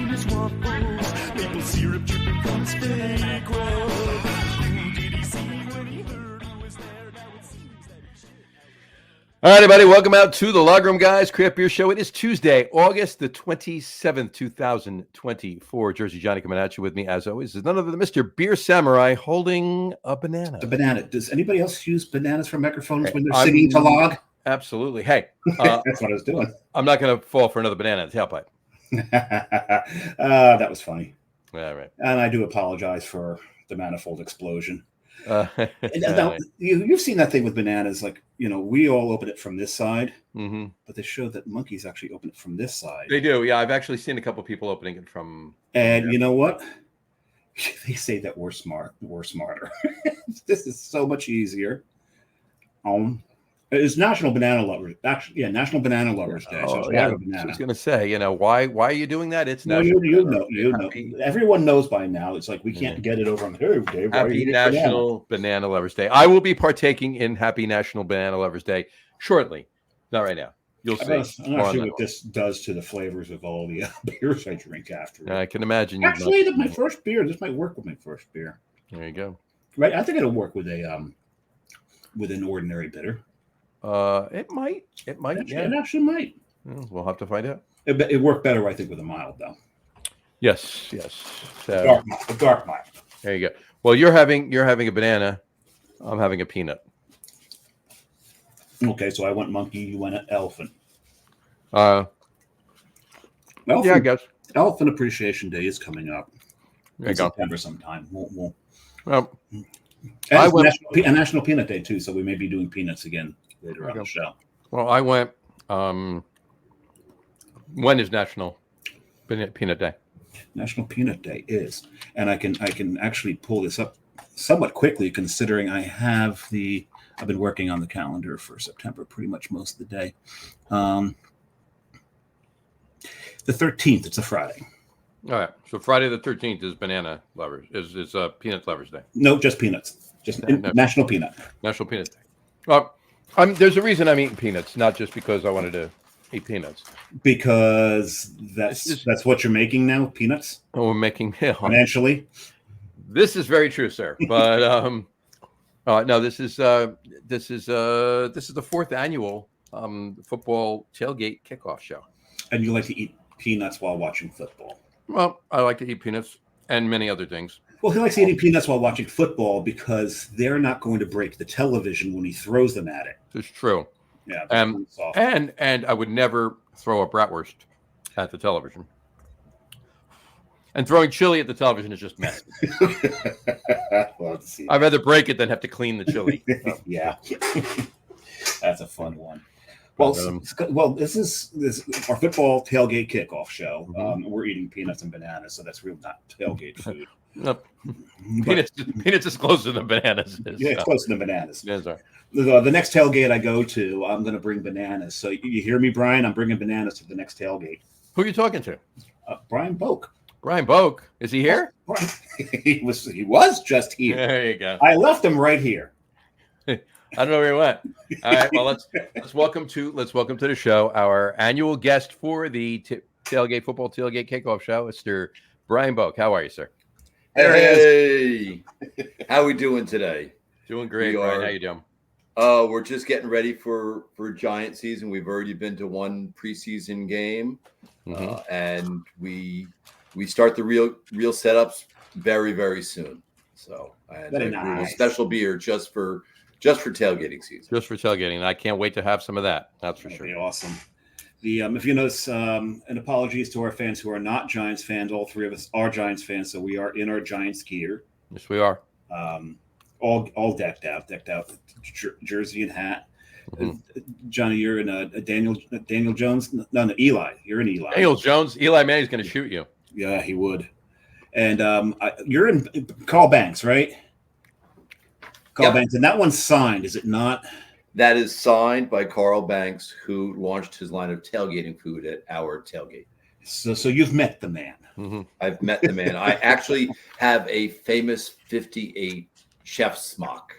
his waffles. Maple syrup dripping from his fake rub. Who did he see when he heard who was there? Now it seems that he should. All right, everybody, welcome out to the Log Room Guys Craft Beer Show. It is Tuesday, August the 27th, 2024. Jersey Johnny coming at you with me, as always, is none other than Mr. Beer Samurai holding a banana. The banana. Does anybody else use bananas for microphones when they're singing to Log? Absolutely. Hey, that's what I was doing. I'm not going to fall for another banana in the tailpipe. That was funny. All right. And I do apologize for the manifold explosion. Now, you've seen that thing with bananas, like, we all open it from this side, but they show that monkeys actually open it from this side. They do, yeah. I've actually seen a couple people opening it from. And you know what? They say that we're smarter. This is so much easier. It's National Banana Lovers. Actually, yeah, National Banana Lovers Day. So I was going to say, why are you doing that? It's National. You know. Everyone knows by now. It's like we can't get it over on here, Dave. Happy National Banana Lovers Day. I will be partaking in Happy National Banana Lovers Day shortly. Not right now. You'll see. I'm not sure what this does to the flavors of all the beers I drink after. I can imagine. Actually, my first beer. This might work with my first beer. There you go. Right, I think it'll work with an ordinary bitter. It might. Yeah. It actually might. We'll have to find out. It worked better, I think, with a mild, though. Yes. A dark mild. There you go. Well, you're having a banana. I'm having a peanut. Okay, so I went monkey. You went elephant. Yeah, I guess. Elephant Appreciation Day is coming up. There you go. September sometime. Well, and National Peanut Day too, so we may be doing peanuts again later on the show. Well, I went. When is National Peanut Day? National Peanut Day is, and I can actually pull this up somewhat quickly, considering I've been working on the calendar for September pretty much most of the day. The 13th, it's a Friday. All right, so Friday the 13th is Banana Lovers. Is Peanut Lovers Day? No, just peanuts. National Peanut. National Peanut Day. Well, there's a reason I'm eating peanuts, not just because I wanted to eat peanuts. Because that's what you're making now, peanuts. Oh, we're making financially. This is very true, sir. But no, this is the fourth annual football tailgate kickoff show. And you like to eat peanuts while watching football? Well, I like to eat peanuts and many other things. Well, he likes eating peanuts while watching football because they're not going to break the television when he throws them at it. It's true. Yeah. And I would never throw a bratwurst at the television. And throwing chili at the television is just messy. Well, I'd rather break it than have to clean the chili. Yeah. That's a fun one. Well, this is our football tailgate kickoff show. We're eating peanuts and bananas, so that's real not tailgate food. No. Peanuts is closer than bananas. Yeah, it's closer than bananas. Yes, sir. The next tailgate I go to, I'm going to bring bananas. So you hear me, Brian? I'm bringing bananas to the next tailgate. Who are you talking to? Brian Boak. Brian Boak. Is he here? He was just here. There you go. I left him right here. I don't know where he went. All right. Well, let's welcome to the show our annual guest for the tailgate kickoff show, Mr. Brian Boak. How are you, sir? Hey, how we doing today? Doing great, Brian. How you doing? We're just getting ready for Giant season. We've already been to one preseason game, and we start the real setups very, very soon. So, very nice. A special beer just for tailgating season. Just for tailgating, and I can't wait to have some of that. That's for sure. Be awesome. If you notice, and apologies to our fans who are not Giants fans, all three of us are Giants fans, so we are in our Giants gear. Yes, we are. All decked out, jersey and hat. Johnny, you're in a Daniel Jones. No, Eli. You're in Eli. Daniel Jones. Eli Manning's going to shoot you. Yeah, he would. And you're in Carl Banks, right? Carl Banks, and that one's signed, is it not? That is signed by Carl Banks, who launched his line of tailgating food at our tailgate. So you've met the man. I've met the man. I actually have a famous 58 chef smock,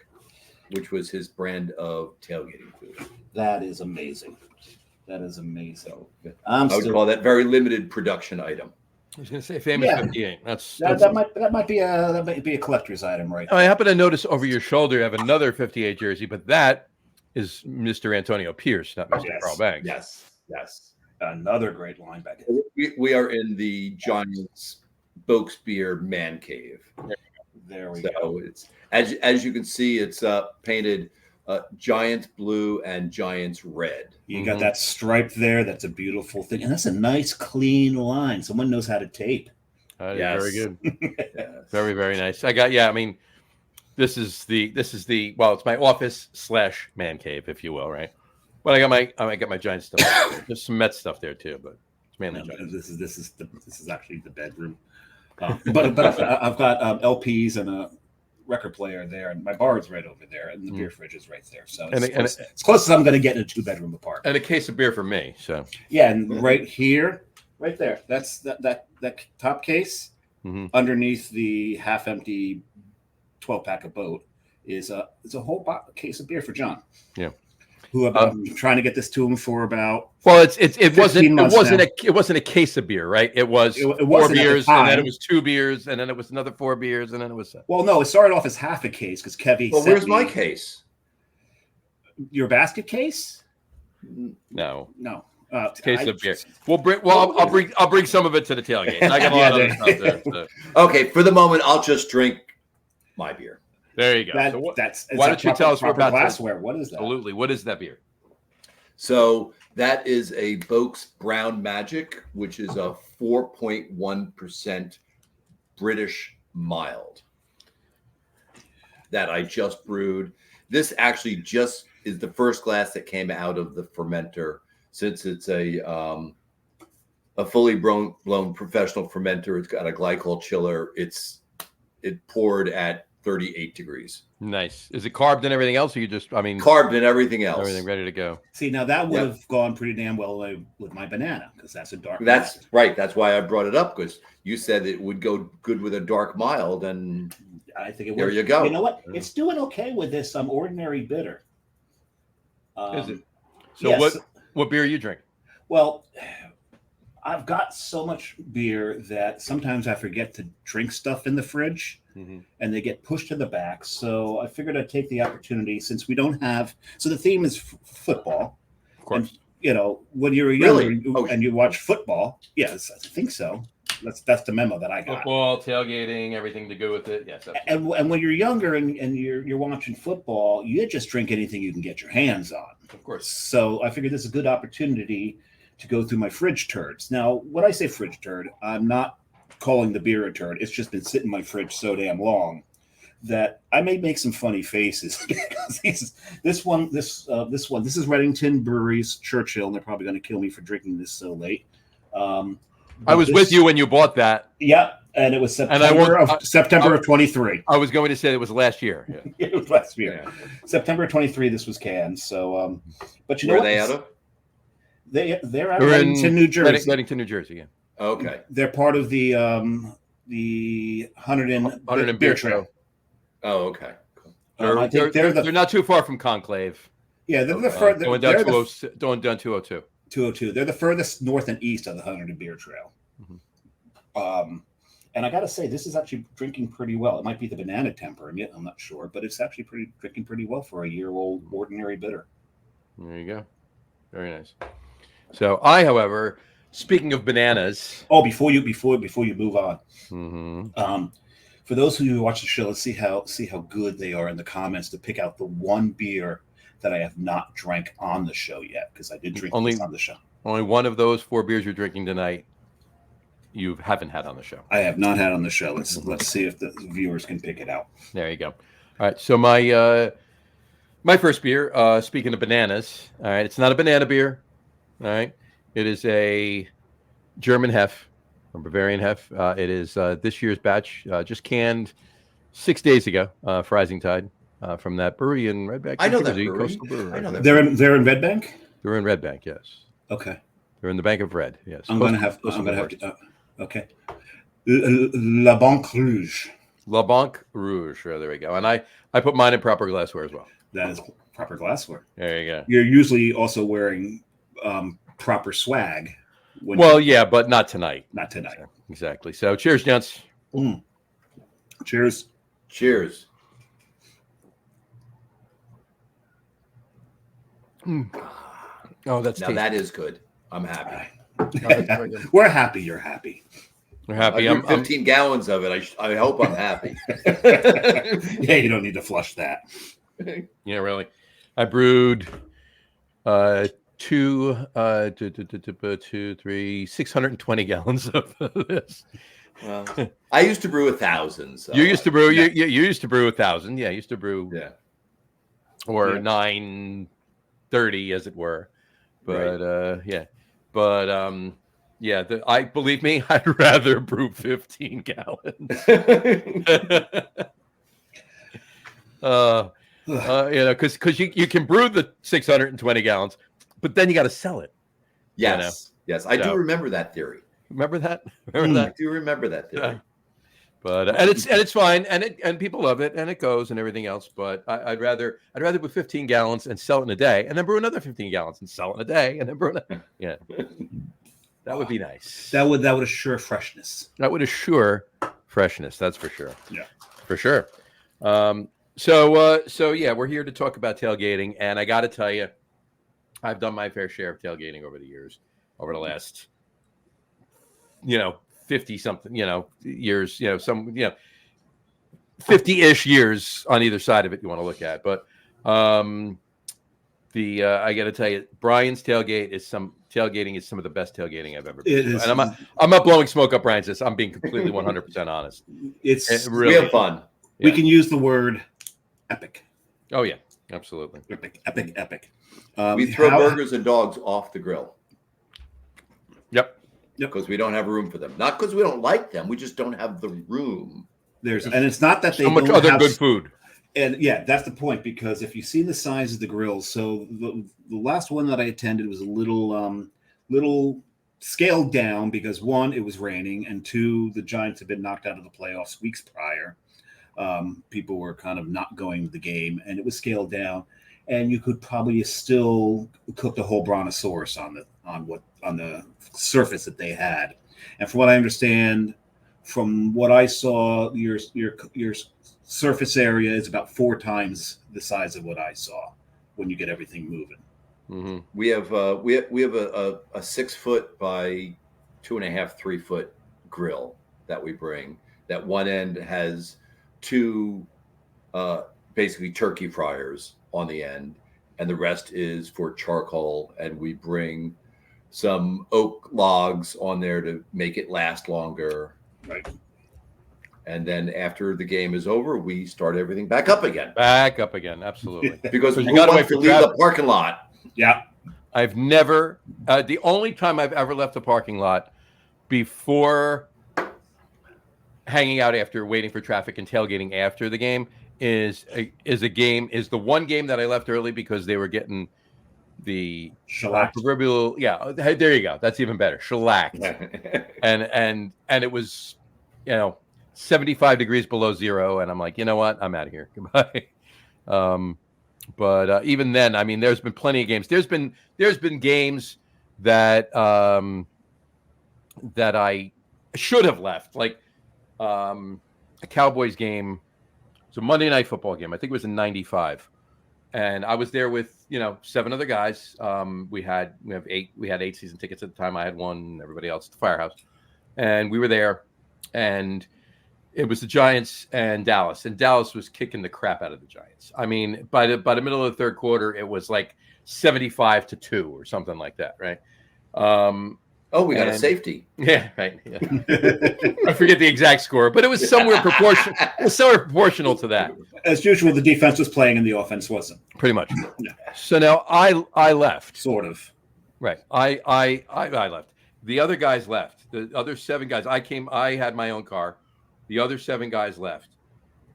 which was his brand of tailgating food. That is amazing. I would call that very limited production item. I was going to say famous Yeah. 58. That might be a collector's item, right? I happen to notice over your shoulder you have another 58 jersey, but that is Mr. Antonio Pierce, not Mr. Yes. Carl Banks. Yes. Another great linebacker. We are in the Giants Boaks Beer man cave. There we So go. it's as you can see, it's painted Giants blue and Giants red. You got that stripe there. That's a beautiful thing, and that's a nice, clean line. Someone knows how to tape. That is Yes. very good. Yes. Very, very nice. I mean, this is the well, it's my office / man cave, if you will, right? But I got my Giants stuff. There's some Mets stuff there too, but it's mainly Giants. This is actually the bedroom. But I've got LPs and a record player there, and my bar is right over there, and the beer fridge is right there. So it's close as I'm going to get in a 2-bedroom apartment. And a case of beer for me. So yeah, and right here, right there, that's that top case underneath the half-empty 12-pack of Boat is a whole case of beer for John. Yeah. Who I've been trying to get this to him for about. Well, it wasn't a case of beer, right? It was 4 beers, and then it was 2 beers, and then it was another 4 beers, and then it was. Well, no, it started off as half a case because Kevy. Well, where's my case? Your basket case? No. Case of beer. I'll bring some of it to the tailgate. I got a lot of other stuff there. So. Okay, for the moment, I'll just drink my beer. There you go. Why don't you tell us what about glassware? What is that? Absolutely. What is that beer? So that is a Boaks Brown Magic, which is a 4.1% British mild that I just brewed. This actually just is the first glass that came out of the fermenter, since it's a fully blown professional fermenter. It's got a glycol chiller. It poured at 38 degrees. Nice. Is it carved and everything else? Or you just, carved and everything else. Everything ready to go. See, now that would have gone pretty damn well with my banana because that's a dark. That's right. That's why I brought it up, because you said it would go good with a dark mild, and I think it would. There you go. You know what? It's doing okay with this ordinary bitter. Is it? So yes. what beer are you drinking? Well, I've got so much beer that sometimes I forget to drink stuff in the fridge, and they get pushed to the back. So I figured I'd take the opportunity, since we don't have. So the theme is football. Of course. And, when you're younger and you watch football, yes, I think so. That's the memo that I got. Football, tailgating, everything to go with it. Yes. And when you're younger and you're watching football, you just drink anything you can get your hands on. Of course. So I figured this is a good opportunity to go through my fridge turds. Now, when I say fridge turd, I'm not calling the beer a turd. It's just been sitting in my fridge so damn long that I may make some funny faces because this is Reddington Brewery's Churchill, and they're probably going to kill me for drinking this so late. I was with you when you bought that. Yeah, and it was September of 23. I was going to say it was last year. Yeah. It was last year. Yeah. September 23. This was canned. So, but you know where what? Are they out of? They're out of Reddington, New Jersey. Reddington, New Jersey. Yeah. Okay. They're part of the 100 Beer Trail. Oh, okay. They're not too far from Conclave. Yeah, they're the furthest. Going down 202. 202. They're the furthest north and east of the 100 Beer Trail. And I got to say, this is actually drinking pretty well. It might be the banana temper in it, I'm not sure, but it's actually drinking pretty well for a year-old ordinary bitter. There you go. Very nice. So however, speaking of bananas. Oh, before you move on, for those of you who watch the show, let's see how good they are in the comments to pick out the one beer that I have not drank on the show yet, because I did drink this on the show. Only one of those 4 beers you're drinking tonight you haven't had on the show. I have not had on the show. Let's see if the viewers can pick it out. There you go. All right. So my first beer, speaking of bananas, all right, it's not a banana beer. All right. It is a German Hef, or Bavarian Hef. It is this year's batch, just canned 6 days ago for Rising Tide from that brewery in Red Bank. I know that brewery. I know that. They're in Red Bank? They're in Red Bank, yes. Okay. They're in the Bank of Red, yes. I'm going to have to. Okay. La Banque Rouge. La Banque Rouge. Oh, there we go. And I put mine in proper glassware as well. That is proper glassware. There you go. You're usually also wearing proper swag Yeah, but not tonight. Not tonight. So, exactly. So, cheers, gents. Cheers. Cheers. Oh, that's Now tasty. that is good. I'm happy. We're happy. You're happy. We're happy. I brewed 15 gallons of it. I hope I'm happy. Yeah, you don't need to flush that. Yeah, really. I brewed 620 gallons of this. Well, I used to brew 1,000. So You used to brew. You used to brew 1,000. Yeah, I used to brew. Yeah. Or 930, as it were. But I believe me, I'd rather brew 15 gallons. Because you can brew the 620 gallons, but then you got to sell it. Yes. Yes. I do remember that theory. Remember that? I do remember that theory. But and it's fine, and people love it, and it goes and everything else. But I'd rather brew 15 gallons and sell it in a day, and then brew another 15 gallons and sell it in a day, and then brew another. Yeah, that would be nice. That would assure freshness. That would assure freshness. That's for sure. Yeah, for sure. So yeah, we're here to talk about tailgating, and I got to tell you, I've done my fair share of tailgating over the years, over the last, 50 something, years, 50-ish years on either side of it you want to look at. But I got to tell you, Brian's tailgating is some of the best tailgating I've ever been to. And I'm not blowing smoke up Brian's. I'm being completely 100% honest. It's really, we have fun. We can use the word epic. Oh yeah, absolutely. Epic. We throw burgers and dogs off the grill. Yep. Because we don't have room for them. Not because we don't like them. We just don't have the room. And it's not that they so much don't other have good food. And yeah, that's the point, because if you see the size of the grills, so the last one that I attended was a little scaled down because, one, it was raining, and two, the Giants had been knocked out of the playoffs weeks prior. People were kind of not going to the game, and it was scaled down, and you could probably still cook the whole brontosaurus on the surface that they had. And from what I understand, from what I saw, your surface area is about 4 times the size of what I saw when you get everything moving. Mm-hmm. We have a 6 foot by 2.5, 3 foot grill that we bring. That one end has 2 basically turkey fryers on the end, and the rest is for charcoal. And we bring some oak logs on there to make it last longer. Right. And then after the game is over, we start everything back up again. Absolutely. Because we got to wait for leave the parking lot. Yeah. I've never, the only time I've ever left the parking lot before hanging out after waiting for traffic and tailgating after the game is the one game that I left early because they were getting the proverbial, there you go. That's even better. Shellacked. and it was, 75 degrees below zero. And I'm like, you know what? I'm out of here. Goodbye. But even then, I mean, there's been plenty of games. There's been games that that I should have left, like a Cowboys game. It was a Monday Night Football game. I think it was in '95, and I was there with 7 other guys. We had 8 season tickets at the time. I had 1. Everybody else at the Firehouse, and we were there, and it was the Giants and Dallas was kicking the crap out of the Giants. I mean, by the middle of the third quarter, it was like 75-2 or something like that, right? We got a safety. Yeah, right. Yeah. I forget the exact score, but it was somewhere proportional. It was somewhere proportional to that. As usual, the defense was playing and the offense wasn't. Pretty much. Yeah. So now I left. Sort of. Right. I left. The other guys left. The other 7 guys. I had my own car. The other 7 guys left.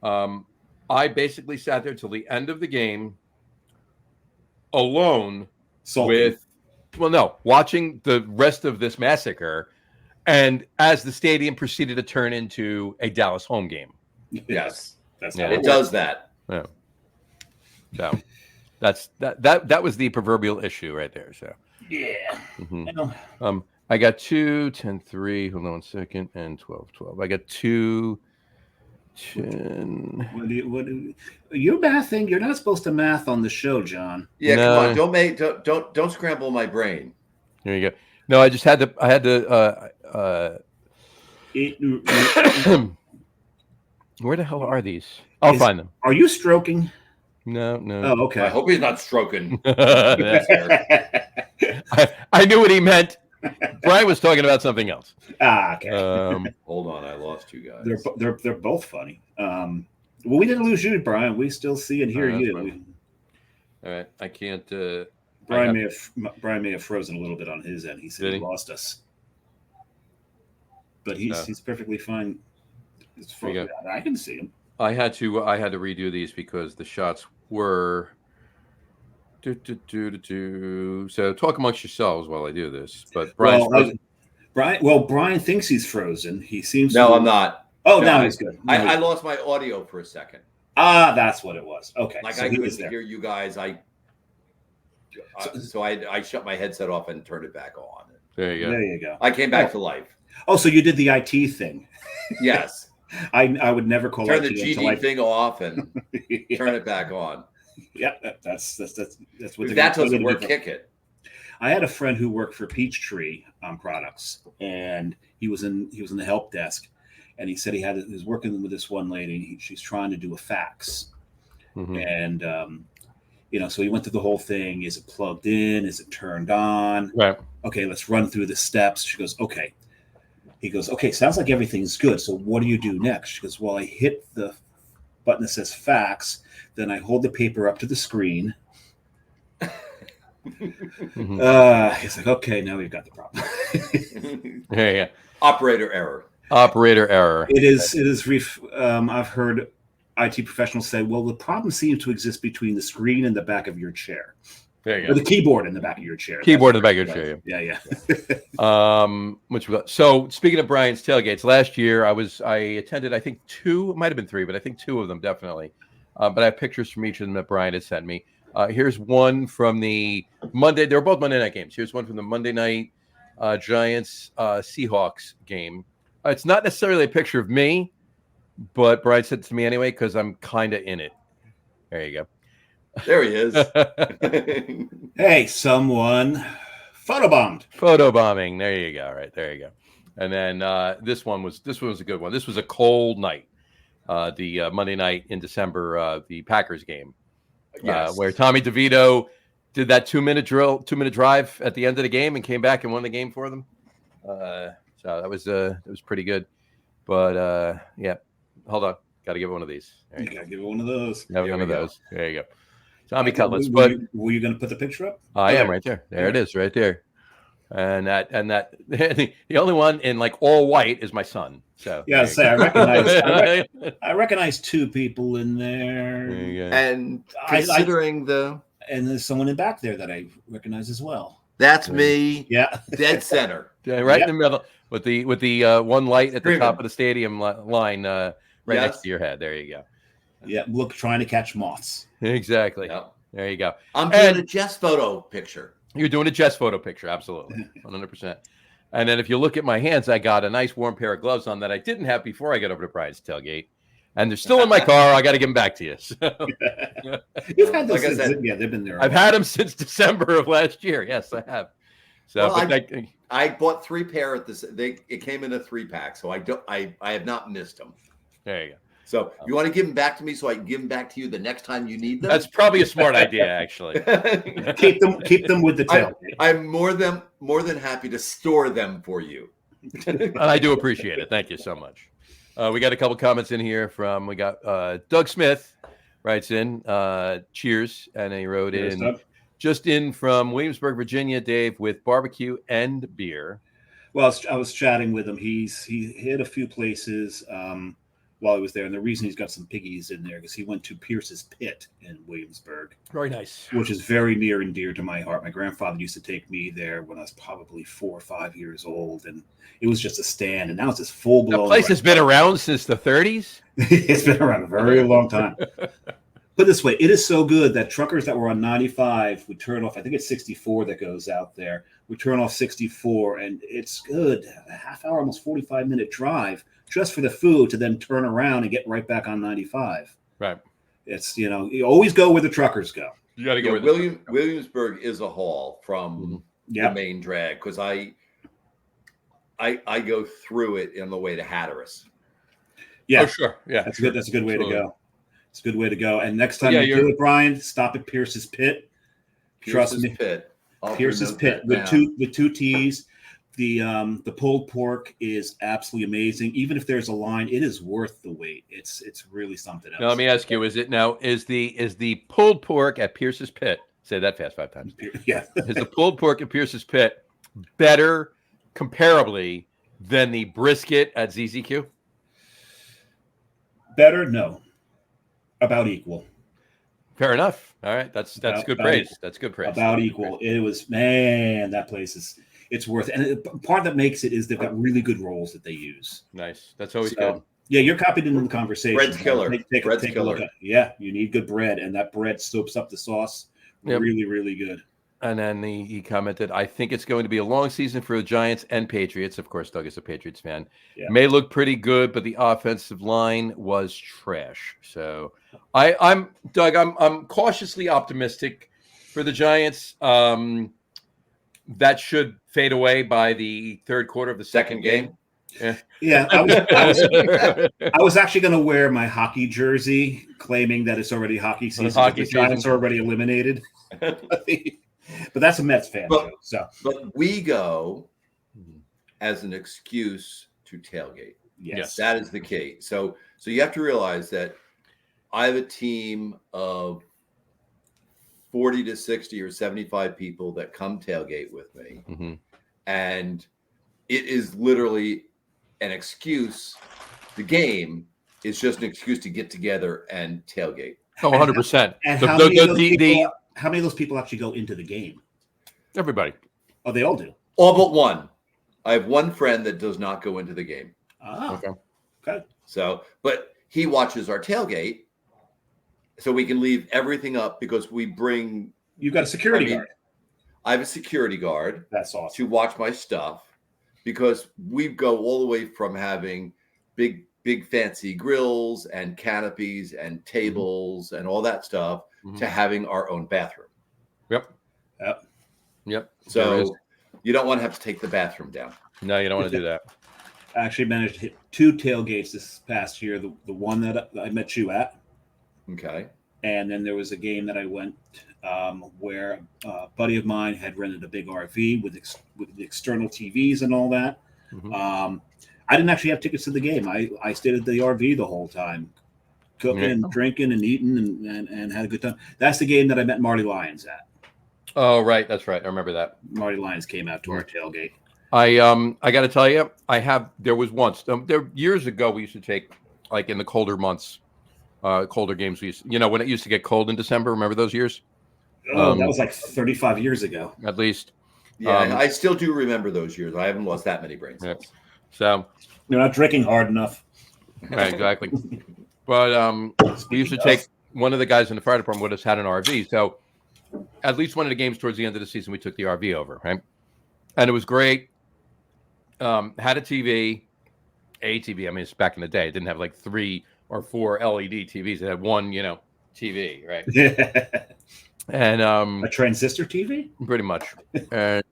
I basically sat there till the end of the game alone watching the rest of this massacre, and as the stadium proceeded to turn into a Dallas home game. Yes. That's it does that. Yeah. So that was the proverbial issue right there. So yeah. mm-hmm. I got 2, 10, 3. Hold on 1 second. And 12, 12. I got 2, 10. You're mathing. You're not supposed to math on the show, John. Yeah, No. come on. Don't scramble my brain. There you go. No, I just had to. I had to. Where the hell are these? I'll find them. Are you stroking? No. Oh, okay. I hope he's not stroking. I knew what he meant. Brian was talking about something else. Okay. Hold on, I lost you guys. They're both funny. Well, we didn't lose you, Brian. We still see and hear you. Right. All right, I can't. Brian may have frozen a little bit on his end. He said he lost us, but he's perfectly fine. I can see him. I had to redo these because the shots were. So talk amongst yourselves while I do this. But Brian's frozen. Brian thinks he's frozen. He seems. No, I'm not. Oh, no, now he's good. I lost my audio for a second. That's what it was. Okay. Like I couldn't hear you guys. So I shut my headset off and turned it back on. There you go. I came back to life. Oh, so you did the IT thing? Yes. I would never call turn the GD thing off and turn it back on. Yeah, that's what. If that doesn't work, kick it. I had a friend who worked for Peachtree Products, and he was in the help desk, and he said he was working with this one lady. She's trying to do a fax, and so he went through the whole thing. Is it plugged in? Is it turned on? Right. Okay, let's run through the steps. She goes, okay. He goes, okay, sounds like everything's good. So what do you do next? She goes, well, I hit the button that says fax. Then I hold the paper up to the screen. He's like, okay, now we've got the problem. Yeah. Operator error. It is. I've heard IT professionals say, well, the problem seems to exist between the screen and the back of your chair. There you go. Or the keyboard in the back of your chair. Keyboard in the back of your chair. Yeah. So speaking of Brian's tailgates, last year I attended, I think 2, it might have been 3, but I think 2 of them definitely. But I have pictures from each of them that Brian had sent me. Here's one from the Monday. They were both Monday night games. Here's one from the Monday night Giants Seahawks game. It's not necessarily a picture of me, but Brian sent it to me anyway because I'm kind of in it. There you go. There he is. Hey, someone photobombed. Photobombing. There you go. Right there you go. And then this one was a good one. This was a cold night. The Monday night in December, the Packers game, where Tommy DeVito did that 2-minute drive at the end of the game and came back and won the game for them. So that was pretty good. But yeah, hold on, got to give it one of these. You got to give it one of those. Have one of those. There you go. Tommy Cutlets. Were you going to put the picture up? I am right there. There it is, right there. And that the only one in like all white is my son. So yeah, I recognize 2 people in there. And considering and there's someone in back there that I recognize as well. That's me. Yeah, dead center. Yeah, right in the middle with the one light at the top of the stadium line, right next to your head. There you go. Yeah, look, trying to catch moths. Exactly. Yep. There you go. I'm doing a Jess photo picture. You're doing a Jess photo picture, absolutely, 100%. And then if you look at my hands, I got a nice warm pair of gloves on that I didn't have before I got over to Brian's tailgate, and they're still in my car. I got to give them back to you. So. You've had those since, they've been there. I've had them since December of last year. Yes, I have. So I bought 3 pair at this. It came in a 3-pack, so I have not missed them. There you go. So you want to give them back to me so I can give them back to you the next time you need them? That's probably a smart idea, actually. keep them with the tailgate. I'm more than happy to store them for you. And I do appreciate it. Thank you so much. We got a couple comments in here from Doug Smith writes in, cheers, and he wrote in, Doug. Just in from Williamsburg, Virginia, Dave, with barbecue and beer. Well, I was chatting with him. He hit a few places while he was there, and the reason he's got some piggies in there because he went to Pierce's Pit in Williamsburg. Very nice. Which is very near and dear to my heart. My grandfather used to take me there when I was probably 4 or 5 years old, and it was just a stand, and now it's this full-blown. The place has been around since the 30s? It's been around a very long time. Put it this way, it is so good that truckers that were on 95 would turn off. I think it's 64 that goes out there. We turn off 64, and it's good. A half hour, almost 45-minute drive just for the food to then turn around and get right back on 95. Right. It's, you always go where the truckers go. You got to go with Williamsburg is a haul from the main drag because I go through it on the way to Hatteras. Yeah. Oh, sure. Yeah. That's good. That's a good way to go. It's a good way to go. And next time you do it, Brian, stop at Pierce's Pit. Trust me. Pierce's Pit with two T's. The pulled pork is absolutely amazing. Even if there's a line, it is worth the wait. It's really something else. Now let me ask you: is the pulled pork at Pierce's Pit? Say that fast 5 times. Yeah. Is the pulled pork at Pierce's Pit better, comparably, than the brisket at ZZQ? Better? No. About equal. Fair enough. All right, that's good praise. Equal. That's good praise. About equal. It was, man, that place it's worth it. And part that makes it is they've got really good rolls that they use. Nice. That's always good. Yeah, you're copied into the conversation. Bread's killer. Take a look at it. Yeah, you need good bread, and that bread soaks up the sauce. Yep. Really, really good. And then he commented, I think it's going to be a long season for the Giants and Patriots. Of course, Doug is a Patriots fan. Yeah. May look pretty good, but the offensive line was trash. So I'm Doug, I'm cautiously optimistic for the Giants. That should fade away by the third quarter of the second game. Yeah, I was actually going to wear my hockey jersey, claiming that it's already hockey season. The Giants are already eliminated. But that's a Mets fan show. So, but we go as an excuse to tailgate. Yes, that is the key. So you have to realize that I have a team of 40 to 60 or 75 people that come tailgate with me, and it is literally an excuse. The game is just an excuse to get together and tailgate. Oh, 100%. And how many of those people actually go into the game? Everybody. Oh, they all do? All but one. I have one friend that does not go into the game. Ah, okay. So, but he watches our tailgate, so we can leave everything up because we bring. You've got a security guard. I have a security guard. That's awesome. To watch my stuff because we go all the way from having big fancy grills and canopies and tables and all that stuff to having our own bathroom. Yep. So you don't want to have to take the bathroom down. No, you don't want to do that. I actually managed to hit 2 tailgates this past year. The one that I met you at. Okay. And then there was a game that I went where a buddy of mine had rented a big RV with the external TVs and all that. I didn't actually have tickets to the game. I stayed at the RV the whole time, cooking and drinking and eating and had a good time. That's the game that I met Marty Lyons at. Oh, right. That's right. I remember that. Marty Lyons came out to our tailgate. I got to tell you, there was once, years ago, we used to take, like in the colder months, colder games. When it used to get cold in December, remember those years? Oh, that was like 35 years ago. At least. Yeah, I still do remember those years. I haven't lost that many brain cells. So. You're not drinking hard enough. Right, exactly. But we used to take, one of the guys in the fire department with us had an RV. So at least one of the games towards the end of the season, we took the RV over, right? And it was great. Had a TV. I mean, it's back in the day. It didn't have like 3 or 4 LED TVs. It had one, TV, right? And a transistor TV? Pretty much. And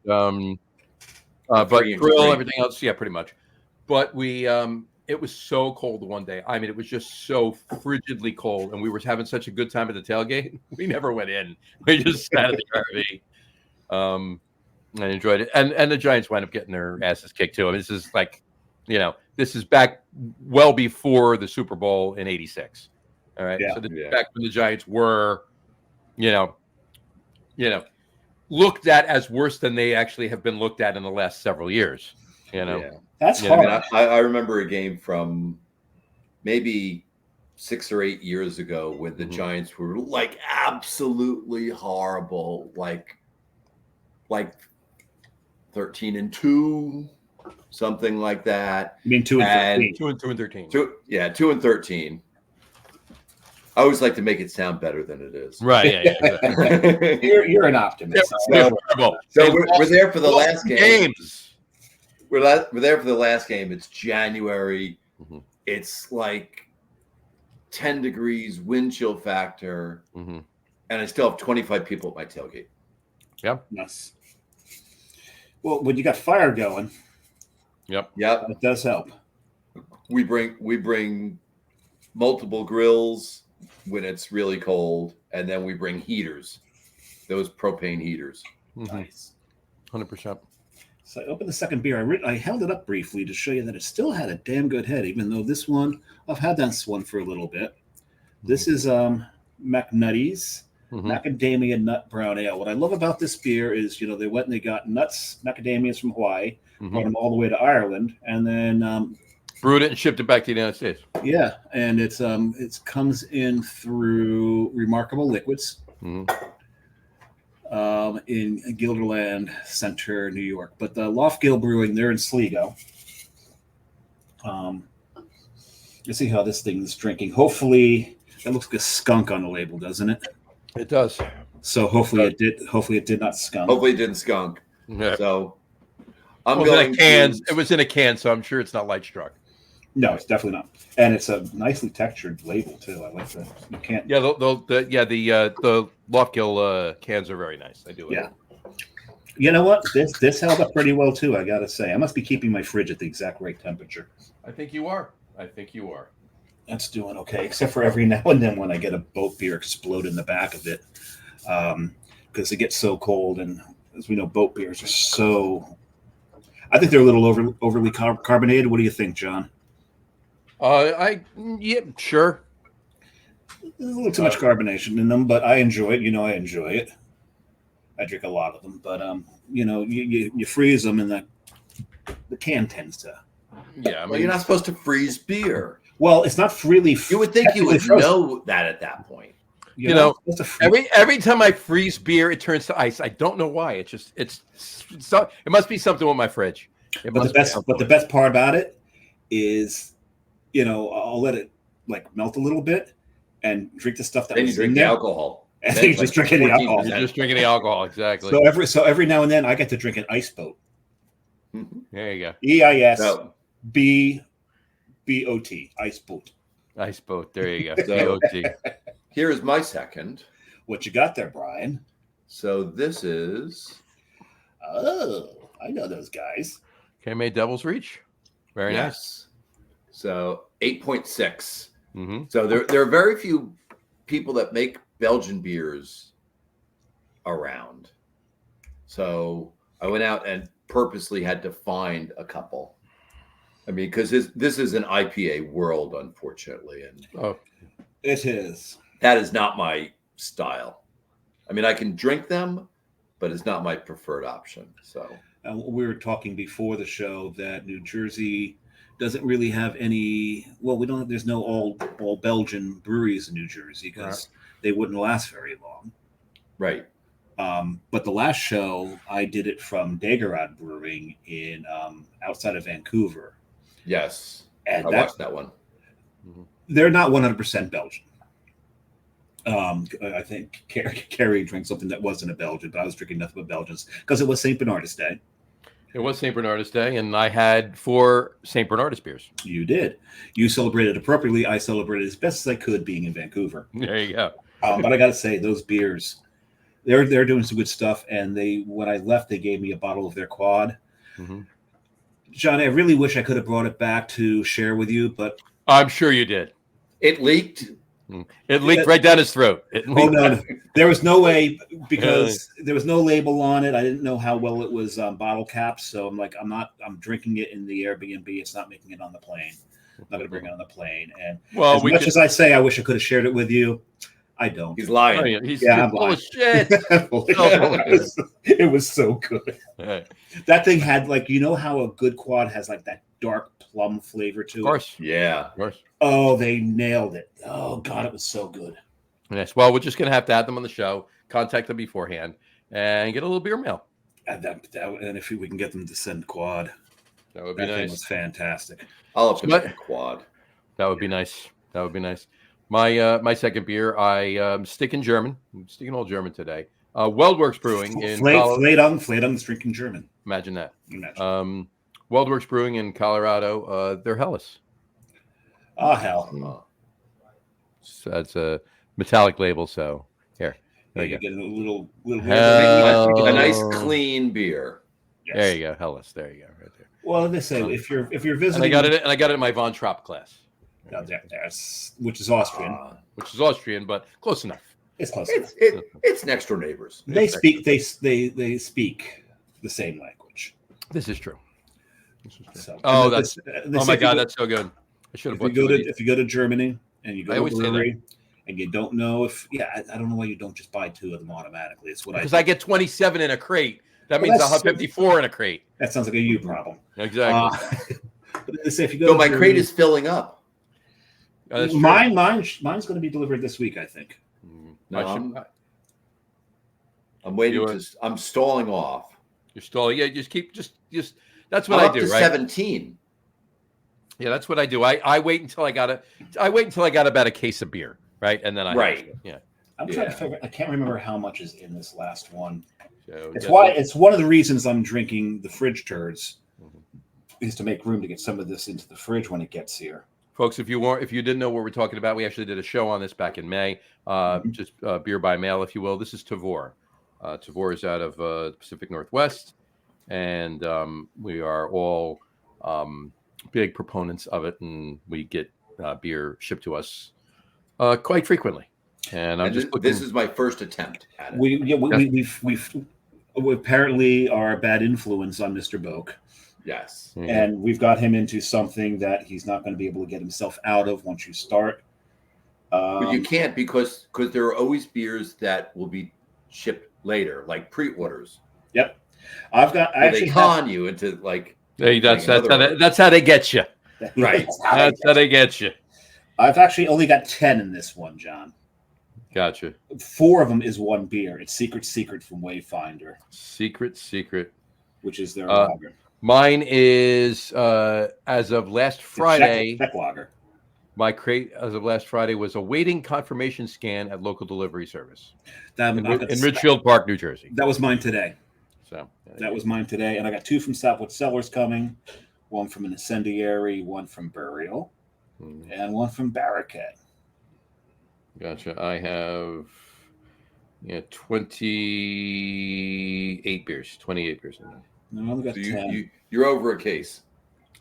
but grill, everything else, yeah, pretty much. But we it was so cold the one day. I mean, it was just so frigidly cold, and we were having such a good time at the tailgate. We never went in. We just sat at the RV. I enjoyed it. And the Giants wound up getting their asses kicked too. I mean, this is like, this is back well before the Super Bowl in '86. All right. Yeah. So back when the Giants were, looked at as worse than they actually have been looked at in the last several years. Yeah. That's hard. I remember a game from maybe 6 or 8 years ago when the Giants were like absolutely horrible, like 13-2, something like that. You mean 2 and 13? 2 and 13. 2 and 13. I always like to make it sound better than it is. Right. Yeah. Exactly. You're an optimist. Yeah, So, terrible. So we're there for the last game. Games. We're there for the last game. It's January. Mhm. It's like 10 degrees wind chill factor, Mhm. and I still have 25 people at my tailgate. nice. Well, when you got fire going, Yep. Yep. it does help. We bring multiple grills when it's really cold, and then we bring heaters, those propane heaters. Nice. 100%. So I opened the second beer. I held it up briefly to show you that it still had a damn good head, even though this one, I've had this one for a little bit. This is McNutty's Macadamia Nut Brown Ale. What I love about this beer is, they went and they got nuts, macadamias from Hawaii, brought them all the way to Ireland, and then brewed it and shipped it back to the United States. yeah, and it comes in through Remarkable Liquids. In Guilderland Center, New York. But the Loftgill Brewing, they're in Sligo. Let's see how this thing is drinking. Hopefully, it looks like a skunk on the label, doesn't it? It does. So hopefully it did. Hopefully it did not skunk. Hopefully it didn't skunk. Yeah. So It was in a can, so I'm sure it's not light struck. No, it's definitely not. And it's a nicely textured label too. I like that. You can't. Yeah, the Loftgill cans are very nice. I do. Yeah. You know what? This held up pretty well too. I gotta say, I must be keeping my fridge at the exact right temperature. I think you are. That's doing okay, except for every now and then when I get a boat beer explode in the back of it, because it gets so cold. And as we know, boat beers are so. I think they're a little overly carbonated. What do you think, John? Yeah, sure. There's a little too much carbonation in them, but I enjoy it. I enjoy it. I drink a lot of them, but you freeze them, and the can tends to. Yeah, Well, you're not supposed to freeze beer. Well, it's not really. You would think you would frozen. know that at that point. every time I freeze beer, it turns to ice. I don't know why. It must be something with my fridge. But the best part about it is, I'll let it melt a little bit and drink the stuff that Then you was drink in the there. alcohol. And then you just drinking the alcohol. You're just drinking the alcohol, exactly. So every now and then I get to drink an ice boat. There you go. EISBOT, ice boat. Ice boat. There you go. So- DOT. Here is my second. What you got there, Brian? So this is Oh, I know those guys. K-Made Devil's Reach. Very nice. yes. So 8.6. Mm-hmm. So there are very few people that make Belgian beers around. So I went out and purposely had to find a couple. I mean, because this is an IPA world, unfortunately, and It is. that is not my style. I mean, I can drink them, but it's not my preferred option. So We were talking before the show that New Jersey doesn't really have any. Well, we don't have. There's no all Belgian breweries in New Jersey because they wouldn't last very long. right. But the last show I did it from Dagerad Brewing in outside of Vancouver. Yes. And I watched that one. They're not 100% Belgian. I think Carrie drank something that wasn't a Belgian, but I was drinking nothing but Belgians because it was St. Bernardus Day. It was St. Bernardus Day, and I had 4 St. Bernardus beers. You did. You celebrated appropriately. I celebrated as best as I could being in Vancouver. There you go. But I got to say, those beers, they're doing some good stuff. And when I left, they gave me a bottle of their quad. Mm-hmm. John, I really wish I could have brought it back to share with you, but I'm sure you did. It leaked. It leaked right down his throat. no. There was no way because there was no label on it. I didn't know how well it was bottle capped. So I'm drinking it in the Airbnb. It's not making it on the plane. I'm not going to bring it on the plane. And as I say, I wish I could have shared it with you. I don't. He's lying. Oh, yeah. He's I'm full lying. of shit. It was so good. Right. That thing had how a good quad has that dark plum flavor to it. Of course. Yeah. Of course. Oh, they nailed it. Oh God, it was so good. Yes. Well, we're just going to have them on the show, contact them beforehand, and get a little beer mail. And if we can get them to send quad, That would be that thing nice. was fantastic. I'll have to But- make a quad. That would be nice. That would be nice. My second beer, I'm sticking German. I'm sticking old German today. Weldworks Brewing in Fladung's drinking German. Imagine that. Imagine. Weldworks Brewing in Colorado. They're Helles. Oh, hell. So that's a metallic label. So here, there You you go. get a little Hell. A nice clean beer. Yes. There you go, Helles. There you go, right there. Well, they say if you're And visiting, I got it in my Von Trapp class, which is Austrian. which is Austrian, but close enough. It's close. It's next door neighbors. They speak they speak the same language. This is true. So, Oh, and that's they oh say my if you God, go- that's so good. I should have If you bought go two to of these. if you go to Germany and you I go to a always say that. brewery and you don't know if I don't know why you don't just buy two of them automatically. It's what Because I get 27 in a crate. That Well, means I'll that's- have 54 in a crate. that sounds like a you problem. Exactly. But they say if you go So to my Germany- crate is filling up. That's true. mine's going to be delivered this week, I think. No, I should- I'm waiting You to. are- I'm stalling off. You're stalling. Yeah, just keep just. That's I'm what I up do, to right? 17. Yeah, that's what I do. I wait until I got about a case of beer, right, and then I Right. Yeah. I'm trying to figure. I can't remember how much is in this last one. So, It's yeah, why it's one of the reasons I'm drinking the fridge turds Mhm. is to make room to get some of this into the fridge when it gets here. folks, if you didn't know what we're talking about, we actually did a show on this back in May. Just beer by mail, if you will. This is Tavor. Tavor is out of the Pacific Northwest, and we are all big proponents of it, and we get beer shipped to us quite frequently. And I'm just looking. This is my first attempt at it. We apparently are a bad influence on Mr. Boak, Yes. and we've got him into something that he's not going to be able to get himself out of once you start. But you can't because there are always beers that will be shipped later, like pre-orders. Yep, I Where actually they con you into like Hey, that's another how order. that's how they get you. Right. That's how they get you. I've actually only got 10 in this one, John. Gotcha. 4 of them is one beer. It's Secret from Wayfinder, Secret. which is their lager. Mine is as of last Friday. Czech lager. My crate as of last Friday was awaiting confirmation scan at local delivery service in Ridgefield Park, New Jersey. That was mine today. So That was mine today, and I got 2 from Southwood Cellars coming, 1 from an Incendiary, 1 from Burial, and 1 from Barricade. Gotcha. I have 28 beers. 28 beers in there. No, I only got So 10. you're over a case.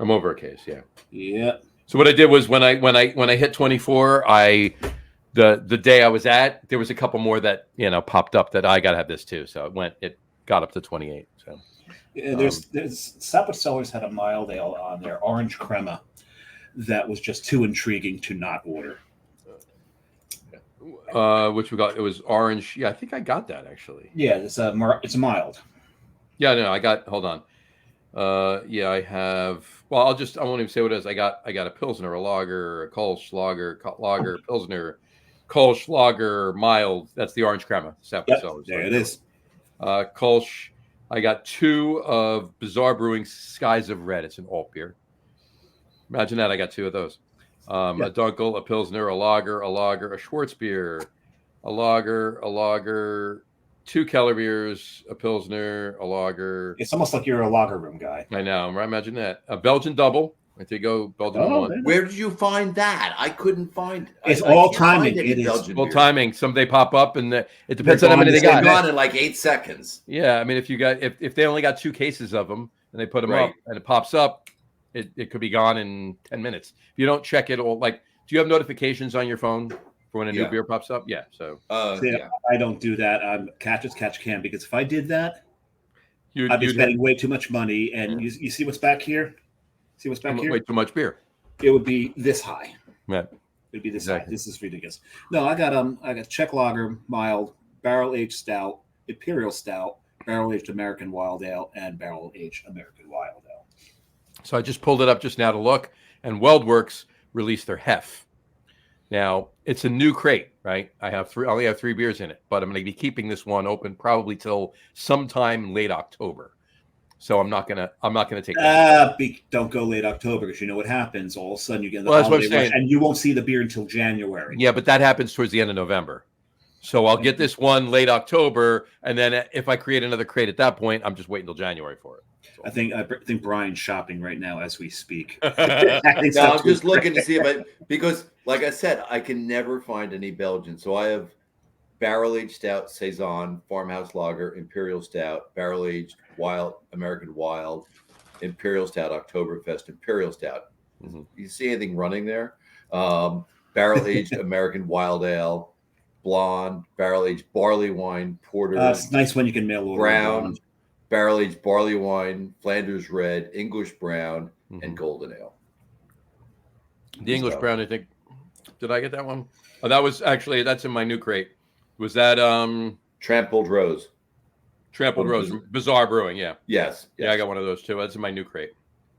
I'm over a case, yeah. Yeah. So what I did was when I hit 24, the day I was at, there was a couple more that popped up that I gotta have this too. So it got up to 28. So There's Southwood Cellars had a mild ale on their orange crema that was just too intriguing to not order. which we got, it was orange. Yeah, I think I got that actually. Yeah, it's a mild. Yeah, no, hold on. Yeah, I have. Well, I won't even say what it is. I got a Pilsner, a lager, a Kolsch lager, Pilsner, Kolsch lager, mild. That's the orange crema. Yep, there it is. Kolsch. I got 2 of Bizarre Brewing Skies of Red. It's an alt beer. Imagine that. I got 2 of those. A Dunkel, a Pilsner, a lager, a Schwarzbier, a lager, 2 Keller beers, a Pilsner, a lager. It's almost like you're a lager room guy. I know. Imagine that. A Belgian double. Right there you go. Belgian one. man. Where did you find that? I couldn't find it. It's I all can't find timing. any It is Belgian Well, beer. timing. Some they pop up, and it depends They're on how many they gone got. the same Gone in like 8 seconds. Yeah, I mean, if they only got 2 cases of them and they put them Right. up and it pops up, it could be gone in 10 minutes. If you don't check it, or do you have notifications on your phone for when a new beer pops up? Yeah. So Yeah, I don't do that. I'm catch as catch can, because if I did that, you'd I'd be spending way too much money. And you see what's back here? See what's back here? way too much beer. It would be this high. Yeah. It'd be this Exactly. high. This is ridiculous. No, I got Czech lager, mild, barrel aged stout, imperial stout, barrel aged American wild ale, and barrel aged American wild ale. So I just pulled it up just now to look, and Weldworks released their Hef. Now it's a new crate, right? I only have 3 beers in it, but I'm going to be keeping this one open probably till sometime late October. So I'm not gonna take that. Don't go late October because you know what happens. All of a sudden you get the Well, that's what I'm holiday rush, saying. and you won't see the beer until January. Yeah, but that happens towards the end of November. So I'll get this one late October, and then if I create another crate at that point, I'm just waiting till January for it. I think Brian's shopping right now as we speak. No, I'm just looking to see because, like I said, I can never find any Belgian. So I have barrel-aged stout, Saison, farmhouse lager, imperial stout, barrel-aged wild, American wild, imperial stout, Oktoberfest, imperial stout. Mm-hmm. You see anything running there? Barrel-aged American wild ale, blonde, barrel-aged barley wine, porter. It's nice when you can mail order brown, barrel-aged barley wine, Flanders red, English brown, and golden ale. The English brown, I think. Did I get that one? Oh, that's in my new crate. Was that Trampled Rose? Trampled Rose, Bizarre Brewing, yeah. Yes. Yeah, I got one of those too. That's in my new crate.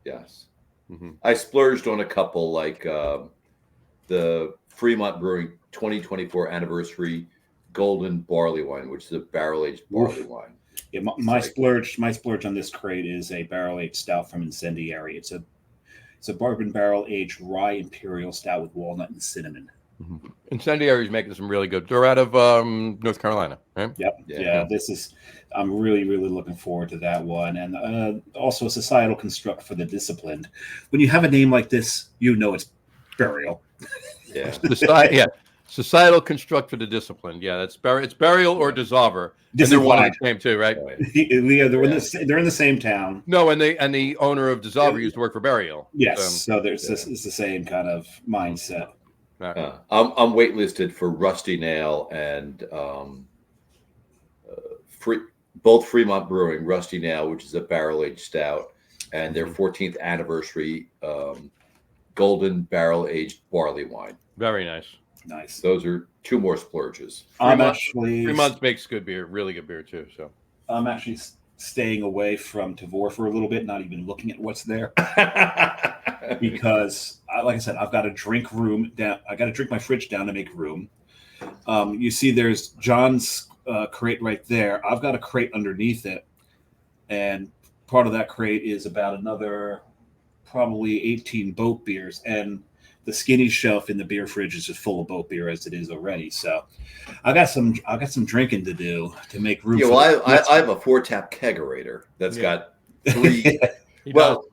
Yes. Mm-hmm. I splurged on a couple like the Fremont Brewing 2024 anniversary golden barley wine, which is a barrel-aged barley wine. Yeah, my splurge on this crate is a barrel-aged stout from Incendiary. It's a bourbon barrel-aged rye imperial stout with walnut and cinnamon. Mm-hmm. Incendiary is making some really good. They're out of North Carolina, right? Yep. Yeah. I'm really, really looking forward to that one. And also a societal construct for the disciplined. When you have a name like this, you know it's burial. Yeah. Societal construct for the disciplined. Yeah, it's burial or dissolver. And they're one and the same too, right? Yeah, they're in the same town. No, and the owner of dissolver used to work for burial. Yes, so it's the same kind of mindset. I'm waitlisted for Rusty Nail and both Fremont Brewing, Rusty Nail, which is a barrel-aged stout, and their 14th anniversary golden barrel-aged barley wine. Very nice. Nice. Those are two more splurges. Fremont makes good beer, really good beer too. So I'm actually staying away from Tavor for a little bit, not even looking at what's there, because, like I said, I've got to drink room down. I got to drink my fridge down to make room. You see, there's John's crate right there. I've got a crate underneath it, and part of that crate is about another probably 18 boat beers, and the skinny shelf in the beer fridge is just full of boat beer as it is already. So I got some drinking to do to make room. Yeah, well, I have a 4-tap kegerator that's got three.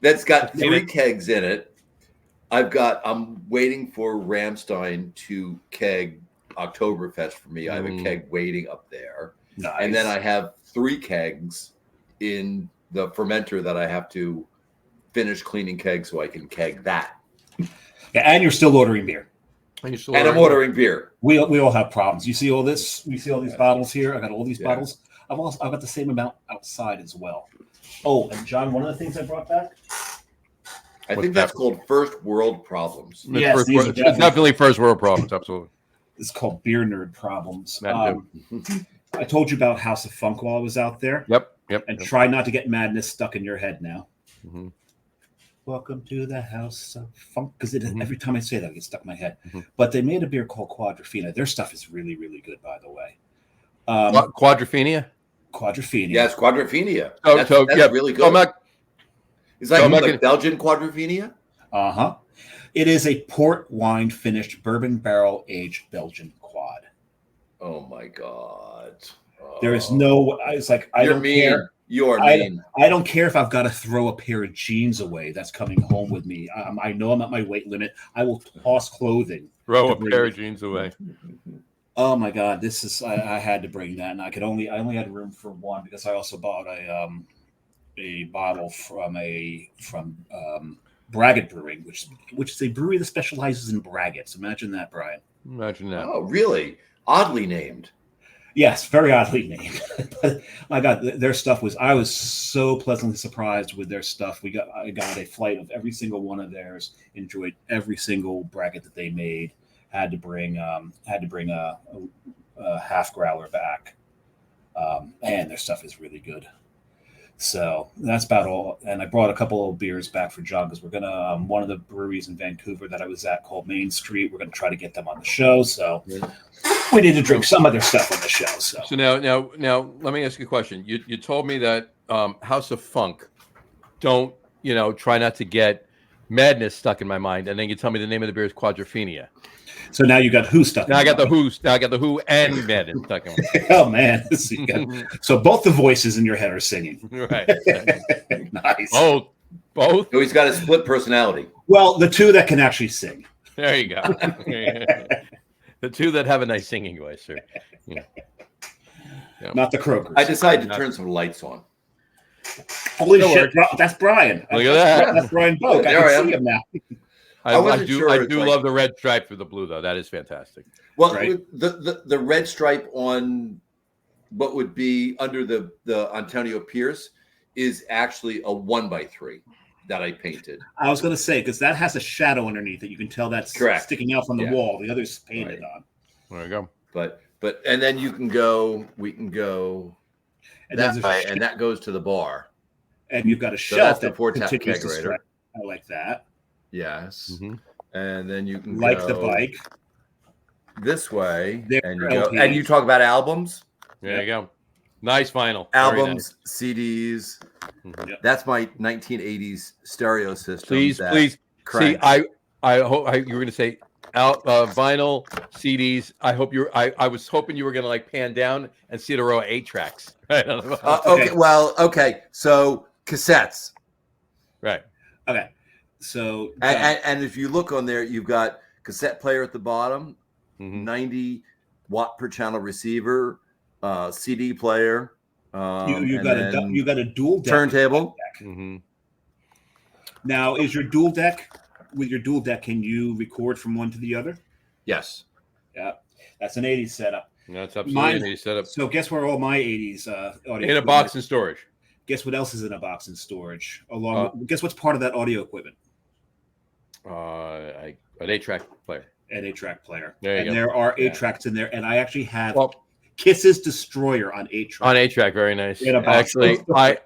That's got 3 kegs in it. I'm waiting for Ramstein to keg Oktoberfest for me. I have a keg waiting up there. Nice. And then I have 3 kegs in the fermenter that I have to finish cleaning kegs so I can keg that. Yeah, and you're still ordering beer. And I'm ordering beer. We all have problems. You see all this? We see all these bottles here. I got all these bottles. I've got the same amount outside as well. Oh, and John, one of the things I brought back. I think that's called first world problems. Yes, it's definitely first world problems. Absolutely. It's called beer nerd problems. I told you about House of Funk while I was out there. Yep. And try not to get madness stuck in your head now. Mm-hmm. Welcome to the House of Funk, because every time I say that, I get stuck in my head. Mm-hmm. But they made a beer called Quadrophenia. Their stuff is really, really good, by the way. Quadrophenia? Quadrophenia. Yes, Quadrophenia. That's really good. Is that like Belgian Quadrophenia? Uh-huh. It is a port wine finished bourbon barrel aged Belgian quad. Oh my God. There is no, it's like, I don't care. You are mean. I don't care if I've got to throw a pair of jeans away that's coming home with me. I know I'm at my weight limit. I will toss clothing. Throw a pair of jeans away. Oh my God, this is. I had to bring that, and I only had room for one because I also bought a bottle from Braggot Brewing, which is a brewery that specializes in braggots. Imagine that, Brian. Imagine that. Oh, really? Oddly named. Yes, very oddly named. But my God, their stuff was. I was so pleasantly surprised with their stuff. I got a flight of every single one of theirs. Enjoyed every single braggot that they made. Had to bring a half growler back. And their stuff is really good. So that's about all. And I brought a couple of beers back for John because we're gonna one of the breweries in Vancouver that I was at called Main Street. We're gonna try to get them on the show. So we need to drink some of their stuff on the show. So now let me ask you a question. You told me that House of Funk don't, try not to get madness stuck in my mind. And then you tell me the name of the beer is Quadrophenia. So now you got who stuck. Now I got the who. Now I got the who and madness stuck in my mind. Oh man! So both the voices in your head are singing. Right. Nice. Both. So he's got a split personality. Well, the two that can actually sing. There you go. The two that have a nice singing voice, sir. Yeah. Not the croakers. I decided to turn some lights on. Holy shit! That's Brian. Look at that. That's Brian Boak. I can see him now. I do love the red stripe for the blue, though. That is fantastic. Well, right? the red stripe on what would be under the Antonio Pierce is actually a 1x3 that I painted. I was going to say, because that has a shadow underneath it. You can tell that's correct, sticking out from the wall. The other's painted on. There you go. But and then we can go and that way, and that goes to the bar. And you've got a shelf that continues to kegerator. I like that. Yes. Mm-hmm. And then you can like go the bike this way, and you talk about albums. There you go. Nice vinyl. Albums, nice. CDs. Mm-hmm. That's my 1980s stereo system. Please. See, I hope you were going to say vinyl, CDs. I hope I was hoping you were going to like pan down and see the row of 8 tracks. Right? Okay. So cassettes. Right. Okay. So and if you look on there, you've got cassette player at the bottom, 90 watt per channel receiver, CD player. You got a dual deck turntable. Mm-hmm. Now, is your dual deck? With your dual deck, can you record from one to the other? Yes. Yeah, that's an 80s setup. That's absolutely an 80s setup. So guess where all my 80s audio in a box in storage. Guess what else is in a box in storage? Guess what's part of that audio equipment? An 8-track player. An 8-track player. There are 8 tracks in there, and I actually have Kiss's Destroyer on 8-track. On 8-track, very nice. Actually, I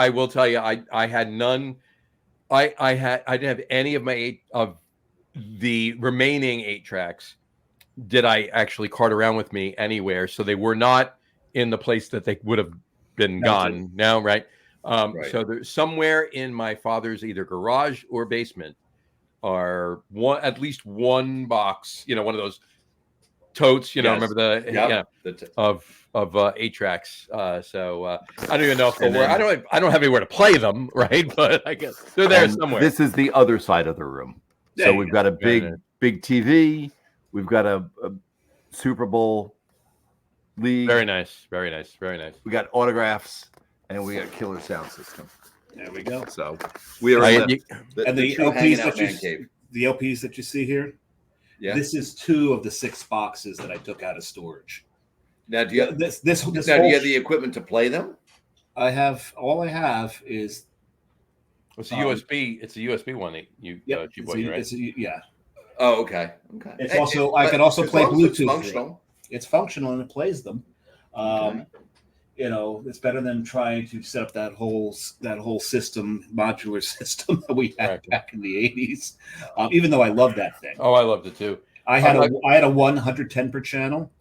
will tell you, I had none. I didn't have any of my the remaining 8 tracks. Did I actually cart around with me anywhere? So they were not in the place that they would have been gone now, right? Right. So there's somewhere in my father's either garage or basement are at least one box, one of those totes, remember of 8 tracks. So I don't even know if I don't have anywhere to play them, right? But I guess they're there somewhere. This is the other side of the room. So we've got a big TV. We've got a Super Bowl league. Very nice. We got autographs. And we got killer sound system. There we go. So we are the LPs that you see here. Yeah. This is 2 of the 6 boxes that I took out of storage. Now, do you have do you have the equipment to play them? I have. All I have is. It's a USB. It's a USB one that you bought, right? Yeah. Oh, okay. It's I can also play Bluetooth. Functional. It's functional and it plays them. Okay. It's better than trying to set up that whole system, modular system that we had back in the 80s. Even though I love that thing. Oh, I loved it too. I had a 110 per channel,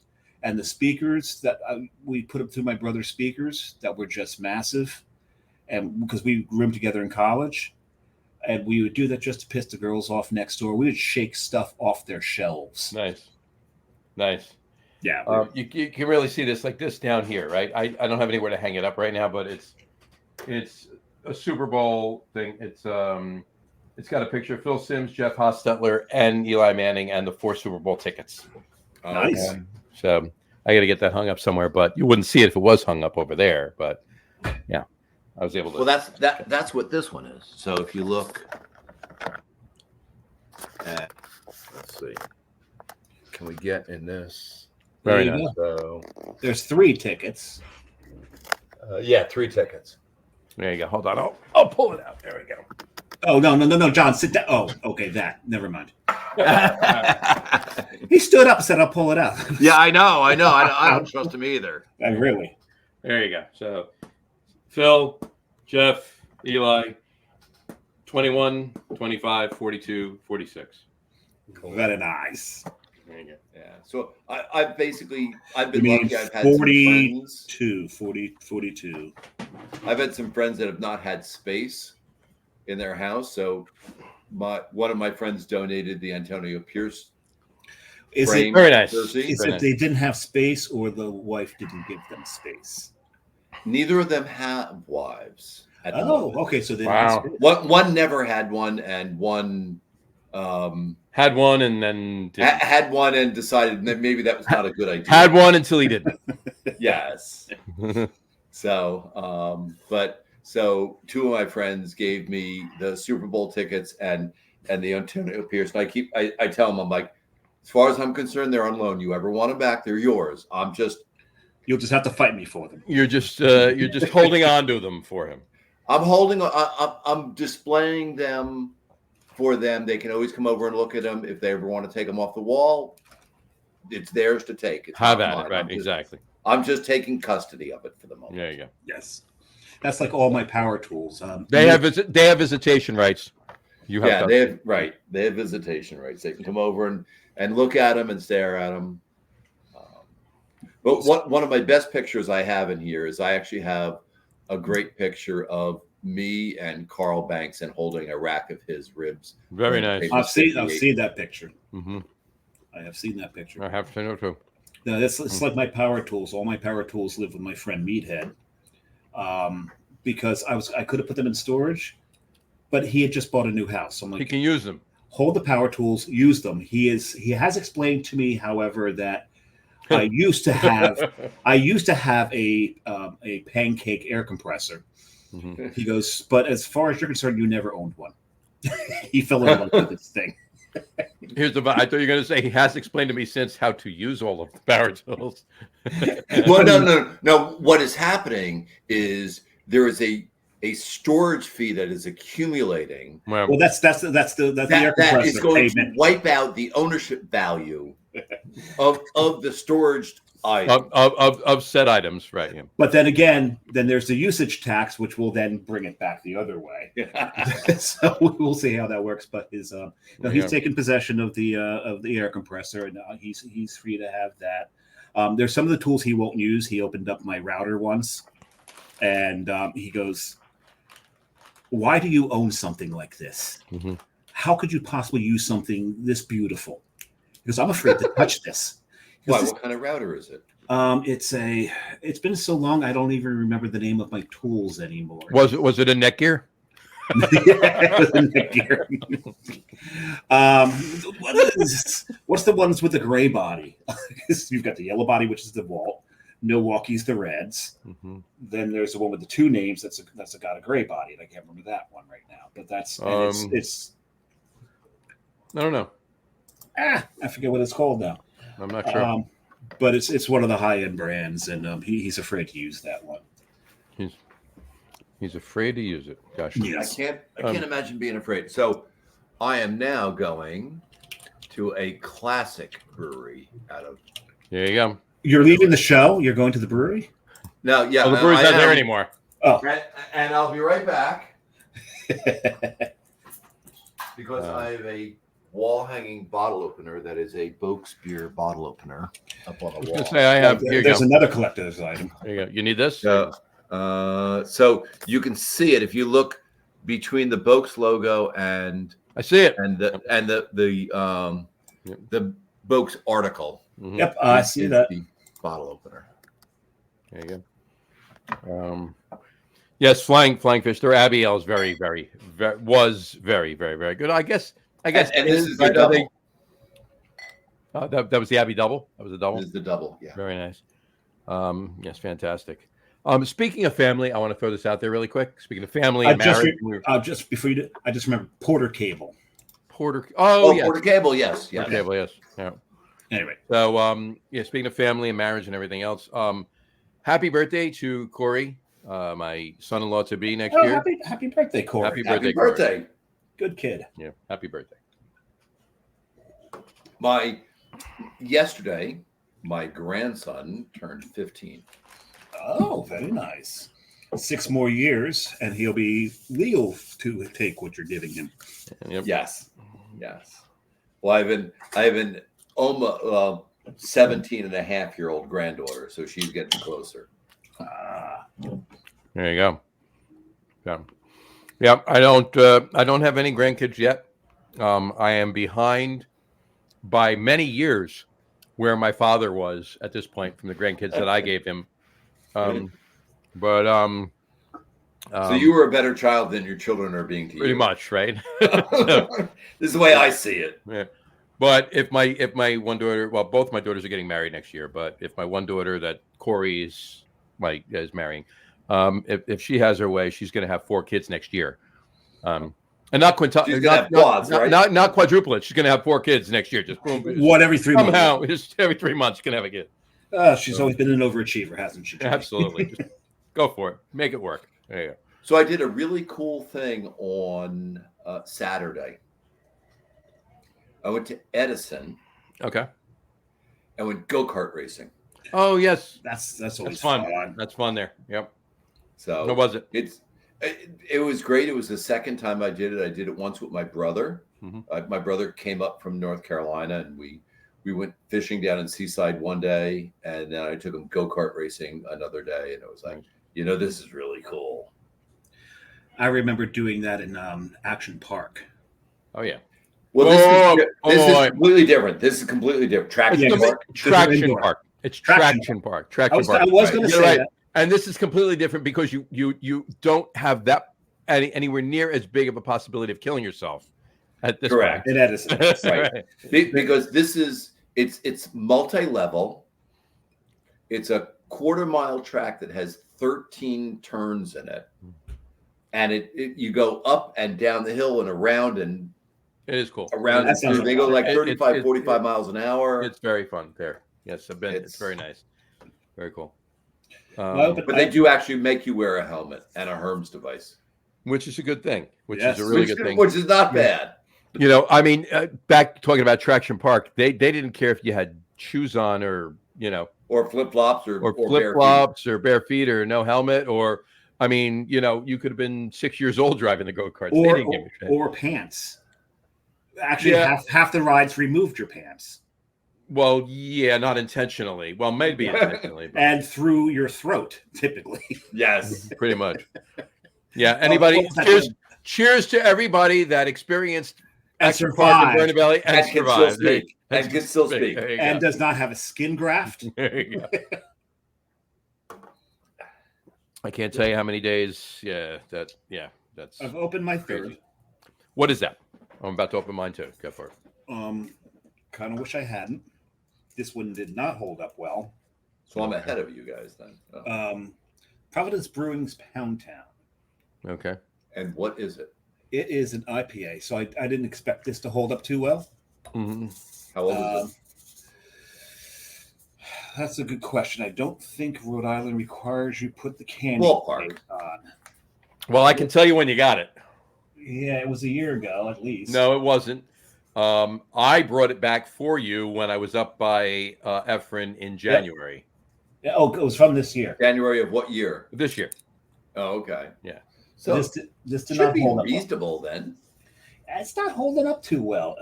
and the speakers that we put up through my brother's speakers that were just massive, and because we grew up together in college, and we would do that just to piss the girls off next door. We would shake stuff off their shelves. Nice. Yeah, you can really see this like this down here, right? I don't have anywhere to hang it up right now, but it's a Super Bowl thing. It's got a picture of Phil Simms, Jeff Hostetler, and Eli Manning, and the 4 Super Bowl tickets. Nice. So I got to get that hung up somewhere, but you wouldn't see it if it was hung up over there. But yeah, I was able to. Well, that's what this one is. So if you look at, let's see, can we get in this? Very nice. So there's 3 tickets. 3 tickets. There you go. Hold on. I'll pull it out. There we go. Oh, no, John, sit down. Oh, okay, never mind. He stood up and said, I'll pull it out. Yeah, I know. I don't trust him either. Really? There you go. So Phil, Jeff, Eli, 21, 25, 42, 46. Cool. Very nice. There you go. Yeah. So I've been lucky. I've had 42. I've had some friends that have not had space in their house, so one of my friends donated the Antonio Pierce Is it frame Very nice. jersey. is it they didn't have space, or the wife didn't give them space? Neither of them have wives. At the Oh, moment. okay. So they Wow. didn't have space. One never had one, and one Had one and then didn't. had one and decided that maybe that was not a good idea. Had one until he didn't. Yes. So two of my friends gave me the Super Bowl tickets and the Antonio Pierce. And I tell them, I'm like, as far as I'm concerned, they're on loan. You ever want them back, they're yours. You'll just have to fight me for them. You're just holding on to them for him. I'm displaying them for them. They can always come over and look at them. If they ever want to take them off the wall, it's theirs to take. It's Have not at mine. it, right? Exactly. I'm just taking custody of it for the moment. There you go. Yes, that's like all my power tools. They have visitation rights. You have. Yeah, they have visitation rights. They can come over and look at them and stare at them. But one of my best pictures I have in here is I actually have a great picture of me and Carl Banks and holding a rack of his ribs. Very nice. I've seen that picture. Mm-hmm. I have seen that picture. I have to know too. No, it's like my power tools. All my power tools live with my friend Meathead, because I could have put them in storage, but he had just bought a new house. So I'm like, He can use them. hold the power tools, use them. He has explained to me, however, that I used to have a pancake air compressor. Mm-hmm. He goes, but as far as you're concerned, you never owned one. He fell in love with this thing. I thought you were going to say he has explained to me since how to use all of the power tools. Well, no. What is happening is there is a storage fee that is accumulating. Well, that's the air compressor that is going payment. to wipe out the ownership value of the storage item. of said items, right? Yeah. But then again, there's the usage tax, which will then bring it back the other way. So we'll see how that works. But he's taken possession of the air compressor, and he's free to have that. There's some of the tools he won't use. He opened up my router once, and he goes, "Why do you own something like this? Mm-hmm. How could you possibly use something this beautiful?" Because I'm afraid to touch this. Why? What kind of router is it? It's been so long I don't even remember the name of my tools anymore. Was it a Netgear? Yeah, it was a Netgear. What's the ones with the gray body? You've got the yellow body, which is the Vault. Milwaukee's the Reds. Mm-hmm. Then there's the one with the two names. That's got a gray body, and I can't remember that one right now. But it's I don't know. I forget what it's called now. I'm not sure. But it's one of the high end brands, and he's afraid to use that one. He's afraid to use it. Gosh. Yes. I can't imagine being afraid. So I am now going to a classic brewery out of. There you go. You're leaving the show. You're going to the brewery. No, yeah, The brewery's not there anymore. Oh, and I'll be right back because I have a wall-hanging bottle opener that is a Boaks Beer bottle opener up on the wall. Say I have. Here you there's go. another collector's item. There you go. You need this? So you can see it if you look between the Boaks logo and I see it. the Boaks article. Mhm. Yep, I see that. The bottle opener. There you go. Yes, flying fish. Their Abiel is very, very, very, very good. I guess. And this is the double. That was the Abbey double. That was a double. This is the double. Yeah. Very nice. Yes, fantastic. Speaking of family, I want to throw this out there really quick. Speaking of family and marriage, Just before you do, I just remember Porter Cable. Porter. Oh, yes. Porter Cable. Yes. Porter Cable. Yes. Yeah. Anyway, So, speaking of family and marriage and everything else, happy birthday to Corey, my son-in-law to be next year. Happy birthday, Corey. Happy Happy Corey. birthday. Good kid. Yeah, happy birthday. Yesterday, my grandson turned 15. Oh, very nice. 6 more years, and he'll be legal to take what you're giving him. Yep. Yes. Well, I have an almost 17 and a half year old granddaughter, so she's getting closer. There you go. Yeah. Yeah. I don't have any grandkids yet. I am behind by many years where my father was at this point from the grandkids that I gave him. So you were a better child than your children are being to pretty you. much, right? This is the way I see it. Yeah. But if my one daughter, well, both my daughters are getting married next year, but if my one daughter that Corey is marrying, if she has her way, she's going to have 4 kids next year. And not quintuple, She's gonna have quads, right? Not quadruple it. She's going to have 4 kids next year. Just boom. What, every 3 months? Somehow, just every 3 months, she's going to have a kid. She's always been an overachiever, hasn't she, Jimmy? Absolutely. Just go for it. Make it work. There you go. So I did a really cool thing on Saturday. I went to Edison. Okay. I went go-kart racing. Oh yes, That's always fun. That's fun there. Yep. So what was it? It was great. It was the second time I did it. I did it once with my brother. Mm-hmm. My brother came up from North Carolina, and we went fishing down in Seaside one day, and then I took him go-kart racing another day, and it was like, this is really cool. I remember doing that in Action Park. Oh yeah. Well, this is completely different. This is completely different. Traction park. Traction park. It's traction park. Traction park. I was going to say that. And this is completely different because you don't have that anywhere near as big of a possibility of killing yourself at this Correct. point. In Edison. Right. Because this is it's multi-level. It's a quarter-mile track that has 13 turns in it. And you go up and down the hill and around and it is cool. Around they go like 35, 45 miles an hour. It's very fun there. Yes, I've been. It's very nice. Very cool. But they do actually make you wear a helmet and a Herms device, which is a good thing. Which is a really good thing. Which is not bad. I mean, back talking about Traction Park, they didn't care if you had shoes on or or flip flops or flip flops or bare feet or no helmet or. I mean, you could have been 6 years old driving the go-karts. Or pants. Actually, half the rides removed your pants. Well, yeah, not intentionally. Well, maybe intentionally. But... And through your throat, typically. Yes. Pretty much. Yeah, anybody? Cheers to everybody that experienced Action Park and Burn Belly and survived. And can still speak. And does not have a skin graft. There you go. I can't tell you how many days. That's. I've opened my third. Crazy. What is that? I'm about to open mine too. Go for it. Kind of wish I hadn't. This one did not hold up well. So I'm ahead of you guys then. Oh. Providence Brewing's Pound Town. Okay. And what is it? It is an IPA, so I didn't expect this to hold up too well. Mm-hmm. How old is it? That's a good question. I don't think Rhode Island requires you put the candy ballpark on. Well, I can tell you when you got it. Yeah, it was a year ago at least. No, it wasn't. I brought it back for you when I was up by Efren in January. Yeah. Oh, it was from this year. January of what year? This year. Oh, okay. Yeah. So this did should not be hold reasonable up well. Then. It's not holding up too well.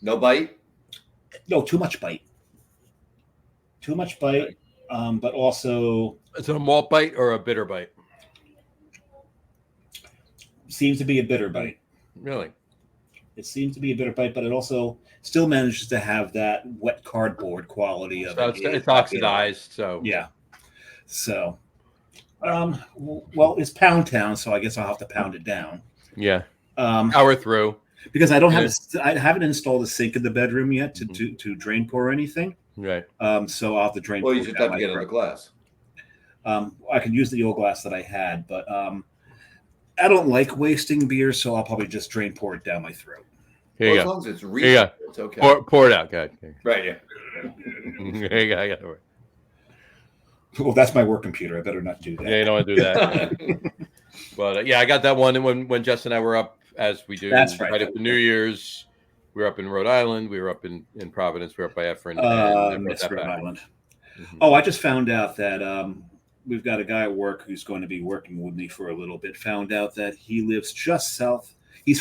No bite? No, too much bite. Too much bite, but also... Is it a malt bite or a bitter bite? Seems to be a bitter bite. Really? It seems to be a bitter bite, but it also still manages to have that wet cardboard quality of it. It's oxidized, so... Yeah. So, well, it's Pound Town, so I guess I'll have to pound it down. Yeah. Power through. Because I don't have I haven't installed a sink in the bedroom yet to drain pour anything. Right. So I'll have to drain. Well, you should have to get another glass. I could use the old glass that I had, but I don't like wasting beer, so I'll probably just drain pour it down my throat. Here you go. As long as it's reasonable, it's okay. Pour it out. Go ahead. Right. Yeah. Here you go. I got it. Well, that's my work computer. I better not do that. Yeah, you don't want to do that. But I got that one. And when Jess and I were up, as we do, that's right. Right after New Year's, we were up in Rhode Island. We were up in Providence. We were up by Efren. Rhode Island. Mm-hmm. Oh, I just found out that we've got a guy at work who's going to be working with me for a little bit. Found out that he lives just south. He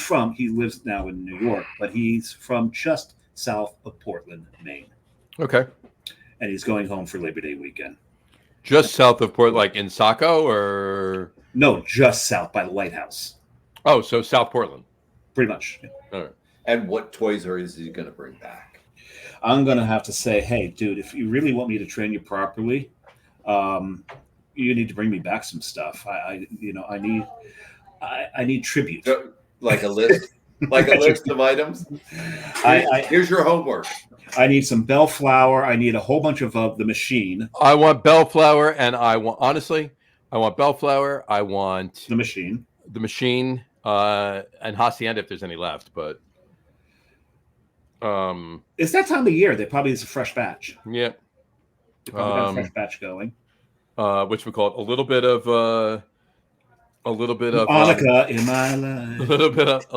lives now in New York, but he's from just south of Portland, Maine. Okay. And he's going home for Labor Day weekend. Just south of Port, like in Saco, or No, just south by the lighthouse. oh, so South Portland. Pretty much. All right. And what toys is he going to bring back? I'm going to have to say, hey, dude, if you really want me to train you properly, you need to bring me back some stuff. I need tribute. Like a list? Like a list of items? Here's your homework. I need some bellflower. I need a whole bunch of the machine. I want bellflower, and I want bellflower. I want The machine. And hacienda if there's any left. But It's that time of year. They probably is a fresh batch. yeah, They probably got a fresh batch going. which we call it a little bit of Hanukkah in my life. a little bit of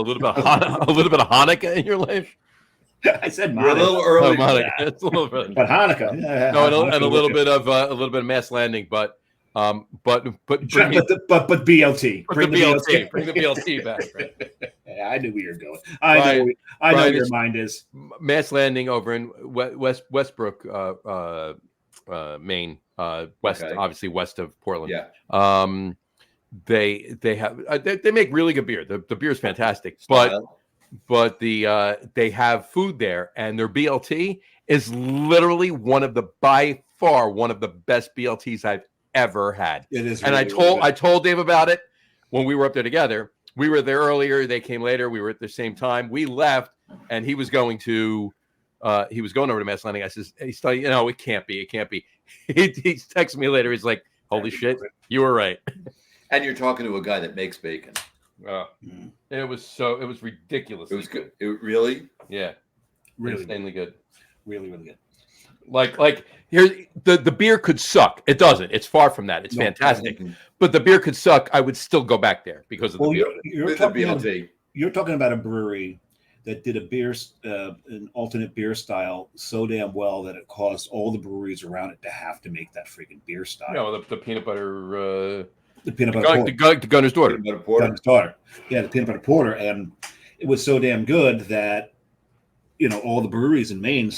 Hanukkah in your life. I said You're a Hanukkah. little early. for Hanukkah. that. It's a little bit. But Hanukkah. Yeah, No, Hanukkah and a little works. bit of mass landing, but bring But BLT. the BLT back. Right? Yeah, I knew where you're going. I know where your mind is. Mass landing over in Westbrook, Maine, west, Okay. obviously west of Portland. Yeah. They have they make really good beer. The beer is fantastic, Style. but they have food there, and their BLT is literally by far one of the best BLTs I've ever had. It is. And really I told Dave about it when we were up there together. We were there earlier. They came later. We were at the same time. We left, and he was going over to Mass Landing. I says, he's like, it can't be. It can't be. He texts me later. He's like, holy shit, you were right. And you're talking to a guy that makes bacon. It was ridiculous. It was good. Really? Yeah. really Insanely good. Really good. Like here, the beer could suck. It doesn't. It's far from that. It's fantastic. But the beer could suck. I would still go back there because of the beer. You're talking about a brewery that did a beer, an alternate beer style so damn well that it caused all the breweries around it to have to make that freaking beer style. No, the peanut butter. The peanut butter porter. The Gunner's daughter. Gunner's daughter. Yeah, the peanut butter porter, and it was so damn good that all the breweries in Maine,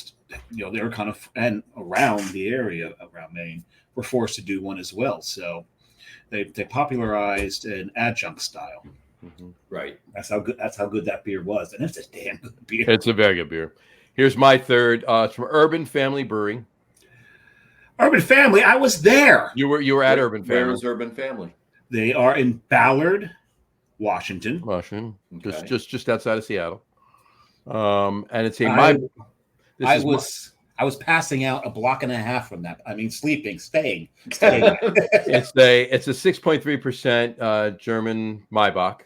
they were kind of and around the area around Maine were forced to do one as well. So they popularized an adjunct style. Mm-hmm. Right. That's how good that beer was, and it's a damn good beer. It's a very good beer. Here's my third. It's from Urban Family Brewing. Urban Family. I was there. You were at Urban Where Family. is Urban Family? They are in Ballard, Washington. Okay. Just outside of Seattle. And it's I was passing out a block and a half from that. I mean, staying. It's a 6.3% German Maibach,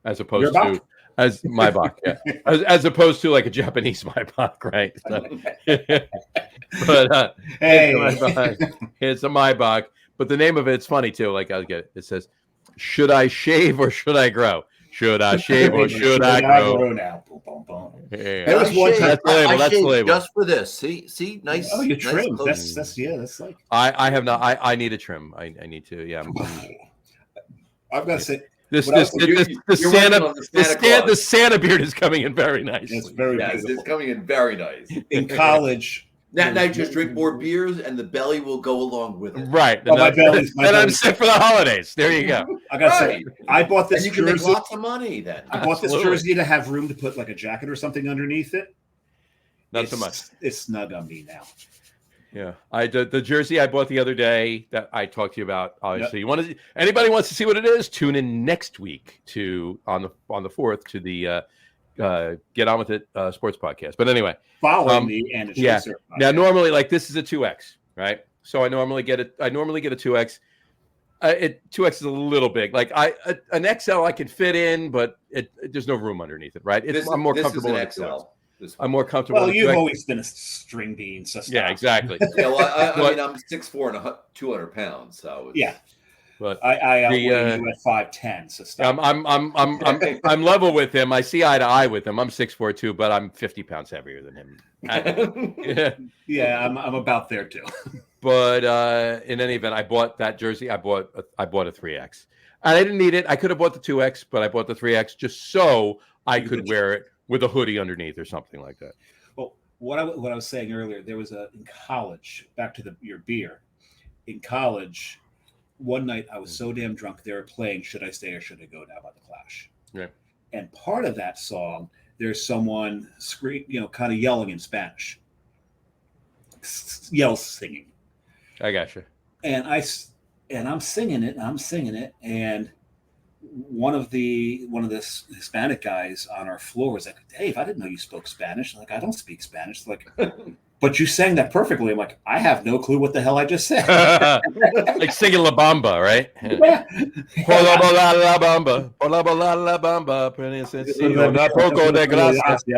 as opposed to Maibach, yeah. as opposed to like a Japanese Maibach, right? But hey, it's a Maibach. But the name of it's funny too. Like I'll get it. It says, "Should I shave or should I grow? Should I shave or should I grow?" Now. Boom, boom, boom. Yeah. There was one time. That's the label. That's the label. Just for this. See, nice. Oh, you nice trim. clothes. That's like. I have not. I need a trim. I need to. Yeah. I've got to say. The Santa beard is coming in very nice. It's very beautiful. It's coming in very nice. In college. That night, just drink more beers, and the belly will go along with it. Right. Oh, my belly's I'm set for the holidays. There you go. I gotta say, I bought this And you can jersey. make lots of money then. I bought this jersey to have room to put like a jacket or something underneath it. Not so much. It's snug on me now. Yeah, the jersey I bought the other day that I talked to you about. Obviously, anybody wants to see what it is? Tune in next week on the 4th to the Get On With It sports podcast. But anyway, following me and it's now normally like this is a 2X, right? So I normally get a 2X. 2X is a little big. Like an XL I can fit in, but there's no room underneath it, right? I'm more comfortable in XL. I'm more comfortable. Well, you've always been a string bean. So yeah, exactly. Yeah, well, I mean, I'm 6'4" and 200 pounds, so yeah. But I outweigh you at 5'10", so stop. I'm level with him. I see eye to eye with him. I'm 6'4" too, but I'm 50 pounds heavier than him. Yeah, I'm about there too. But in any event, I bought that jersey. I bought a 3X, and I didn't need it. I could have bought the 2X, but I bought the 3X just so I could wear it with a hoodie underneath or something like that. Well, what I was saying earlier, there was in college. Back to your beer. in college, one night I was so damn drunk. They were playing "Should I Stay or Should I Go Now" by the Clash. Right. And part of that song, there's someone kind of yelling in Spanish, singing. I gotcha. And I'm singing it, and one of the Hispanic guys on our floor was like, "Dave, I didn't know you spoke Spanish." I'm like, "I don't speak Spanish." Like, but you sang that perfectly. I'm like, I have no clue what the hell I just said. Like singing La Bamba, right? Yeah. Hola, bola, la bamba. Hola, bola, la bamba. Sencillo, una poco de gracia.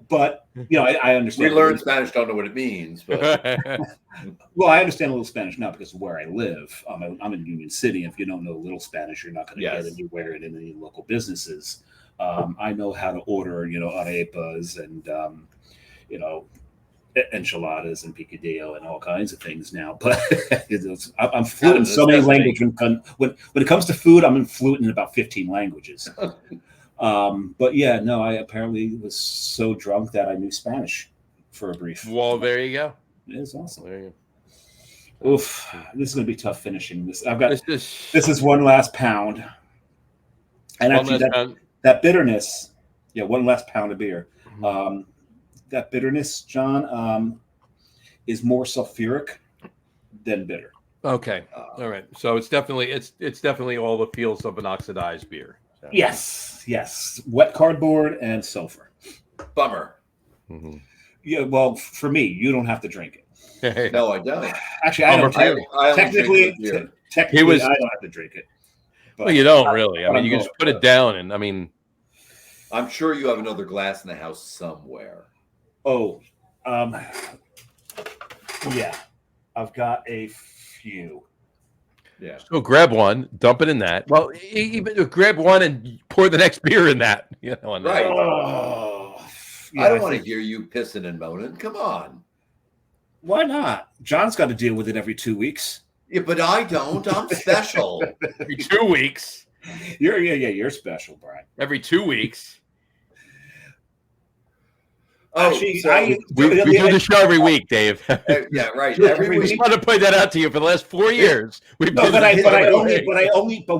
But I understand. We learn Spanish, don't know what it means. But Well, I understand a little Spanish now because of where I live. I'm in Union City. If you don't know a little Spanish, you're not going to Yes. get anywhere in any local businesses. I know how to order, arepas and enchiladas and picadillo and all kinds of things now. But I'm fluent in so many languages. When it comes to food, I'm fluent in about 15 languages. But yeah, no, I apparently was so drunk that I knew Spanish for a brief. Well, there you go. It is awesome. There you Oof, this is going to be tough finishing this. I've got go. this is one last pound, and actually that bitterness, one last pound of beer. That bitterness, John, is more sulfuric than bitter. Okay, all right. So it's definitely all the feels of an oxidized beer. So. Yes, wet cardboard and sulfur. bummer. Mm-hmm. Yeah, well, for me, you don't have to drink it. No, I don't. Actually, I don't. Technically, I don't have to drink it. But Well, you don't really. I mean, you can just put it down, and I mean, I'm sure you have another glass in the house somewhere. Oh, yeah, I've got a few. Yeah. so grab one, dump it in that. Well, even grab one and pour the next beer in that. On that. Right. Oh, I don't want to hear you pissing and moaning. Come on. Why not? John's got to deal with it every 2 weeks. Yeah, but I don't. I'm special. Every 2 weeks. You're special, Brian. Every 2 weeks. Oh, Actually, We do the show every week, Dave. yeah, right. Every We week. just want to point that out to you for the last 4 years. But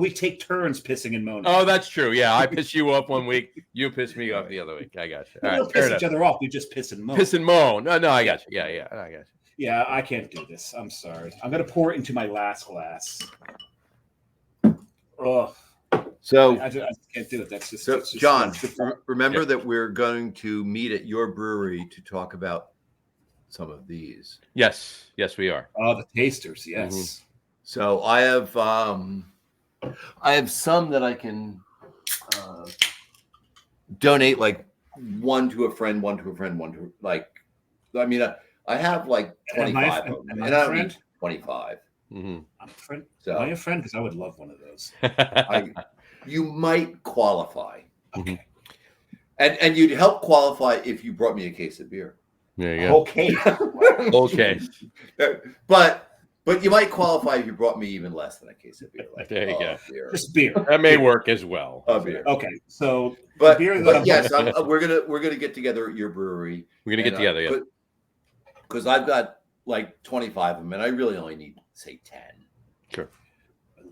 we take turns pissing and moaning. Oh, that's true. Yeah, I piss you off 1 week. You piss me off the other week. I got you. We don't piss each other off. We just piss and moan. Piss and moan. No, I got you. Yeah, I got you. Yeah, I can't do this. I'm sorry. I'm going to pour it into my last glass. Oh, So, I just can't do it. That's just, so it's just John, it's remember that we're going to meet at your brewery to talk about some of these. Yes, we are. Oh, the tasters, yes. So I have some that I can donate, like one to a friend, one to a friend, one to I have like 25 of them, and I don't need 25. Mm-hmm. I'm a friend. So Am I a friend? Because I would love one of those. You might qualify. Okay. And you'd help qualify if you brought me a case of beer. There you go. Okay. Okay. But you might qualify if you brought me even less than a case of beer. Like, There you go. Beer. Just beer. That may work as well. Beer. Okay. So, But, beer but yes, we're gonna get together at your brewery. We're gonna get together, yeah. Because I've got like 25 of them, and I really only need, say, 10. Sure.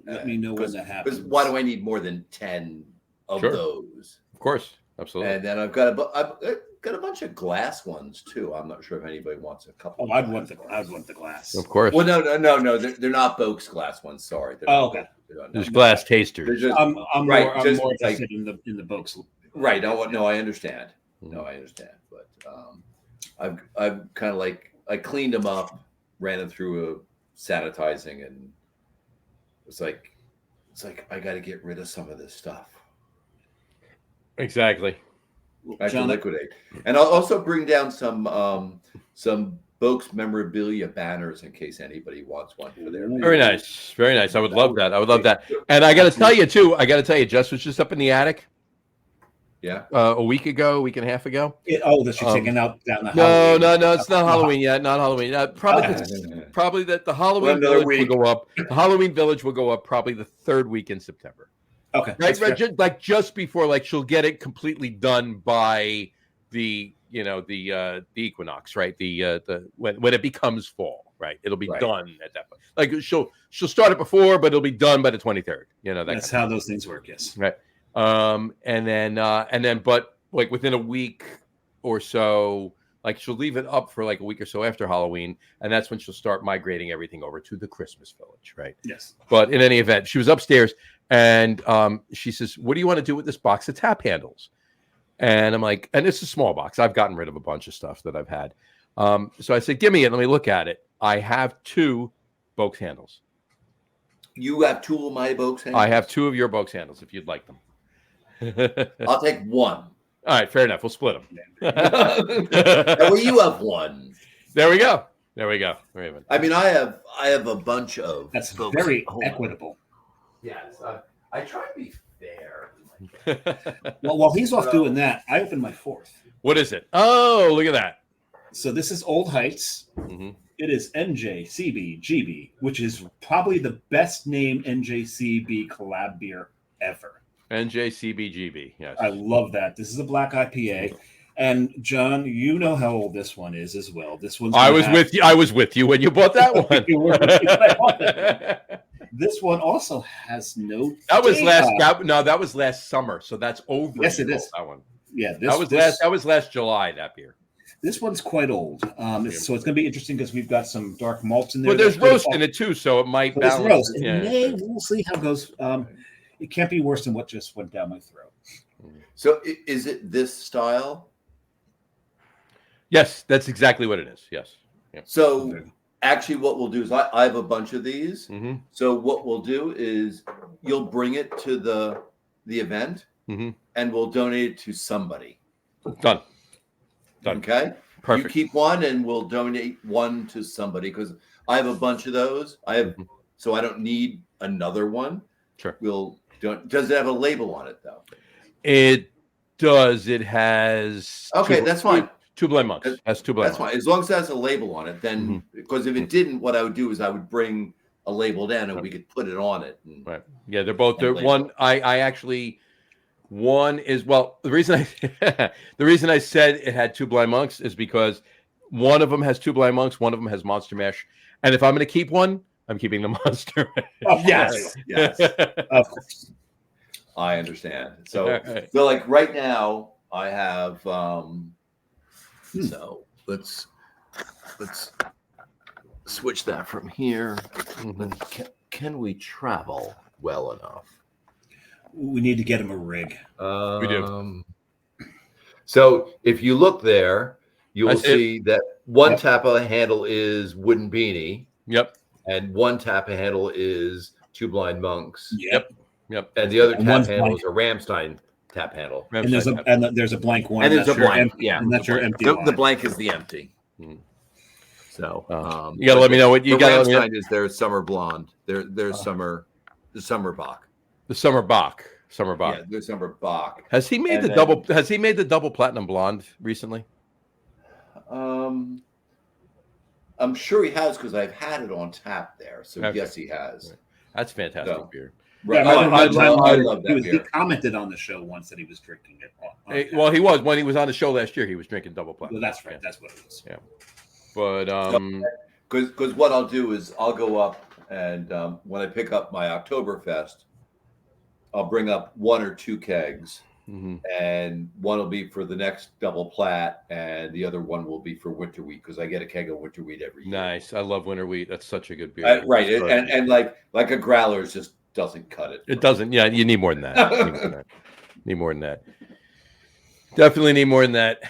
Let me know when that happens. Because why do I need more than 10 of those? Of course, absolutely. And then I've got a bunch of glass ones too. I'm not sure if anybody wants a couple. Oh, I'd want the glass. Of course. Well, no. They're not Boaks glass ones. Sorry. Okay. There's glass tasters. They're just, I'm right, more just interested in the Boaks. right. No, I understand. No, I understand. But I've kind of I cleaned them up, ran them through a sanitizing, and it's like I got to get rid of some of this stuff. Exactly. I have to liquidate, and I'll also bring down some Boaks memorabilia banners in case anybody wants one for their. Very nice. Very nice. I would love that. And I got to tell you too. Jess was just up in the attic. Yeah. A week and a half ago. That you're taking out down the No, Halloween. no, it's not Halloween yet. Not Halloween. Probably that the Halloween Village will go up. The Halloween Village will go up probably the third week in September. Okay. Right, just before, she'll get it completely done by the equinox, right? The when it becomes fall, right? It'll be Right. done at that point. Like she'll start it before, but it'll be done by the 23rd. That's how those things work. Yes. Right. And then, but like within a week or so, like she'll leave it up for like a week or so after Halloween, and that's when she'll start migrating everything over to the Christmas Village, right? Yes. But in any event, she was upstairs, and she says, "What do you want to do with this box of tap handles?" And I'm like, and it's a small box. I've gotten rid of a bunch of stuff that I've had. So I said, "Give me it. Let me look at it." I have 2 Boaks handles. You have 2 of my Boaks handles? I have 2 of your Boaks handles if you'd like them. I'll take 1. All right, fair enough. We'll split them. Well, you have 1. There we go. Raven. I mean, I have a bunch of. That's Boaks. very Hold on. equitable. Yes, I try to be fair. Well, while he's off doing that, I opened my 4th. What is it? Oh, look at that. So this is Old Heights. Mm-hmm. It is NJCBGB, which is probably the best named NJCB collab beer ever. NJCBGB. Yes. I love that. This is a black IPA. And John, you know how old this one is as well. This one's I was with you when you bought that one. You were with me when I bought it. This one also has no. That was data. that was last summer. So that's over. Yes, it is. That one. Yeah, That was last July. That beer. This one's quite old. So it's going to be interesting because we've got some dark malts in there. But there's roast in it too, so it might There's balance. roast. We'll see how it goes. It can't be worse than what just went down my throat. So is it this style? Yes, that's exactly what it is. Yes. Yeah. So actually what we'll do is I have a bunch of these. Mm-hmm. So what we'll do is you'll bring it to the event and we'll donate it to somebody. Done. Okay. Perfect. You keep one and we'll donate one to somebody because I have a bunch of those. So I don't need another one. Sure. Does it have a label on it though? It does. It has. That's fine. 2 Blind Monks. Has 2 Blind That's Monks. fine. As long as it has a label on it, then because if it didn't, what I would do is I would bring a label down and we could put it on it. Right. Yeah, they're both. One. I actually. One is the reason I said it had 2 Blind Monks is because one of them has 2 Blind Monks, one of them has Monster Mash, and if I'm going to keep one, I'm keeping the Monster Mash. Yes, of course. I understand. So like right now, I have. So let's switch that from here. Can we travel well enough? We need to get him a rig. We do. So if you look there, you will see that one tap of the handle is Wooden Beanie. Yep. And one tap of handle is 2 Blind Monks. Yep. And the other tap handle is a Ramstein tap handle. And there's a blank one. And there's a blank. And that's your empty. The blank is the empty. So you got to let me know what you got. Ramstein is their summer blonde. Their summer Bach. The Summer Bach. Yeah, the Summer Bach. Has he made the double platinum blonde recently? I'm sure he has because I've had it on tap there. So yes, he has. Right. That's fantastic beer. Right. I love that He beer. commented on the show once that he was drinking it. Well, he was when he was on the show last year. He was drinking double platinum. Well, that's right. That's what it was. Yeah. But because what I'll do is I'll go up and when I pick up my Oktoberfest, I'll bring up 1 or 2 kegs, and one will be for the next double plat, and the other one will be for winter wheat because I get a keg of winter wheat every year. Nice, I love winter wheat. That's such a good beer. Right, and like a growler just doesn't cut it. It doesn't. Yeah, you need more than that. Need more than that. Definitely need more than that.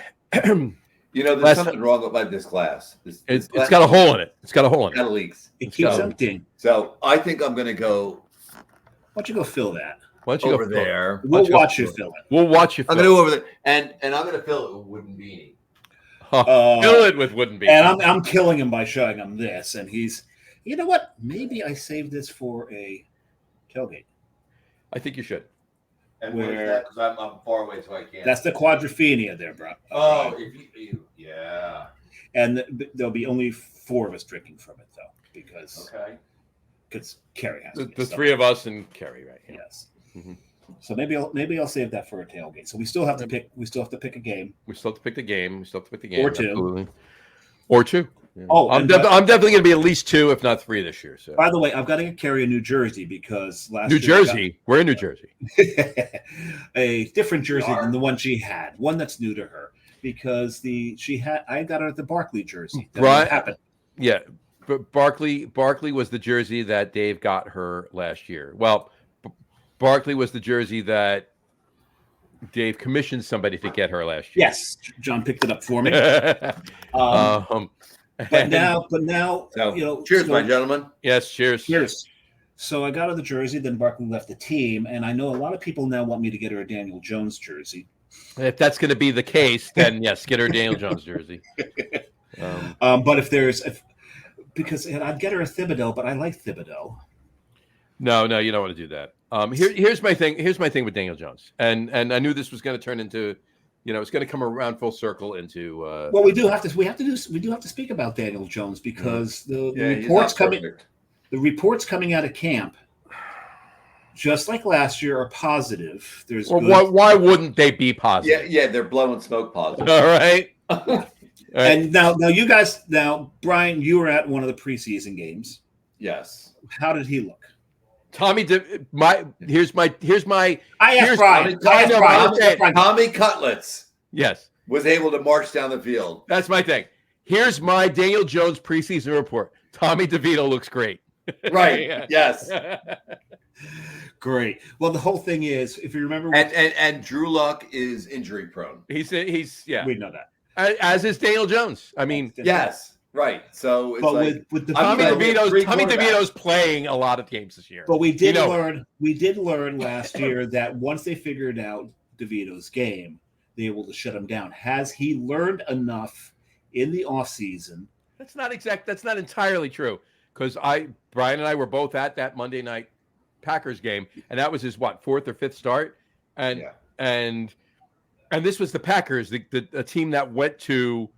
There's something wrong with this glass. It's got a hole in it. It's got a hole in it. It kind of leaks. It keeps emptying. So I think I'm going to go. Why don't you go fill that? Why don't you over go there? We'll watch you fill it. We'll watch you fill I'm going to go over there, and I'm going to fill it with Wooden Beanie. Fill it with Wooden Beanie. And I'm killing him by showing him this, and he's, you know what? Maybe I saved this for a tailgate. I think you should. And where? Because I'm far away, so I can't. That's the Quadrophenia there, bro. Yeah. And there'll be only 4 of us drinking from it, though, because Carrie has the 3 of us and Carrie, right? Yeah. Yes. So maybe I'll save that for a tailgate. So we still have to pick. We still have to pick a game. We still have to pick the game. Or 2. Absolutely. Or 2. Oh, I'm definitely going to be at least 2, if not 3 this year. So, by the way, I've got to carry a New Jersey because New Jersey, we're in New Jersey. a different jersey than the one she had, one that's new to her because I got her the Barkley jersey. That happened. Yeah, but Barkley was the jersey that Dave got her last year. Well, Barkley was the jersey that Dave commissioned somebody to get her last year. Yes, John picked it up for me. But now, so, cheers, my gentlemen. Yes, cheers. Cheers. So I got her the jersey, then Barkley left the team, and I know a lot of people now want me to get her a Daniel Jones jersey. If that's going to be the case, then yes, get her a Daniel Jones jersey. But because I'd get her a Thibodeau, but I like Thibodeau. No, you don't want to do that. Here's my thing. Here's my thing with Daniel Jones, and I knew this was going to turn into, it's going to come around full circle into. Well, we do have to speak about Daniel Jones because the reports coming out of camp, just like last year, are positive. Why wouldn't they be positive? Yeah, they're blowing smoke positive. All right. And now you guys, Brian, you were at one of the preseason games. Yes. How did he look? Tommy, here's my. I asked Brian. Tommy Cutlets. Yes. Was able to march down the field. That's my thing. Here's my Daniel Jones preseason report. Tommy DeVito looks great. Right. Yes. Great. Well, the whole thing is, if you remember, and Drew Luck is injury prone. He's we know that. As is Daniel Jones. I mean, yes. Right. So it's with Tommy DeVito's playing a lot of games this year. But we did learn last year that once they figured out DeVito's game, they were able to shut him down. Has he learned enough in the offseason? That's not entirely true. Because Brian and I were both at that Monday night Packers game, and that was his 4th or 5th start. And this was the Packers, the team that went to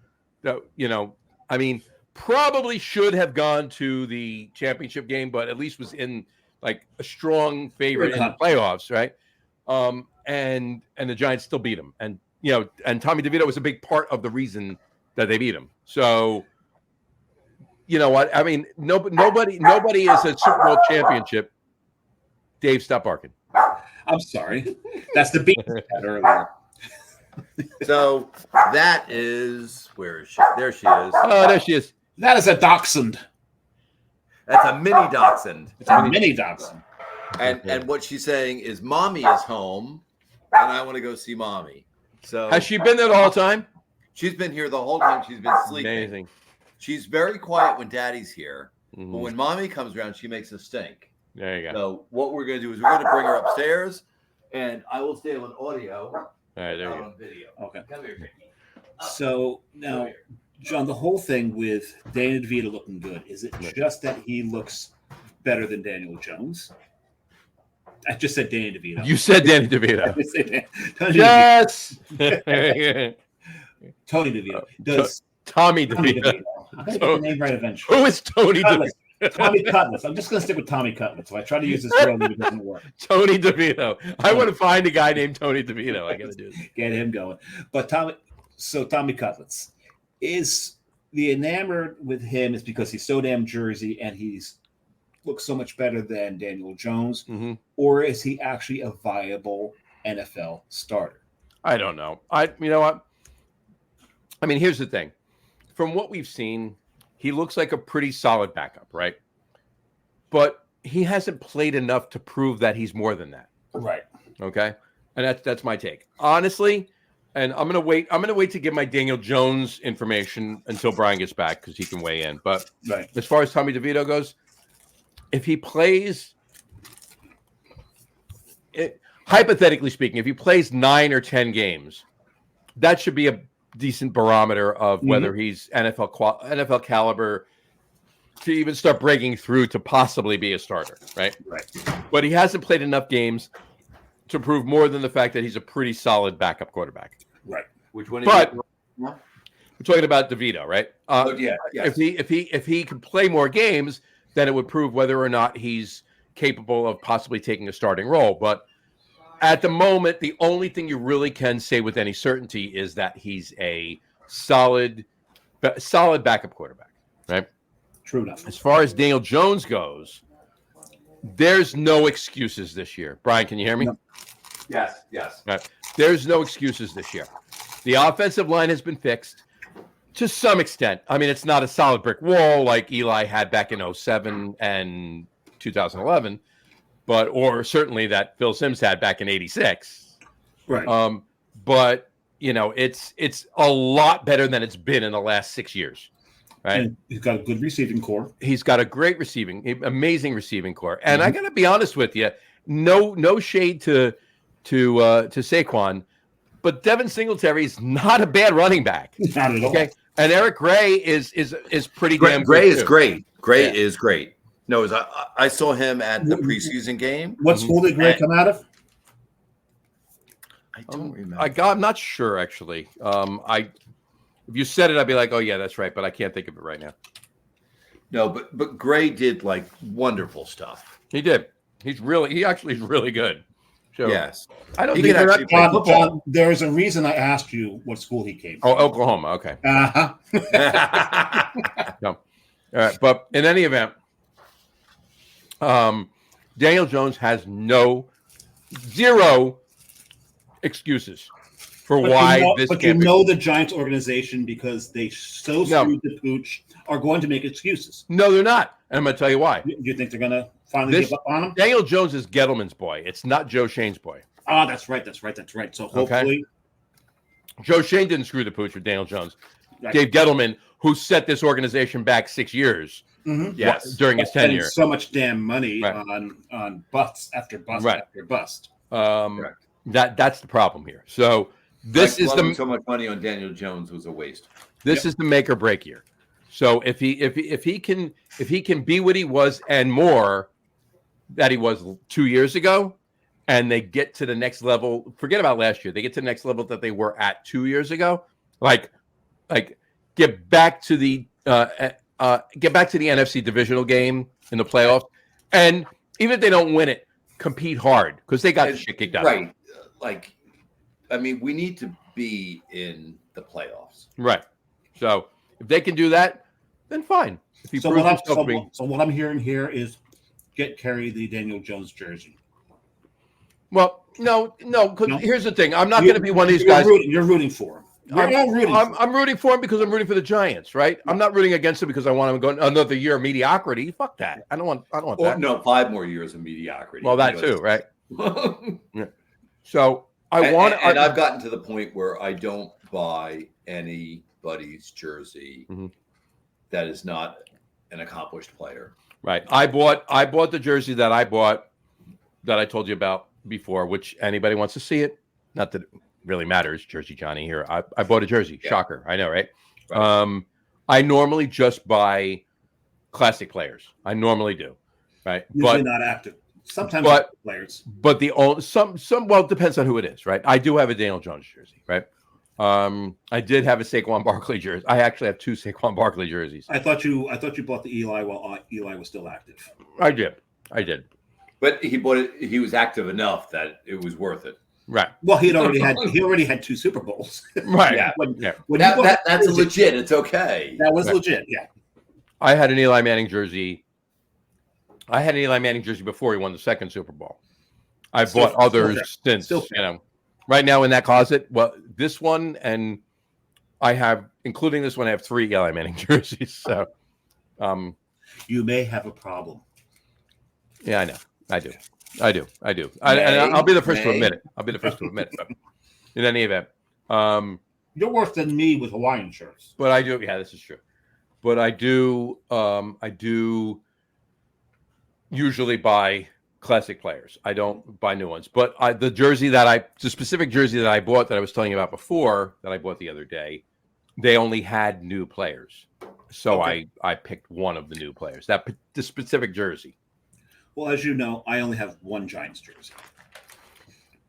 probably should have gone to the championship game, but at least was in like a strong favorite in the playoffs, right? And the Giants still beat them. And and Tommy DeVito was a big part of the reason that they beat him. So you know what? I mean, nobody is a Super Bowl championship. Dave, stop barking. I'm sorry. That's the beat earlier. So that is, where is she? There she is. Oh, there she is. That is a dachshund. That's a mini dachshund. It's a mini dachshund. And what she's saying is, mommy is home, and I want to go see mommy. So has she been there the whole time? She's been here the whole time. She's been sleeping. Amazing. She's very quiet when daddy's here, but when mommy comes around, she makes a stink. There you go. So what we're going to do is we're going to bring her upstairs, and I will stay on audio. All right, there you go. On video. Okay. Come here, Vicky. So now, John, the whole thing with Daniel DeVito looking good, is it just that he looks better than Daniel Jones? I just said Danny DeVito. You said Danny DeVito. Yes. Tony DeVito. Tommy DeVito. I'm going to get the name right eventually. Who is Tony DeVito? Tommy Cutlets. I'm just going to stick with Tommy Cutlets. If I try to use this real name, it doesn't work. Tony DeVito. I want to find a guy named Tony DeVito. I got to do this. Get him going. But Tommy Cutlets is the enamored with him is because he's so damn Jersey and he's looks so much better than Daniel Jones, or is he actually a viable NFL starter? I don't know. You know what? I mean, here's the thing. From what we've seen, he looks like a pretty solid backup, right? But he hasn't played enough to prove that he's more than that. Right. Okay. And that's my take. Honestly, and I'm gonna wait to give my Daniel Jones information until Brian gets back because he can weigh in. But as far as Tommy DeVito goes, if he plays hypothetically speaking, if he plays 9 or 10 games, that should be a decent barometer of whether he's NFL caliber to even start breaking through to possibly be a starter, right? Right. But he hasn't played enough games to prove more than the fact that he's a pretty solid backup quarterback. Right. Which one? But we're talking about DeVito, right? Yeah. If he could play more games, then it would prove whether or not he's capable of possibly taking a starting role. But at the moment, the only thing you really can say with any certainty is that he's a solid backup quarterback. right? True enough. As far as Daniel Jones goes, there's no excuses this year. Brian, can you hear me? No. Yes, yes. Right. There's no excuses this year. The offensive line has been fixed to some extent. I mean, it's not a solid brick wall like Eli had back in 07 and 2011, or certainly that Phil Simms had back in 86. Right. But, it's a lot better than it's been in the last 6 years. Right. And he's got a good receiving core. He's got a great amazing receiving core. And I got to be honest with you, no shade to Saquon, but Devin Singletary is not a bad running back. Not at all. Okay, and Eric Gray is pretty damn good. Gray is too. great. Gray is great. No, I saw him at the preseason game. What school did Gray come out of? I don't remember. I'm not sure actually. If you said it, I'd be like, oh yeah, that's right, but I can't think of it right now. No, but Gray did like wonderful stuff. He did. He actually is really good. So Yes, I don't He think can they're actually not- play football. There is a reason I asked you what school he came from. Oh, Oklahoma. Okay. Uh-huh. No. All right, but in any event, Daniel Jones has zero excuses for why this But can't be. the Giants organization, because they screwed the pooch, are going to make excuses. No, they're not. And I'm going to tell you why. You think they're going to finally give up on him? Daniel Jones is Gettleman's boy. It's not Joe Shane's boy. Oh, that's right. So hopefully, Joe Shane didn't screw the pooch with Daniel Jones. Right. Dave Gettleman, who set this organization back 6 years Yes, during his tenure. spending so much damn money Right. on bust after bust Right. after bust. That's the problem here. So this is so much money on Daniel Jones was a waste. This is the make or break year. So if he can be what he was and more that he was 2 years ago, and they get to the next level, forget about last year. They get to the next level that they were at 2 years ago. Like get back to the NFC divisional game in the playoffs, and even if they don't win it, compete hard because they got shit kicked out. Right. We need to be in the playoffs. Right. So if they can do that, then fine. If he So proves what, himself to be, what I'm hearing here is get Kerry the Daniel Jones jersey. well, no, because No. here's the thing. I'm not going to be one of these guys. You're rooting for him. I'm rooting for him because I'm rooting for the Giants, right? I'm not rooting against him because I want him to go another year of mediocrity. Fuck that. I don't want that. No, 5 more years of mediocrity. Well, that too, right? Yeah. So and I've gotten to the point where I don't buy anybody's jersey that is not an accomplished player. Right. I bought the jersey that I bought that I told you about before, which anybody wants to see it. Not that it really matters, Jersey Johnny here. I bought a jersey. Yeah. Shocker. I know, right? I normally just buy classic players. I normally do. Right. Usually not active. Sometimes players. But well, it depends on who it is, right? I do have a Daniel Jones jersey, right? I did have a Saquon Barkley jersey. I actually have 2 Saquon Barkley jerseys. I thought you bought the Eli while Eli was still active. I did. But he bought it. He was active enough that it was worth it. Right. Well, he already had 2 Super Bowls. Right. Yeah. When That's legit. It's okay. That was legit. Yeah. I had an Eli Manning jersey. I had an Eli Manning jersey before he won the 2nd Super Bowl. I bought others since. Right now in that closet. Well, this one and I have, including this one, I have 3 Eli Manning jerseys. So, you may have a problem. Yeah, I know. I do. And I'll be the first to admit it. But in any event, you're worse than me with Hawaiian shirts. But I do. Yeah, this is true. But I do. I do usually buy classic players. I don't buy new ones. But the specific jersey that I bought that I was telling you about before that I bought the other day, they only had new players. So I picked one of the new players. The specific jersey. Well, as you know, I only have one Giants jersey.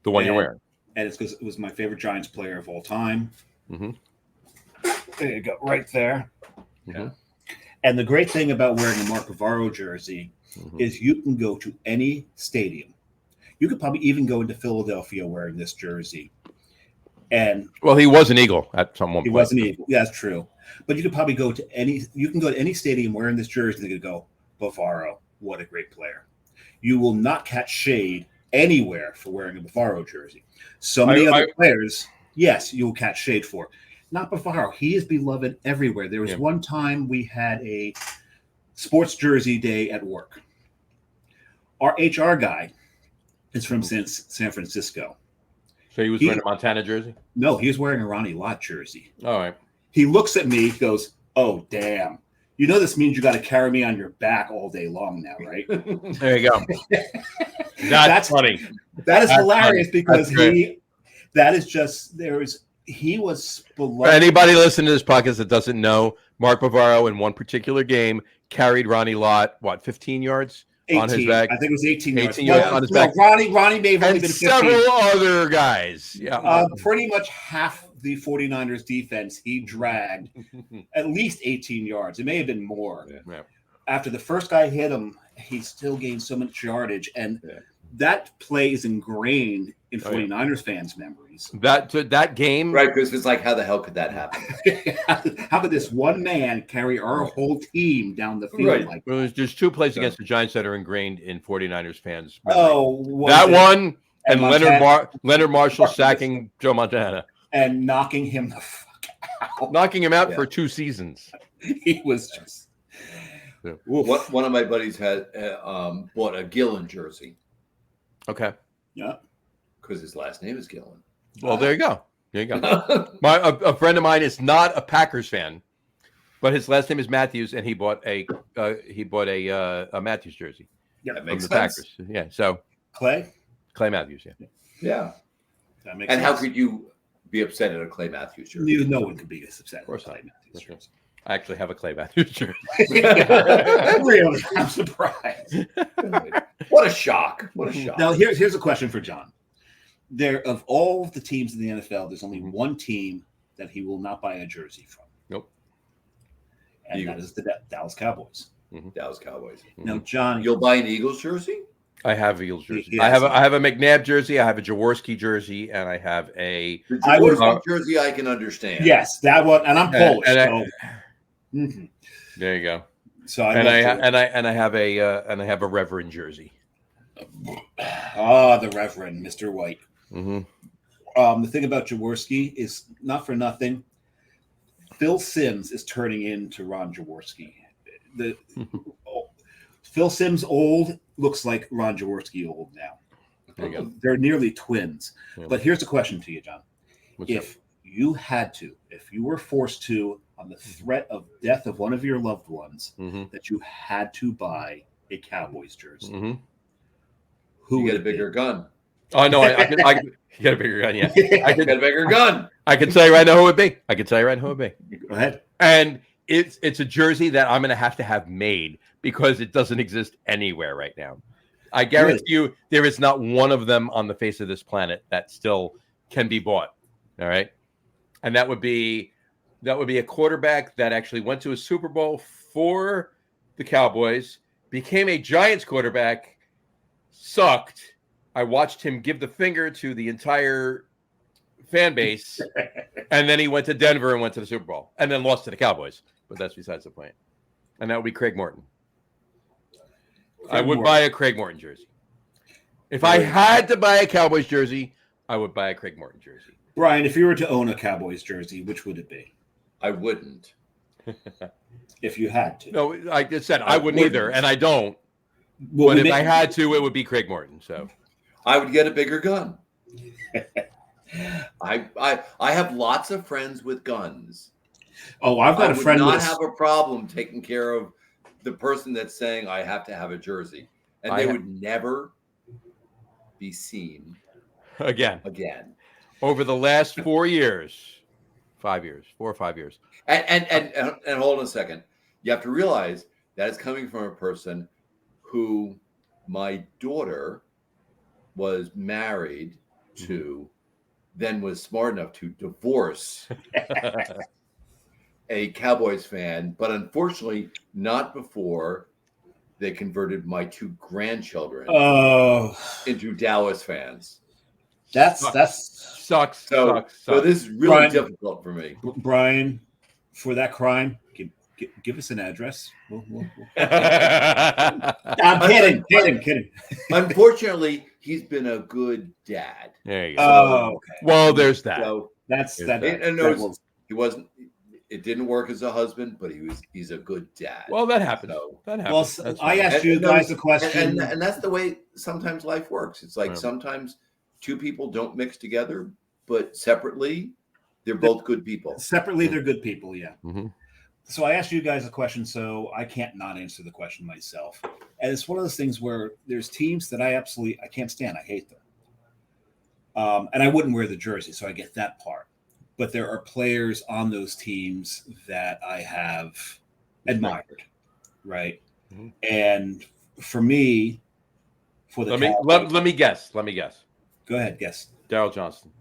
The one you're wearing. And it's because it was my favorite Giants player of all time. Mm-hmm. There you go, right there. Mm-hmm. And the great thing about wearing a Mark Navarro jersey is you can go to any stadium. You could probably even go into Philadelphia wearing this jersey. And well, he was an Eagle at some point. He was an Eagle. Yeah, that's true. But you could probably go to any stadium wearing this jersey and they could go, Bavaro, what a great player. You will not catch shade anywhere for wearing a Bavaro jersey. So many other players, yes, you will catch shade for. Not Bavaro. He is beloved everywhere. There was one time we had a sports jersey day at work. Our HR guy is from San Francisco. So he was wearing a Montana jersey? No, he was wearing a Ronnie Lott jersey. All right. He looks at me, goes, "Oh, damn. You know this means you got to carry me on your back all day long now, right?" There you go. That's funny. That's hilarious funny. Because he was beloved. For anybody listening to this podcast that doesn't know, Mark Bavaro in one particular game carried Ronnie Lott, 15 yards 18, on his back? I think it was 18 yards. On his back. Ronnie may have only been 15. Several other guys. Yeah. Pretty much half the 49ers defense he dragged at least 18 yards. It may have been more. Yeah. After the first guy hit him, he still gained so much yardage. And that play is ingrained in 49ers fans' memories. That game. Right, because it's like, how the hell could that happen? How could this one man carry our whole team down the field like that? Well, there's two plays against the Giants that are ingrained in 49ers fans' memory. Oh, that one and Leonard Marshall sacking Joe Montana. And knocking him the fuck out. Knocking him out for 2 seasons. He was just... One of my buddies had bought a Gillen jersey. Okay. Yeah. Because his last name is Gillen. Well, there you go. A friend of mine is not a Packers fan, but his last name is Matthews, and he bought a Matthews jersey. Yeah, that makes from the sense. Packers. Yeah. So Clay Matthews. Yeah. That makes and sense. how could you be upset at a Clay Matthews jersey? No one could be upset. Of course at a Clay not. Matthews jersey. I actually have a Clay Matthews jersey. Really? I'm surprised. What a shock. What a shock. Now, here's a question for John. Of all the teams in the NFL, there's only one team that he will not buy a jersey from. Nope. And that is the Dallas Cowboys. Dallas Cowboys. Now, John, you'll buy an Eagles jersey? I have Eagles jersey. Yes. I have a McNabb jersey. I have a Jaworski jersey, and I have a The Jaworski jersey. I can understand. Yes, that one, and I'm Polish. There you go. So I have a Reverend jersey. The Reverend Mr. White. The thing about Jaworski is, not for nothing, Phil Simms is turning into Ron Jaworski. Phil Simms old looks like Ron Jaworski old now. There you go. They're nearly twins. Yeah. But here's a question to you, John. What's If you were forced to, on the threat of death of one of your loved ones, that you had to buy a Cowboys jersey, who you would get a it be? bigger gun. Oh no, I can get a bigger gun. Yeah, I can get a bigger gun. I can tell you right now who it would be. Go ahead. And it's a jersey that I'm going to have made because it doesn't exist anywhere right now. I guarantee you there is not one of them on the face of this planet that still can be bought. All right. And that would be a quarterback that actually went to a Super Bowl for the Cowboys, became a Giants quarterback, sucked. I watched him give the finger to the entire fan base, and then he went to Denver and went to the Super Bowl, and then lost to the Cowboys. But that's besides the point. And that would be Craig Morton. I would buy a Craig Morton jersey. If I had to buy a Cowboys jersey, I would buy a Craig Morton jersey. Brian, if you were to own a Cowboys jersey, which would it be? I wouldn't. If you had to. No, I just said I wouldn't either, and I don't. Well, but if I had to, it would be Craig Morton. So I would get a bigger gun. I have lots of friends with guns. Oh, I've got a friend. I would not have a problem taking care of the person that's saying I have to have a jersey, and they would never be seen again. Over the last 4 years, 5 years, 4 or 5 years. And hold on a second. You have to realize that it's coming from a person who my daughter was married to, then was smart enough to divorce a Cowboys fan, but unfortunately not before they converted my 2 grandchildren into Dallas fans. That sucks. So this is really difficult for me. Brian, for that crime, give us an address. I'm kidding. Unfortunately, he's been a good dad. There you go. Oh, okay. Well, there's that. So That's that. he wasn't. It didn't work as a husband, but he's a good dad. Well, that happens. So, That happens. Well, I asked you guys a question, and that's the way sometimes life works. It's like sometimes two people don't mix together, but separately, they're both good people. Separately, they're good people. Yeah. Mm-hmm. So I asked you guys a question, so I can't not answer the question myself. And it's one of those things where there's teams that I can't stand. I hate them. And I wouldn't wear the jersey, so I get that part. But there are players on those teams that I have admired, right? Mm-hmm. And for me, let me guess. Go ahead, guess. Daryl Johnston.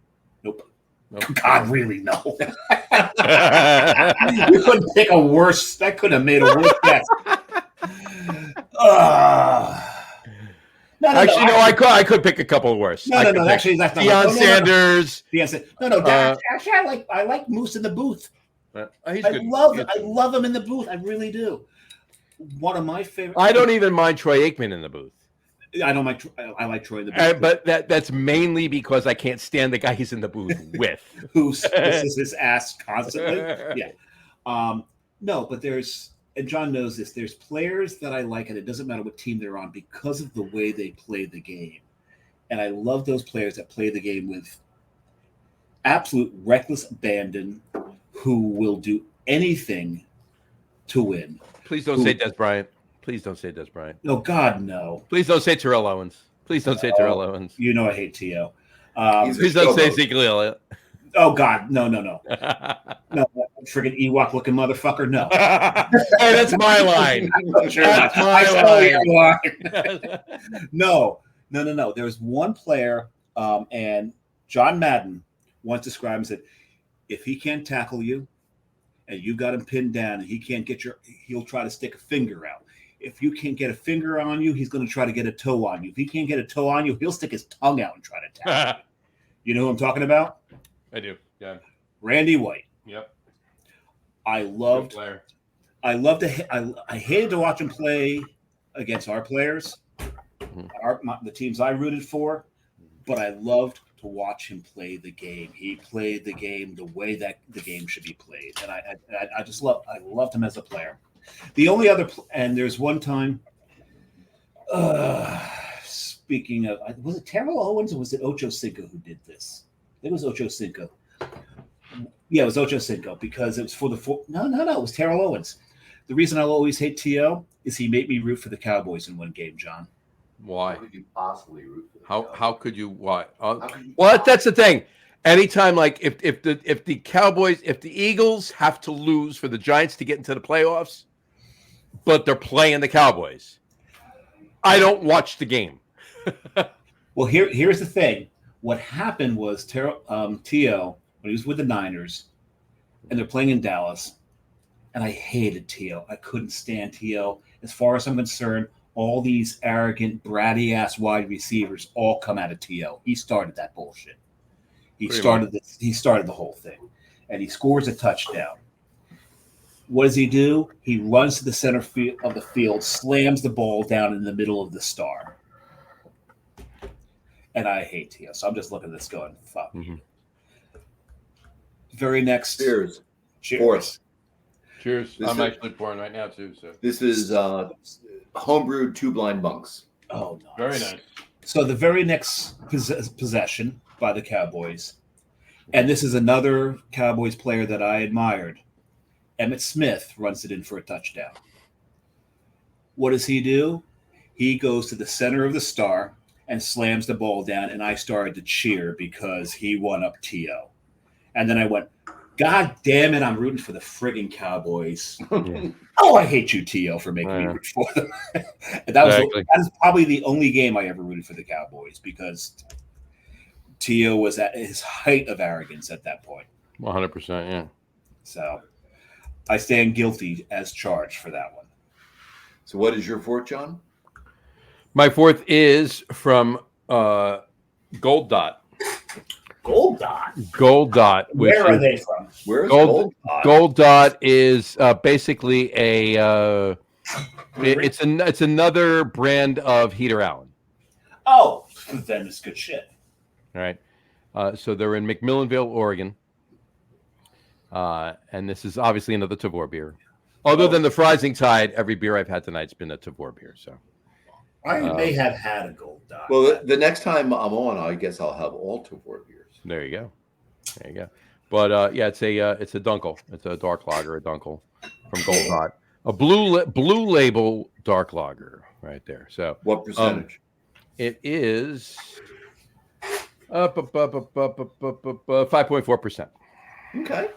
Nope. God, really? No. You couldn't pick a worse. That could have made a worse guess. No, I could pick a couple of worse. No. Actually, that's not Deion Sanders. No. Actually, I like Moose in the booth. He's I good. love him in the booth. I really do. One of my favorite. I don't even mind Troy Aikman in the booth. I don't like. I like Troy in the booth, but that's mainly because I can't stand the guy he's in the booth with, who kisses his ass constantly. Yeah. No, but and John knows this. There's players that I like, and it doesn't matter what team they're on because of the way they play the game. And I love those players that play the game with absolute reckless abandon, who will do anything to win. Please don't say Des Bryant. Please don't say Des Bryant. No, God, no. Please don't say Terrell Owens. Please don't say Terrell Owens. You know I hate T.O. Please don't say Ezekiel Elliott. Oh, God, no. No, friggin' Ewok-looking motherfucker, no. Hey, that's my line. That's my line. No. There's one player, and John Madden once described and said, if he can't tackle you and you got him pinned down and he can't he'll try to stick a finger out. If you can't get a finger on you, he's going to try to get a toe on you. If he can't get a toe on you, he'll stick his tongue out and try to tackle you. You know who I'm talking about? I do. Yeah. Randy White. Yep. I hated to watch him play against our players, the teams I rooted for, but I loved to watch him play the game. He played the game the way that the game should be played, and I loved him as a player. The only other, and there's one time, speaking of, was it Terrell Owens or was it Ocho Cinco who did this? It was Ocho Cinco. Yeah, it was Ocho Cinco because it was for the No, it was Terrell Owens. The reason I'll always hate T.O. is he made me root for the Cowboys in one game, John. Why? How could you possibly root for the Cowboys? How could you? Why? Well, that's the thing. Anytime, like if the Cowboys, if the Eagles have to lose for the Giants to get into the playoffs, but they're playing the Cowboys, I don't watch the game. Well, here's the thing. What happened was T.O. when he was with the Niners, and they're playing in Dallas, and I hated T.O. I couldn't stand T.O. As far as I'm concerned, all these arrogant, bratty-ass wide receivers all come out of T.O. He started that bullshit. He started the whole thing, and he scores a touchdown. What does he do? He runs to the center of the field, slams the ball down in the middle of the star. And I hate T.O. So I'm just looking at this going, fuck. Mm-hmm. Very next. Cheers. Cheers. I'm actually pouring right now, too. So this is homebrewed Two Blind Monks. Oh, nice. Very nice. So the very next possession by the Cowboys, and this is another Cowboys player that I admired, Emmitt Smith runs it in for a touchdown. What does he do? He goes to the center of the star and slams the ball down, and I started to cheer because he won up T.O. And then I went, God damn it, I'm rooting for the friggin' Cowboys. Yeah. Oh, I hate you, T.O., for making me root for them. And that is probably the only game I ever rooted for the Cowboys because T.O. was at his height of arrogance at that point. 100%, yeah. So I stand guilty as charged for that one. So what is your fourth, John? My fourth is from Gold Dot. Gold Dot? Gold Dot. Where are they from? Where's Gold Dot? Gold Dot is basically a it's another brand of Heater Allen. Oh, then it's good shit. All right. So they're in McMillanville, Oregon. And this is obviously another Tavour beer. Other than the Freising Tide, every beer I've had tonight's been a Tavour beer. So I may have had a Gold Dot. Well, the next time I'm on, I guess I'll have all Tavour beers. there you go. There you go. But yeah, it's a Dunkel. It's a dark lager, a Dunkel from Gold Dot. A blue label dark lager right there. So What percentage? it is 5.4%. Okay.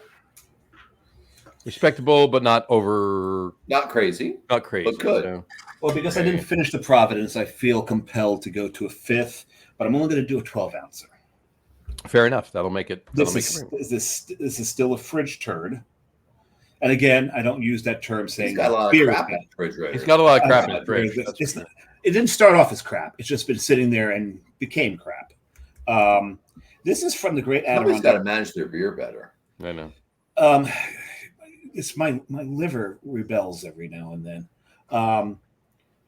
Respectable, but not over, Not crazy. not crazy. But good. So, Well, because I didn't finish the Providence, I feel compelled to go to a 5th, but I'm only going to do a 12-ouncer. fair enough. That'll make it. This That'll is still a fridge turd. And again, I don't use that term saying He's got a lot of beer crap is in the refrigerator. He's got a lot of crap in bad. his fridge. It didn't start off as crap. It's just been sitting there and became crap. This is from the great Somebody's got to Adirondack. manage their beer better. I know. It's my liver rebels every now and then.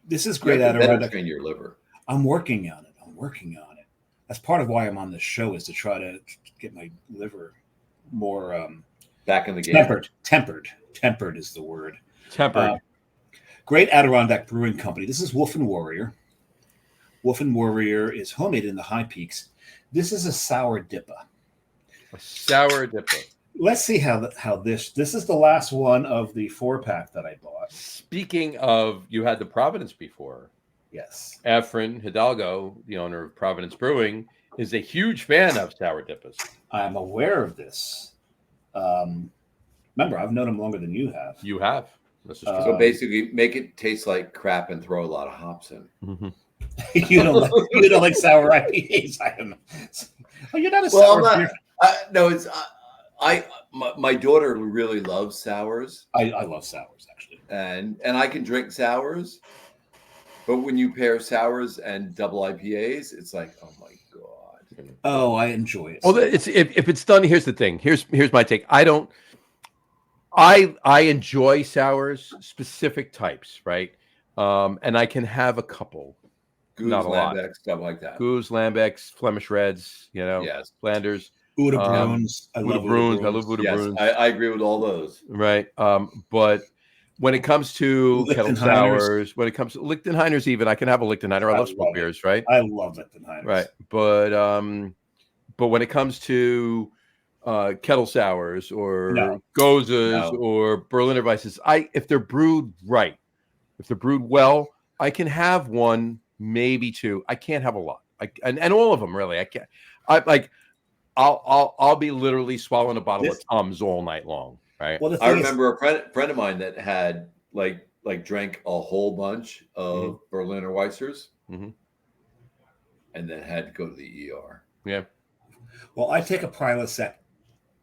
This is You great have to better Adirondack. train your liver. I'm working on it. That's part of why I'm on this show, is to try to get my liver more Back in the game. Tempered is the word. Tempered. Great Adirondack Brewing Company. This is Wolf and Warrior. Wolf and Warrior is homemade in the High Peaks. This is a sour dipper. A sour dipper. Let's see how this is the last one of the 4-pack that I bought. Speaking of, you had the Providence before. Yes. Efren Hidalgo, the owner of Providence Brewing, is a huge fan of sour dippers. I'm aware of this. Remember, I've known him longer than you have. You have. This is true. So basically, make it taste like crap and throw a lot of hops in. Mm-hmm. you don't like sour IPAs. Oh, you're not a Well, sour I'm beer. not. No, it's my daughter really loves sours, I love sours, actually. and I can drink sours, but when you pair sours and double IPAs, it's like, oh my god. Oh, I enjoy it. Well, it's if it's done. Here's the thing. Here's my take. I enjoy sours, specific types, right? And I can have a couple. Goose, Not a lot. Lambic, stuff like that. Goose, Lambics, Flemish Reds, Yes. Flanders. Uda Bruins. I love Uda Bruins. I love Uda Yes, Bruins. I agree with all those. Right. But when it comes to kettle Lichtenheiners. sours, when it comes to Lichtenheiners, even I can have a Lichtenheiner. I love smoke love it. beers, right? I love Lichtenheiners. Right. But when it comes to kettle sours or No. Gozas No. or Berliner Weisses, if they're brewed right, if they're brewed well, I can have one, maybe two. I can't have a lot. And all of them really. I can't. I'll be literally swallowing a bottle of Tums all night long. Right. Well, the I thing is, remember a friend of mine that had like drank a whole bunch of Berliner Weissers, Mhm. and then had to go to the ER. Yeah. well, I take a Prilosec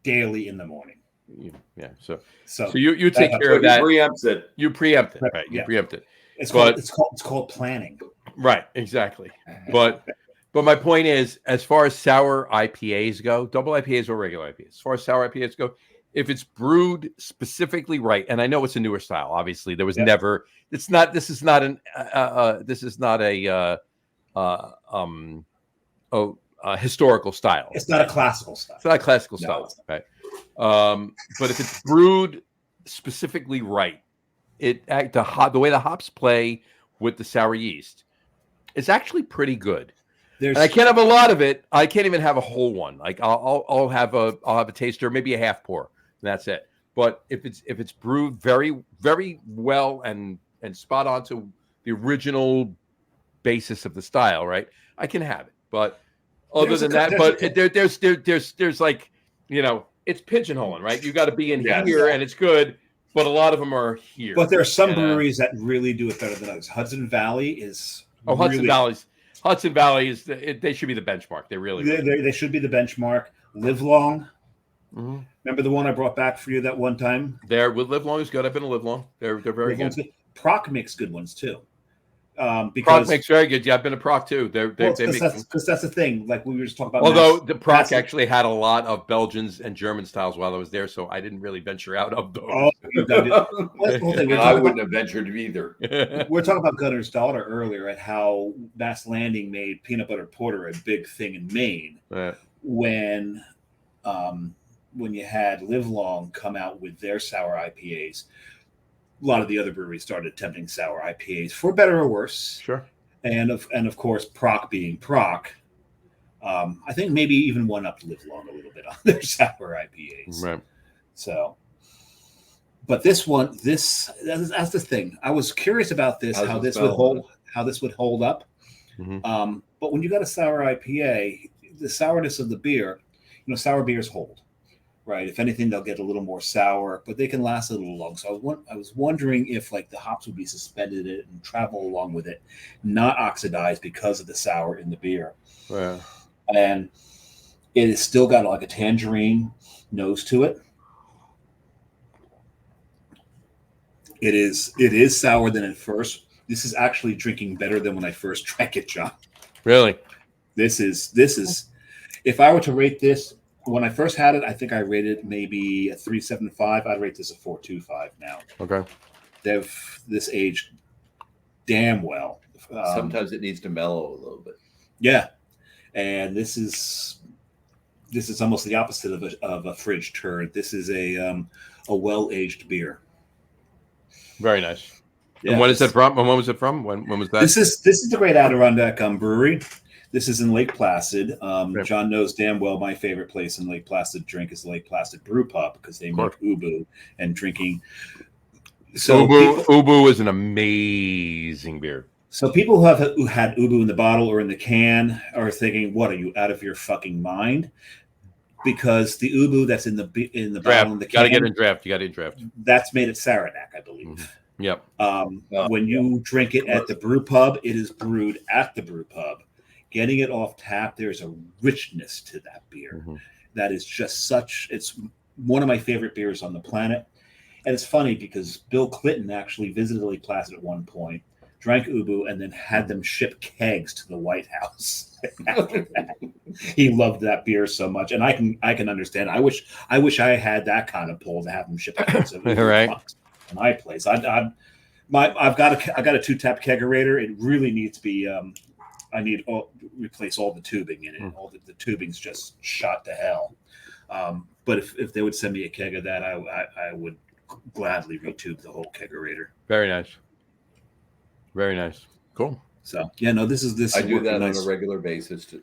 daily in the morning. Yeah. So So you take care of He that. preempts it. You preempt it, Right, right? You yeah. preempt it. it's but- called planning. Right, exactly. But my point is, as far as sour IPAs go, double IPAs or regular IPAs, as far as sour IPAs go, if it's brewed specifically right, and I know it's a newer style, obviously there was never. This is not a historical style. It's not a classical style. It's not a classical No, style, it's right? But if it's brewed specifically right, the way the hops play with the sour yeast, it's actually pretty good. And I can't have a lot of it. I can't even have a whole one. Like I'll have a taster, maybe a half pour, and that's it. But if it's brewed very, very well and spot on to the original basis of the style, right, I can have it. But other than that, there's like, it's pigeonholing, right? You got to be in here, and it's good. But a lot of them are here. But there are some breweries that really do it better than others. Hudson Valley is. Hudson Valley is they should be the benchmark. They really They should be the benchmark. Live Long. Mm-hmm. Remember the one I brought back for you that one time? There with Live Long is good. I've been to Live Long. They're very good. Proc makes good ones too. Proc because makes very good. Yeah, I've been to Proc too. They make. because that's the thing. Like we were just talking about. Although the Proc actually had a lot of Belgians and German styles while I was there, so I didn't really venture out of those. Oh, that's the whole thing. I wouldn't have ventured either. We're talking about Gunner's Daughter earlier at how Mass Landing made peanut butter porter a big thing in Maine Right. when you had Live Long come out with their sour IPAs. A lot of the other breweries started attempting sour IPAs for better or worse. Sure. And of course, Proc being Proc, I think maybe even one up Live Long a little bit on their sour IPAs. Right. So, but this one, that's the thing. I was curious about this, how this would hold up. Mm-hmm. But when you got a sour IPA, the sourness of the beer, sour beers hold. Right. If anything, they'll get a little more sour, but they can last a little long. So I was wondering if like the hops would be suspended in it and travel along with it, not oxidized because of the sour in the beer. Yeah. And it has still got like a tangerine nose to it. It is sour than at first. This is actually drinking better than when I first drank it, John. Really? This is if I were to rate this. When I first had it, I think I rated maybe a 3.75. I'd rate this a 4.25 now. Okay. This aged damn well. Sometimes it needs to mellow a little bit. Yeah, and this is almost the opposite of a fridge turd. This is a well-aged beer. Very nice. Yeah, and when is it from? When was it from? When was that? This is the Great Adirondack Brewery. This is in Lake Placid. John knows damn well my favorite place in Lake Placid drink is Lake Placid Brew Pub because they make Ubu and drinking. So Ubu is an amazing beer. So people who have had Ubu in the bottle or in the can are thinking, "What, are you out of your fucking mind?" Because the Ubu that's in the bottle in the can, got to get in draft. You got to in draft. That's made at Saranac, I believe. Mm-hmm. Yep. When you drink it at the brew pub, it is brewed at the brew pub. Getting it off tap, there's a richness to that beer that is just it's one of my favorite beers on the planet. And it's funny because Bill Clinton actually visited Lake Placid at one point, drank Ubu, and then had them ship kegs to the White House after that. He loved that beer so much. And I can understand. I wish I had that kind of pull to have them ship kegs of Ubu right. to my place. I've got a 2-tap kegerator. It really needs to be I need replace all the tubing in it. All the tubing's just shot to hell. But if they would send me a keg of that, I would gladly retube the whole kegerator. Very nice. Very nice. Cool. So yeah, no, this is. I do that on a regular basis to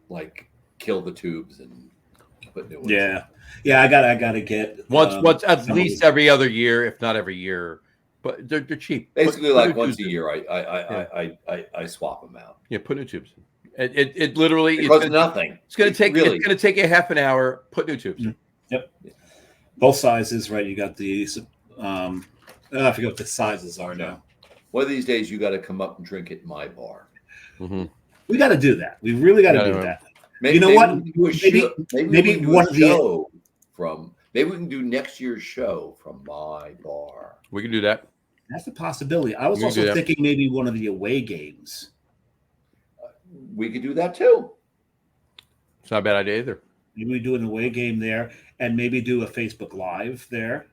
like kill the tubes and put new ones. Yeah. I gotta get once at least every other year, if not every year. But they're cheap. Basically, like once a year, I swap them out. Yeah, put new tubes in. It literally costs nothing. It's going to take you half an hour. Put new tubes in. Yep. Both sizes, right? You got these. I forget what the sizes are now. One of these days, you got to come up and drink it in my bar. Mm-hmm. We got to do that. We really got to do that. Maybe, you know what? Maybe one of the from. Maybe we can do next year's show from my bar. We can do that. That's a possibility. I was also thinking maybe one of the away games. We could do that too. It's not a bad idea either. Maybe we do an away game there, and maybe do a Facebook Live there,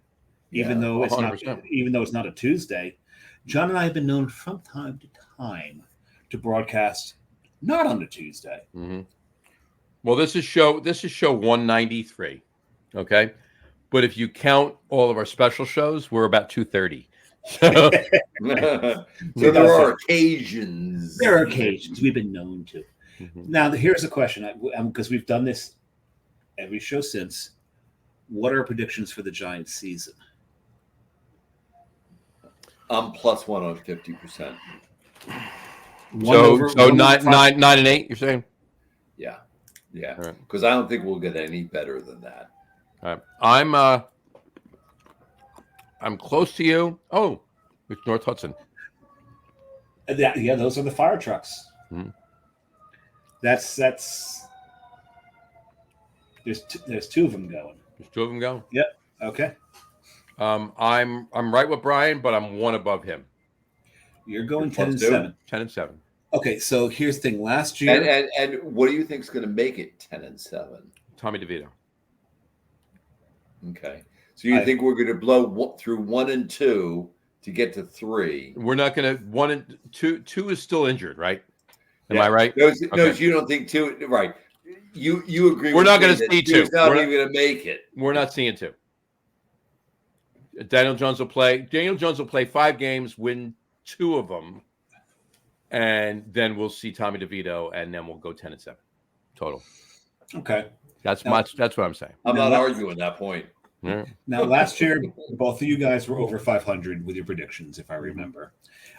even though it's 100%. Not. Even though it's not a Tuesday. John and I have been known from time to time to broadcast not on a Tuesday. Mm-hmm. Well, this is show 193. Okay. But if you count all of our special shows, we're about 230. So, so there are occasions. There are occasions we've been known to. Mm-hmm. Now, here's a question, because we've done this every show since. What are our predictions for the Giants season? I'm +1 on 50%. So 9-8. You're saying? Yeah. Because I don't think we'll get any better than that. All right. I'm close to you. Oh, it's North Hudson. Yeah, those are the fire trucks. Mm-hmm. That's. There's two of them going. There's two of them going. Yep. Okay. I'm right with Brian, but I'm one above him. You're going 10 and Plus 2? 7. 10 and 7. Okay, so here's the thing. Last year, And what do you think is going to make it 10 and 7? Tommy DeVito. Okay, so you think we're going to blow through 1 and 2 to get to 3? We're not going to 1 and 2. 2 is still injured, right? Am I right? No, Okay. you don't think 2. Right? You agree? We're not going to see 2. Not even going to make it. We're not seeing 2. Daniel Jones will play. Daniel Jones will play 5 games, win 2 of them, and then we'll see Tommy DeVito, and then we'll go 10 and 7 total. okay. That's what I'm saying. I'm not arguing that point. Yeah. Now, last year, both of you guys were over 500 with your predictions, if I remember.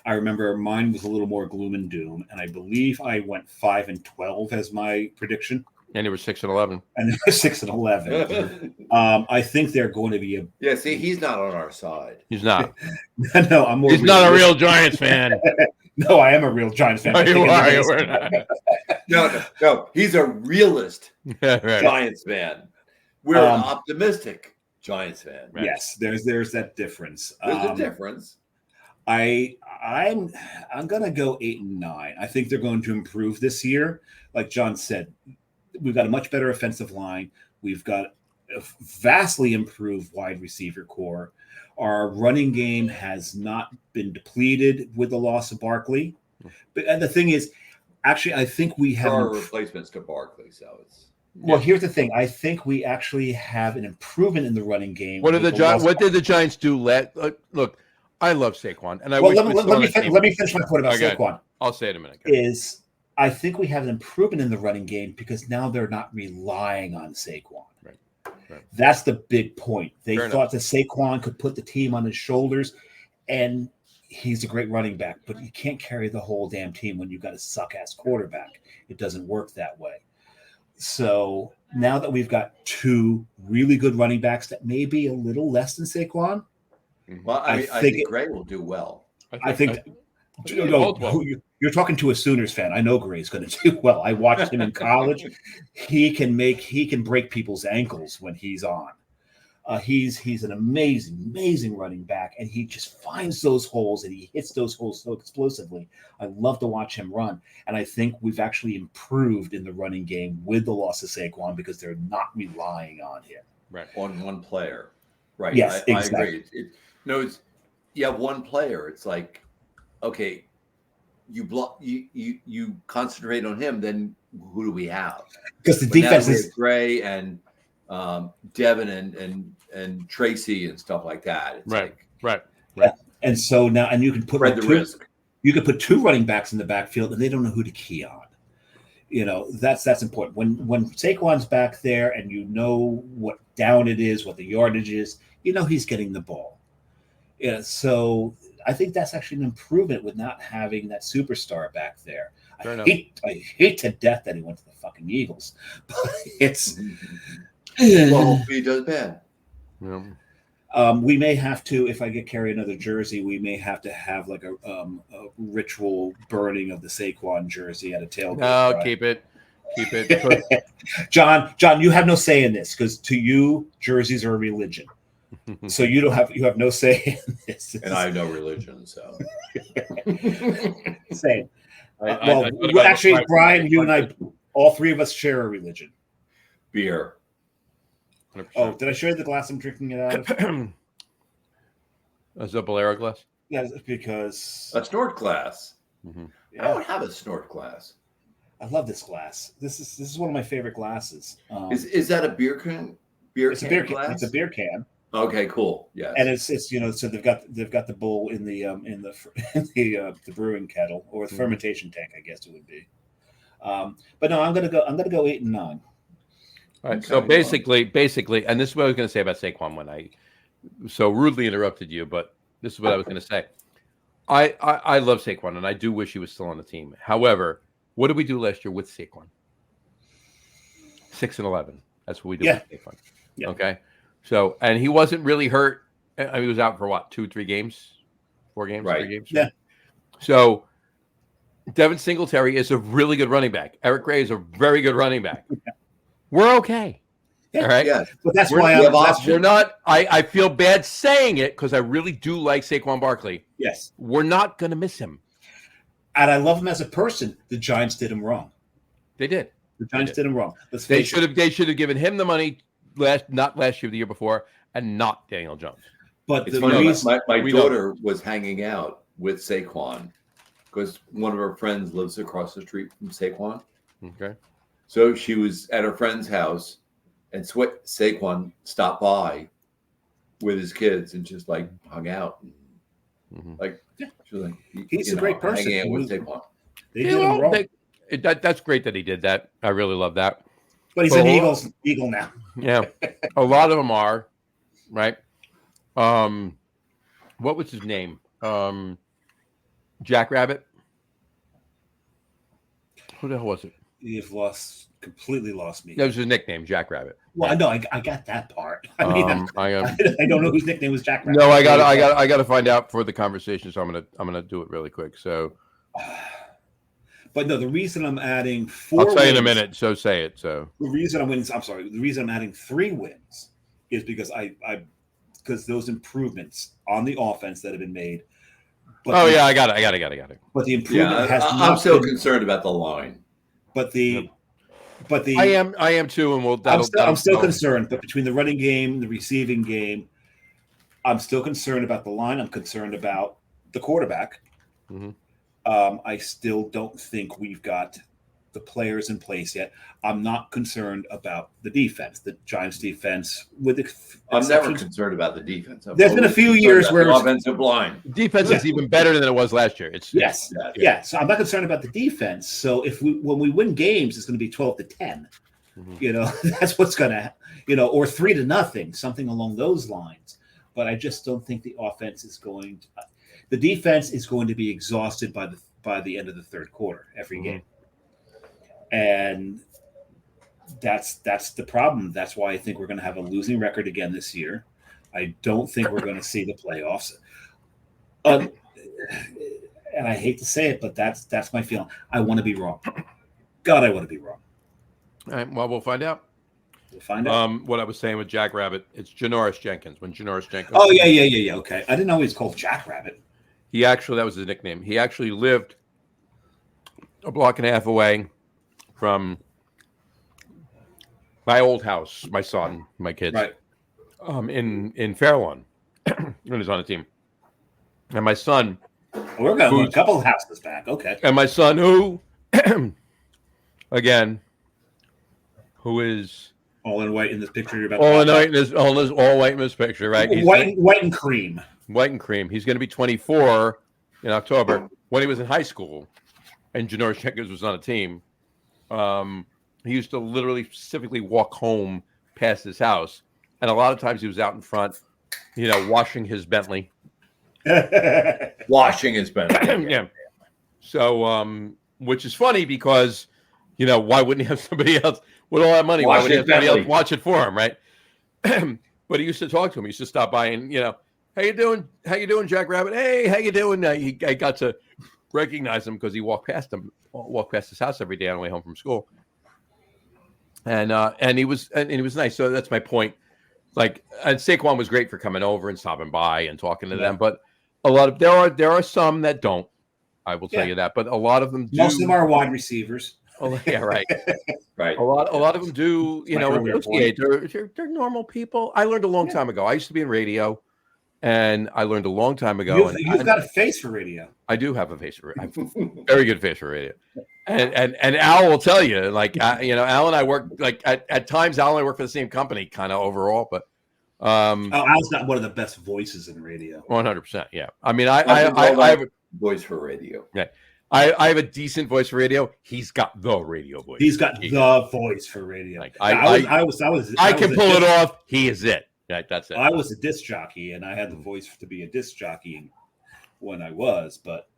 I remember mine was a little more gloom and doom, and I believe I went 5 and 12 as my prediction. And they were 6 and 11. And they were 6 and 11. I think they're going to be Yeah, see, he's not on our side. He's not. No, I'm more. He's not a real Giants fan. No, I am a real Giants fan. No, you are. We're not. No, he's a realist Yeah, right. Giants fan. We're an optimistic Giants fan. Right. Yes, there's that difference. There's a difference. I'm gonna go 8 and 9. I think they're going to improve this year. Like John said, we've got a much better offensive line. We've got a vastly improved wide receiver core. Our running game has not been depleted with the loss of Barkley. But the thing is, actually, I think we have There are replacements to Barkley, so it's Here's the thing. I think we actually have an improvement in the running game. What did the Giants do? Look, I love Saquon, and let me finish my point about Saquon. I'll say it in a minute. I think we have an improvement in the running game because now they're not relying on Saquon. Right. That's the big point. They Fair thought that Saquon could put the team on his shoulders, and he's a great running back, but you can't carry the whole damn team when you've got a suck-ass quarterback. It doesn't work that way. So now that we've got 2 really good running backs that may be a little less than Saquon, well, I think Gray will do well. You're talking to a Sooners fan. I know Gray's going to do well. I watched him in college. He can break people's ankles when he's on. He's an amazing running back, and he just finds those holes and he hits those holes so explosively. I love to watch him run, and I think we've actually improved in the running game with the loss of Saquon because they're not relying on him. Right. On one player. Right. Yes, I exactly. agree. You have one player. It's like, okay, you concentrate on him, then who do we have? Because the defense is Gray and Devin and Tracy and stuff like that. It's Right. And so now, and you can put spread the risk. You could put 2 running backs in the backfield, and they don't know who to key on. That's important. When Saquon's back there, and you know what down it is, what the yardage is, he's getting the ball. Yeah. So I think that's actually an improvement with not having that superstar back there. I hate to death that he went to the fucking Eagles, but it's. Well, he does bad. Yeah. We may have to, if I get carry another jersey, we may have to have like a ritual burning of the Saquon jersey at a tailgate. No, right? keep it. John, you have no say in this because to you, jerseys are a religion. So you have no say in this. And I have no religion, so same. Actually, Brian, you and I, all 3 of us share a religion. Beer. 100%. Oh, did I share the glass I'm drinking it out of? Is that a Bolero glass? Yeah, because A snort glass. Mm-hmm. I don't have a snort glass. I love this glass. This is one of my favorite glasses. Is that a beer can? It's a beer glass? can. It's a beer can. Okay, cool. Yeah, And it's so they've got the bowl in the brewing kettle or the fermentation tank, I guess it would be. But no, I'm gonna go 8 and 9. All right. So basically, and this is what I was going to say about Saquon when I so rudely interrupted you, but this is what I was going to say. I love Saquon, and I do wish he was still on the team. However, what did we do last year with Saquon? 6 and 11. That's what we did with Saquon. Yeah. Okay. So, and he wasn't really hurt. I mean, he was out for what, 2-3 games, 4 games, right. 3 games. Yeah. So Devin Singletary is a really good running back. Eric Gray is a very good running back. We're okay. Yeah. All right. Yeah. But that's We're- why we have that's, options. We're not. I feel bad saying it because I really do like Saquon Barkley. yes. We're not going to miss him. And I love him as a person. The Giants did him wrong. They did. The Giants did him wrong. Let's They face it. should have given him the money not last year, the year before, and not Daniel Jones. But It's the funny. reason, My we know. daughter was hanging out with Saquon because one of her friends lives across the street from Saquon. Okay. So she was at her friend's house, and Saquon stopped by with his kids and just like hung out. Mhm. Like, Yeah. she was like, He's a great person. hanging out He with was- Saquon. they did him wrong. That's great that he did that. I really love that. But he's an Eagle now. Yeah, a lot of them are, right? What was his name? Jack Rabbit. Who the hell was it? You've completely lost me. That was his nickname, Jack Rabbit. Well, I know I got that part. I mean, I I don't know whose nickname was Jack Rabbit. no, I got to find out for the conversation. So I'm gonna do it really quick. So But no, the reason I'm adding 4 I'll tell you in a wins- minute. So say it. So The reason the reason I'm adding 3 wins is because because those improvements on the offense that have been made. But oh the, yeah, I got it. But the improvement Yeah, has I'm not still been, concerned about the line. but the I am too, and we'll. I'm still concerned, but between the running game, the receiving game, I'm still concerned about the line. I'm concerned about the quarterback. Mhm. I still don't think we've got the players in place yet. I'm not concerned about the defense, the Giants' defense. I'm never concerned about the defense. There's been a few years where the it's- offensive line. Defense is even better than it was last year. It's Yes, yeah. So I'm not concerned about the defense. So when we win games, it's going to be 12-10. Mhm. You know, that's what's going to, or 3-0, something along those lines. But I just don't think the offense is going to. The defense is going to be exhausted by the end of the third quarter every game, and that's the problem. That's why I think we're going to have a losing record again this year. I don't think we're going to see the playoffs. And I hate to say it, but that's my feeling. I want to be wrong. God, I want to be wrong. All right, well, we'll find out. We'll find out. What I was saying with Jack Rabbit, it's Janoris Jenkins. When Janoris Jenkins. Oh yeah. Okay, I didn't know he was called Jack Rabbit. That was his nickname. He actually lived a block and a half away from my old house, my son, my kids, Right. In Fairlawn, when he was on the team. And my son, We're going to a couple of houses back. Okay. and my son, who, again, who is All in white in this picture. You're about all to white in this picture, right? He's white and cream. white and cream. He's going to be 24 in October. When he was in high school, and Janoris Jenkins was on a team, he used to literally specifically walk home past his house, and a lot of times he was out in front, washing his Bentley. Washing his Bentley. Yeah. So, which is funny because, why wouldn't he have somebody else with all that money? Why would he have somebody else watch it for him, right? But he used to talk to him. He used to stop by and, how you doing? How you doing, Jack Rabbit? Hey, how you doing? I got to recognize him because he walked past his house every day on the way home from school. And he was nice. So that's my point. Like, and Saquon was great for coming over and stopping by and talking to them. But a lot of there are some that don't. I will tell you that. But a lot of them do. Most of them are wide receivers. Oh, yeah, right. Right. A lot of them do. Associate. They're normal people. I learned a long time ago. I used to be in radio, and I learned a long time ago. You've got a face for radio. I do have a face for radio. I have a very good face for radio. And Al will tell you, like, Al and I work, like, at times, Al and I work for the same company, kind of overall, but. Al's got one of the best voices in radio. 100%. Yeah. I mean, I have a voice for radio. Yeah. I have a decent voice for radio. He's got the radio voice. He's got the voice for radio. Like, I can pull it off. He is it. That's it. I was a disc jockey, and I had the voice to be a disc jockey when I was, but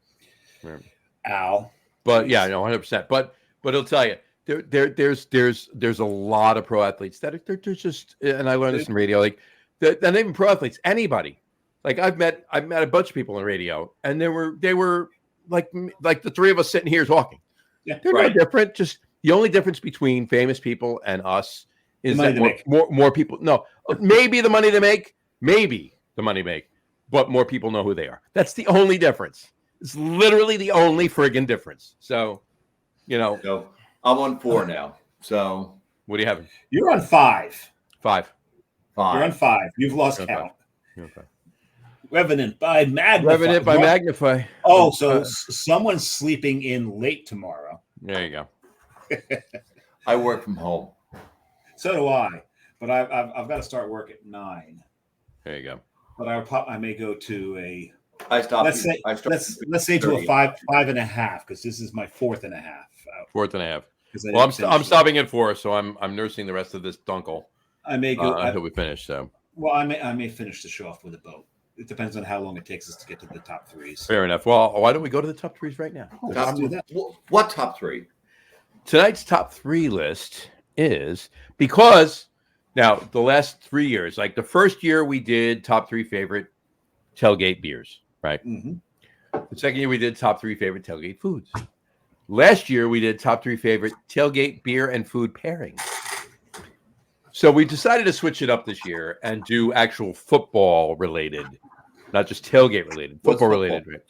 Al. But yeah, no, 100%. But he'll tell you there's a lot of pro athletes that they're just, and I learned this in radio, like, and even pro athletes, anybody. Like I've met a bunch of people in radio, and they were like the three of us sitting here talking. Yeah, they're no different. Just the only difference between famous people and us is money that to more people. No, maybe the money they make, but more people know who they are. That's the only difference. It's literally the only friggin' difference. So, So I'm on 4 now. So what do you have? You're on 5. 5. You're on 5. You've lost Okay. count. Okay. Revenant by Magnify. Magnify. Oh, so someone's sleeping in late tomorrow. There you go. I work from home. So do I, but I've got to start work at 9. There you go. But I may go to a. I stopped. Let's say to a 5.5 because this is my 4.5. 4.5. Well, I'm stopping at 4, so I'm nursing the rest of this dunkel. I may go until we finish. So. Well, I may finish the show off with a boat. It depends on how long it takes us to get to the top 3s. Fair enough. Well, why don't we go to the top 3s right now? Let's do that. What top 3? Tonight's top 3 list is because now the last 3 years, like the first year we did top 3 favorite tailgate beers, right? Mm-hmm. The second year we did top 3 favorite tailgate foods. Last year we did top 3 favorite tailgate beer and food pairings. So we decided to switch it up this year and do actual football related, not just tailgate related, football related. Right?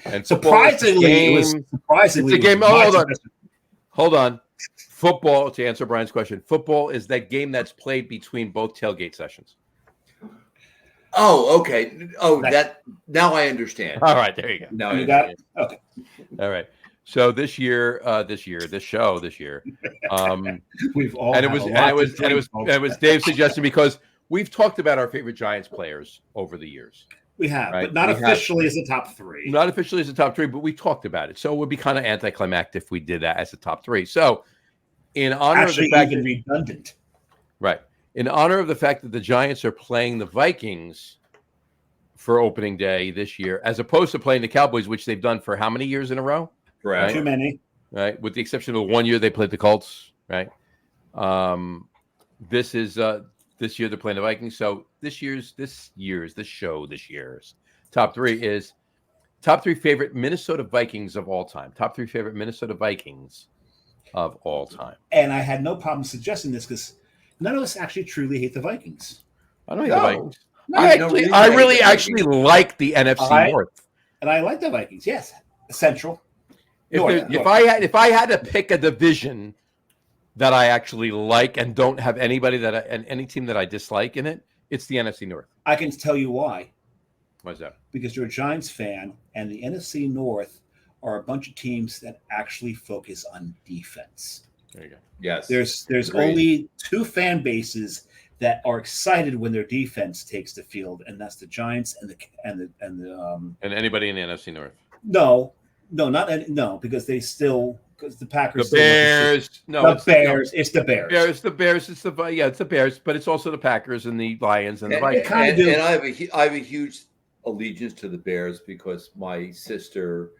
And surprisingly, it's a game. Oh, hold on. Football, to answer Brian's question, football is that game that's played between both tailgate sessions. Oh, okay. Oh, that now I understand. All right, there you go. Now you got it. Okay. All right. So this year, we've all and it was Dave suggesting because we've talked about our favorite Giants players over the years. We have, right? but not officially as a top 3. Not officially as a top 3, but we talked about it. So it would be kind of anticlimactic if we did that as a top 3. So in honor of the fact that, redundant. Right. In honor of the fact that the Giants are playing the Vikings for opening day this year, as opposed to playing the Cowboys, which they've done for how many years in a row? Right. Too many. Right. With the exception of 1 year they played the Colts. Right. This year they're playing the Vikings. So this year's top 3 is top 3 favorite Minnesota Vikings of all time. Top 3 favorite Minnesota Vikings of all time. And I had no problem suggesting this because none of us actually truly hate the Vikings. I don't hate the Vikings. No, I really actually like the NFC North. And I like the Vikings. Yes. Central. If I had to pick a division that I actually like and don't have anybody and any team that I dislike in it, it's the NFC North. I can tell you why. Why is that? Because you're a Giants fan, and the NFC North are a bunch of teams that actually focus on defense. There you go. Yes. There's only 2 fan bases that are excited when their defense takes the field, and that's the Giants and anybody in the NFC North. No, because the Packers. The Bears. It's the Bears. It's the Bears, but it's also the Packers and the Lions and the Vikings. And I have a huge allegiance to the Bears because my sister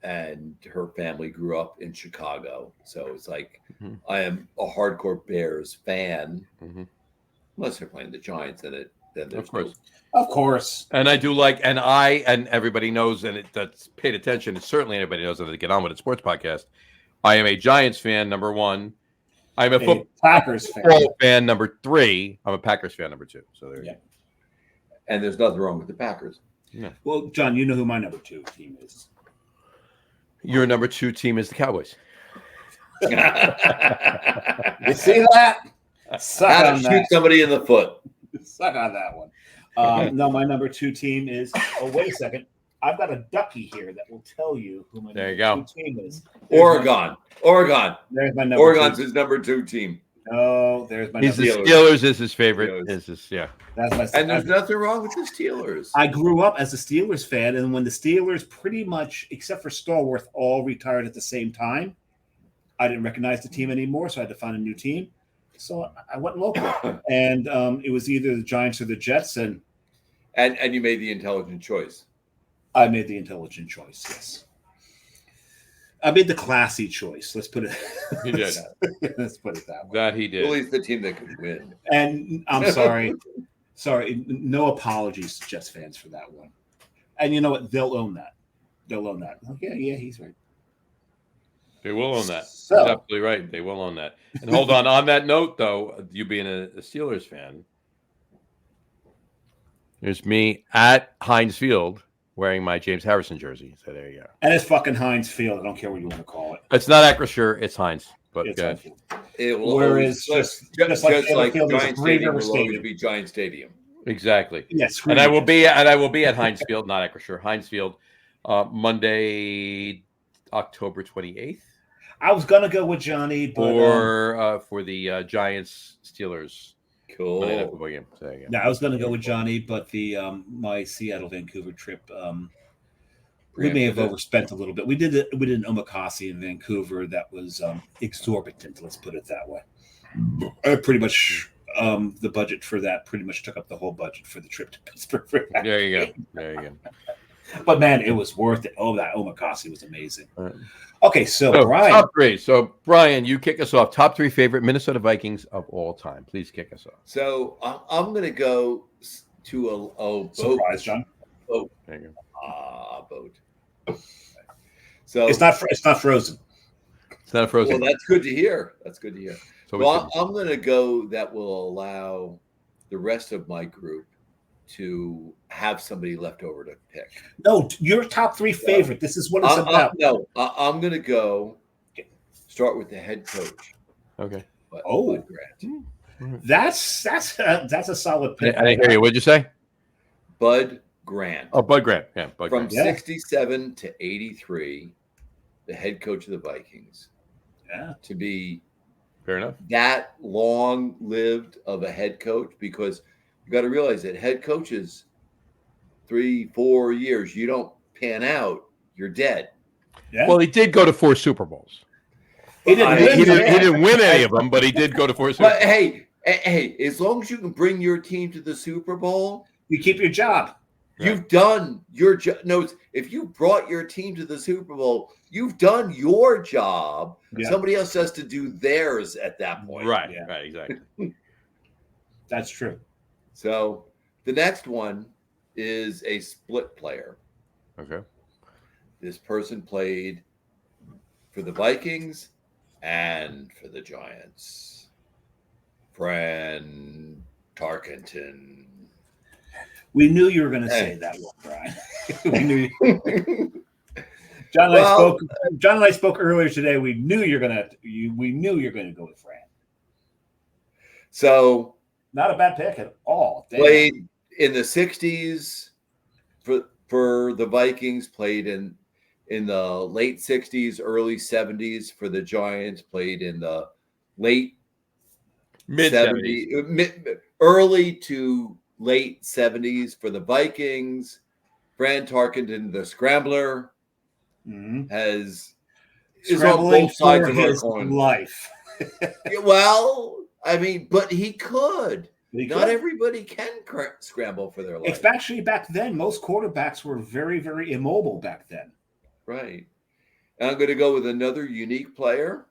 and her family grew up in Chicago, so it's like I am a hardcore Bears fan. Unless they're playing the Giants, then Of course. And I do like, and everybody knows, and that's paid attention, and certainly anybody knows that they get on with a sports podcast. I am a Giants fan, number 1. I'm a Packers fan, number 3. I'm a Packers fan, number 2. So there you go. And there's nothing wrong with the Packers. Yeah. Well, John, you know who my number 2 team is. Your number 2 team is the Cowboys. You see that? How to shoot somebody in the foot. Suck on that one. No, my number 2 team is. Oh, wait a second. I've got a ducky here that will tell you who my number 2 team is. Oregon. There's my number. Oregon's his number 2 team. No, there's my. The Steelers is his favorite. That's my. And there's nothing wrong with the Steelers. I grew up as a Steelers fan, and when the Steelers pretty much, except for Stallworth, all retired at the same time, I didn't recognize the team anymore, so I had to find a new team. So I went local, and it was either the Giants or the Jets, and you made the intelligent choice. I made the intelligent choice. Yes, I made the classy choice. Let's put it. He did. Let's put it that way. That he did. At least the team that could win. And I'm sorry, no apologies to Jets fans for that one. And you know what? They'll own that. Okay, yeah, he's right. They will own that. So- He's absolutely right. They will own that. And hold on. On that note, though, you being a Steelers fan, there's me at Heinz Field wearing my James Harrison jersey. So there you go. And it's fucking Heinz Field. I don't care what you want to call it. It's not Acrisure. It's Heinz. But It's go Heinz ahead. Field. It will Whereas always, just like the other field, there's Giant Green Stadium River will always Stadium. be Giant Stadium. Exactly. Yes, And I will be at Heinz Field, not Acrisure. Heinz Field, Monday, October 28th. I was gonna go with Johnny, but For the Giants Steelers Monday Night Cool. Football game. So there you go. no, I was gonna go with Johnny, but the my Seattle Vancouver trip, we may have overspent a little bit. We did an omakase in Vancouver that was exorbitant. Let's put it that way. Pretty much, the budget for that pretty much took up the whole budget for the trip to Pittsburgh. For that. There you go. There you go. But man, it was worth it. Oh, that omakase was amazing. All right. Okay, so Brian, top three. So Brian, you kick us off. Top three favorite Minnesota Vikings of all time. Please kick us off. So I'm going to go to a boat. surprise, John. Boat. There you go. Boat. So It's not frozen. It's not a frozen. well, that's good to hear. That's good to hear. So Well, I'm going to go that will allow the rest of my group to have somebody left over to pick. No, your top three favorite. This is what it's about. I'm going to go start with the head coach. okay. Bud Grant. That's a solid pick. I didn't hear you. What'd you say? Bud Grant. Oh, Bud Grant. Yeah, Bud From Grant. Yeah. 67 to 83, the head coach of the Vikings. Yeah. To be Fair enough. that long-lived of a head coach, because you got to realize that head coaches, 3-4 years, you don't pan out, you're dead. Yeah. Well, he did go to 4 Super Bowls. he didn't He win. didn't win any of them, but he did go to 4 Super But Bowls. hey, as long as you can bring your team to the Super Bowl, You keep your job. Right. you've done your job. No, if you brought your team to the Super Bowl, you've done your job. Yeah. Somebody else has to do theirs at that point. Right. Yeah. Right. Exactly. That's true. So the next one is a split player. Okay. This person played for the Vikings and for the Giants. Fran Tarkenton. We knew you were going to say that one, Brian. We knew. John and I spoke earlier today. We knew you're going to. We knew you're going to go with Fran. So Not a bad pick at all. Damn. played in the 60s for the Vikings, played in the late 60s, early 70s for the Giants, played in the late Mid 70s, early to late 70s for the Vikings. Fran Tarkenton, the scrambler, Mhm. is on Scrambling both sides for of our his coin. life. Well, I mean, but he could. He Not could. everybody can scramble for their life. Especially back then, most quarterbacks were very, very immobile back then. Right. And I'm going to go with another unique player.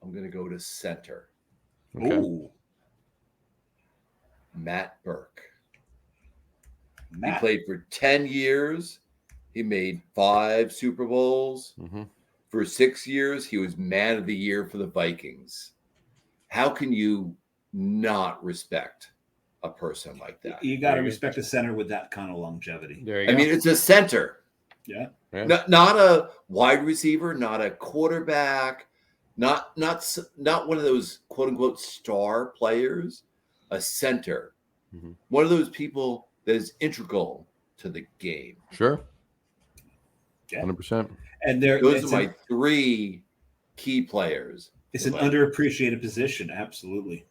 I'm going to go to center, Okay. Ooh, Matt Burke. He Matt. played for 10 years. He made 5 Super Bowls. Mhm. For 6 years, he was man of the year for the Vikings. How can you not respect a person like that? You got to Very good. respect a center with that kind of longevity. There you I go. mean, it's a center, Yeah. Yeah. not a wide receiver, not a quarterback, not one of those quote unquote star players. A center, Mhm. one of those people that is integral to the game. Sure. Yeah. 100%. And there, Those it's, are my 3 key players. it's an Like- underappreciated position. Absolutely.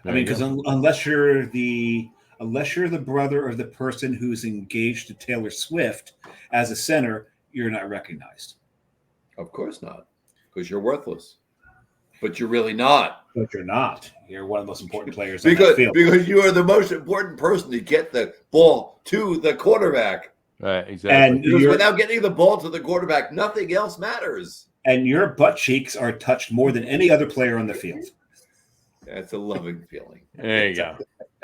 There I mean, you because go. unless you're the brother of the person who's engaged to Taylor Swift as a center, you're not recognized. Of course not, because you're worthless. But you're really not, But you're not. You're one of the most important players on that because field. you are the most important person to get the ball to the quarterback. Right, exactly. And Because you're, without getting the ball to the quarterback, nothing else matters. and your butt cheeks are touched more than any other player on the field. That's a loving feeling. There you go.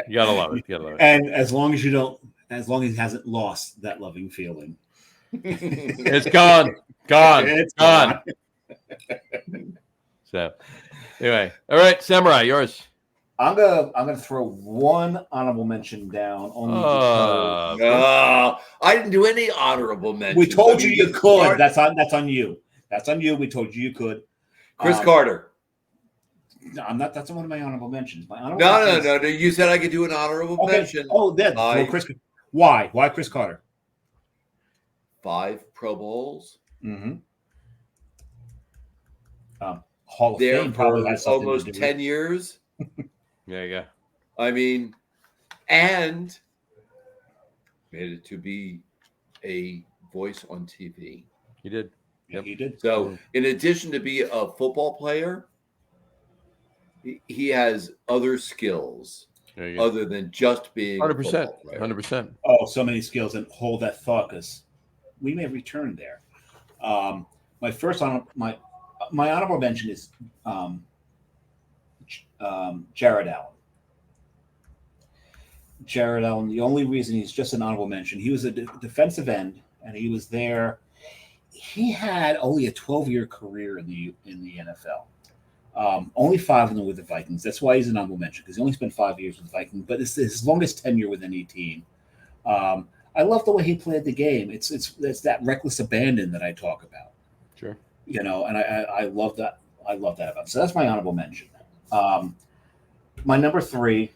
You gotta love it. You gotta love it. And as long as he hasn't lost that loving feeling. It's gone. It's gone. So, anyway, all right, Samurai, yours. I'm gonna throw one honorable mention down only because No, I didn't do any honorable mentions. we told you you could. Chris That's on you. That's on you. We told you you could. Carter. No, I'm not. That's one of my honorable mentions. My honorable No. mentions- You said I could do an honorable mention. Oh, then throw Chris. Why? Why Chris Carter? 5 Pro Bowls. Mm-hmm. Hall of There Fame probably for has something to almost do with 10 years. There you go. I mean, and made it to be a voice on TV. You did. Yeah, he did. So, in addition to be a football player, he has other skills There you go. other than just being 100%. a football player. 100%. Oh, so many skills, and hold that thought because we may return there. My first my honorable mention is Jared Allen. Jared Allen. The only reason he's just an honorable mention, he was a defensive end, and he was there. He had only a 12-year career in the NFL. Only 5 of them with the Vikings. That's why he's an honorable mention because he only spent 5 years with the Vikings, but it's his longest tenure with any team. I love the way he played the game. It's that reckless abandon that I talk about. Sure. You know, and I love that. I love that about him. So that's my honorable mention. My number 3,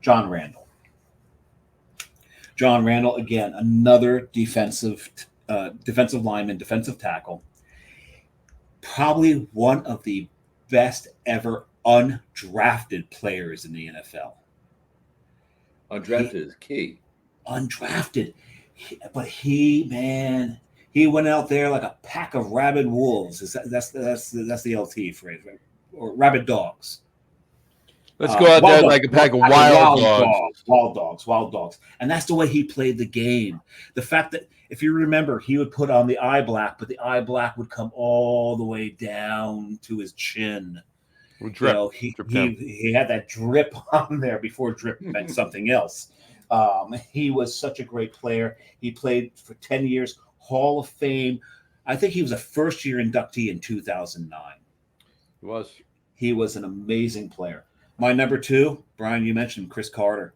John Randall. John Randall, again, another defensive lineman, defensive tackle. Probably one of the best ever undrafted players in the NFL. Undrafted is key. Undrafted. But he went out there like a pack of rabid wolves. That's the LT phrase, right? Or rabid dogs. Let's go out there like a pack of wild dogs. Wild dogs. And that's the way he played the game. The fact that, if you remember, he would put on the eye black, but the eye black would come all the way down to his chin. Drip. You know, he had that drip on there before drip meant something else. He was such a great player. He played for 10 years, Hall of Fame. I think he was a first-year inductee in 2009. He was. He was an amazing player. My number 2, Brian, you mentioned Chris Carter.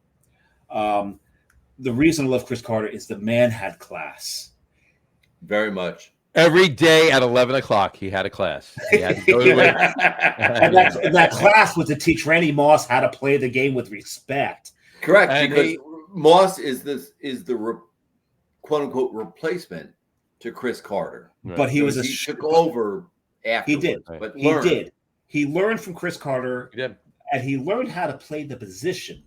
The reason I love Chris Carter is the man had class. Very much. Every day at 11 o'clock, he had a class. He had to go to And that class was to teach Randy Moss how to play the game with respect. Correct, And because Moss is the quote unquote replacement to Chris Carter. Right. But he took over after. He did. But He did. He learned from Chris Carter. He did. And he learned how to play the position.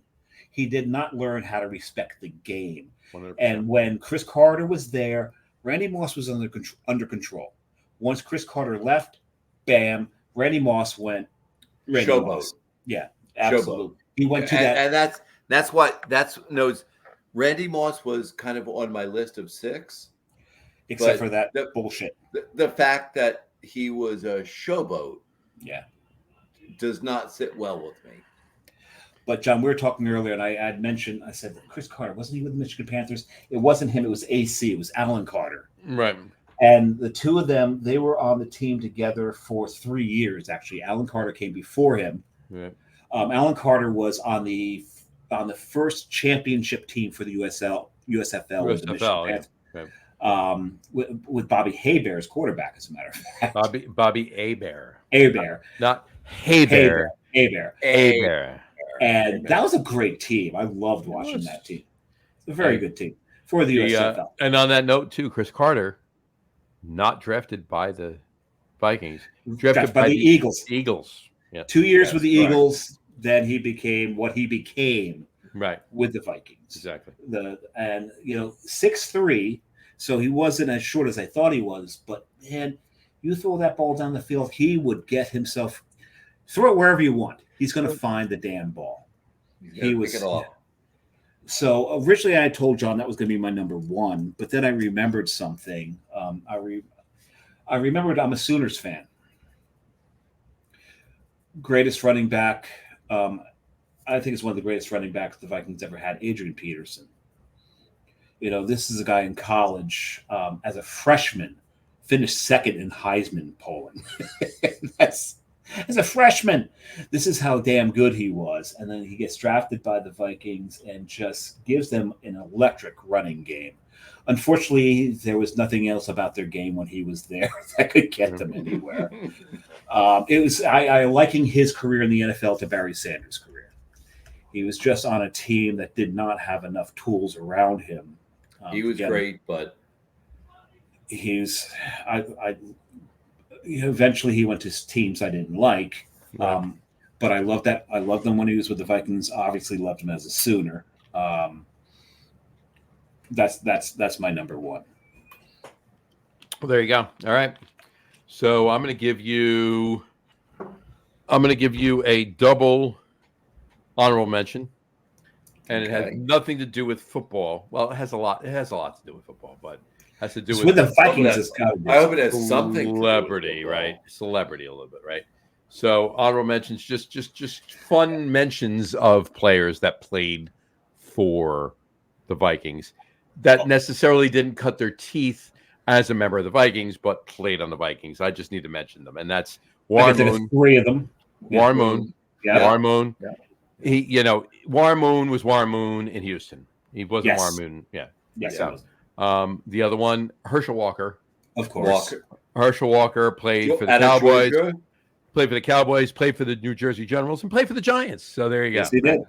He did not learn how to respect the game. 100%. And when Chris Carter was there, Randy Moss was under control. Once Chris Carter left, bam, Randy Moss went. Showboat. Moss. Yeah, absolutely. Showboat. He went to that. And that's Randy Moss was kind of on my list of 6. Except for that bullshit. The fact that he was a showboat. Yeah. Does not sit well with me. But John, we were talking earlier, and I said that Chris Carter, wasn't he with the Michigan Panthers? It wasn't him. It was AC. It was Alan Carter. Right. And the two of them, they were on the team together for 3 years. Actually, Alan Carter came before him. Right. Alan Carter was on the first championship team for the USFL with the Michigan Panthers. Right. With Bobby Hebert as quarterback, as a matter of fact. Bobby Hebert. Hebert. Not Hebert. Hebert. And that was a great team. I loved watching that team. It's a very good team for the USFL. And on that note, too, Chris Carter, not drafted by the Vikings, drafted by the Eagles. Yeah. 2 years with the Eagles, then he became what he became with the Vikings. Exactly. 6'3", so he wasn't as short as I thought he was, but man, you throw that ball down the field, he would get himself, throw it wherever you want. He's going to find the damn ball. He was. Pick it off. So originally I told John that was going to be my number 1, but then I remembered something. I remembered I'm a Sooners fan. Greatest running back. I think it's one of the greatest running backs the Vikings ever had, Adrian Peterson. This is a guy in college as a freshman, finished second in Heisman polling. That's as a freshman. This is how damn good he was. And then he gets drafted by the Vikings and just gives them an electric running game. Unfortunately, there was nothing else about their game when he was there that could get them anywhere. I liken his career in the NFL to Barry Sanders' career. He was just on a team that did not have enough tools around him. He was great, but eventually he went to teams I didn't like. But I loved that. I loved him when he was with the Vikings. Obviously loved him as a Sooner. That's my number one. Well, there you go. All right. So I'm going to give you a double honorable mention. And it has nothing to do with football. Well, it has a lot to do with football, but has to do with the Vikings. I hope it has something. Celebrity, right? Celebrity, a little bit, right? So honorable mentions, just fun mentions of players that played for the Vikings that necessarily didn't cut their teeth as a member of the Vikings, but played on the Vikings. I just need to mention them, and that's Warmoon. Three of them. Warmoon. Yeah. Warmoon. Yeah. Warmoon was Warmoon in Houston. He wasn't Warmoon. Yeah. Yes. So, the other one, Herschel Walker. Of course. Herschel Walker played for the Cowboys. Played for the Cowboys. Played for the New Jersey Generals, and played for the Giants. So there you go. Yes, he did.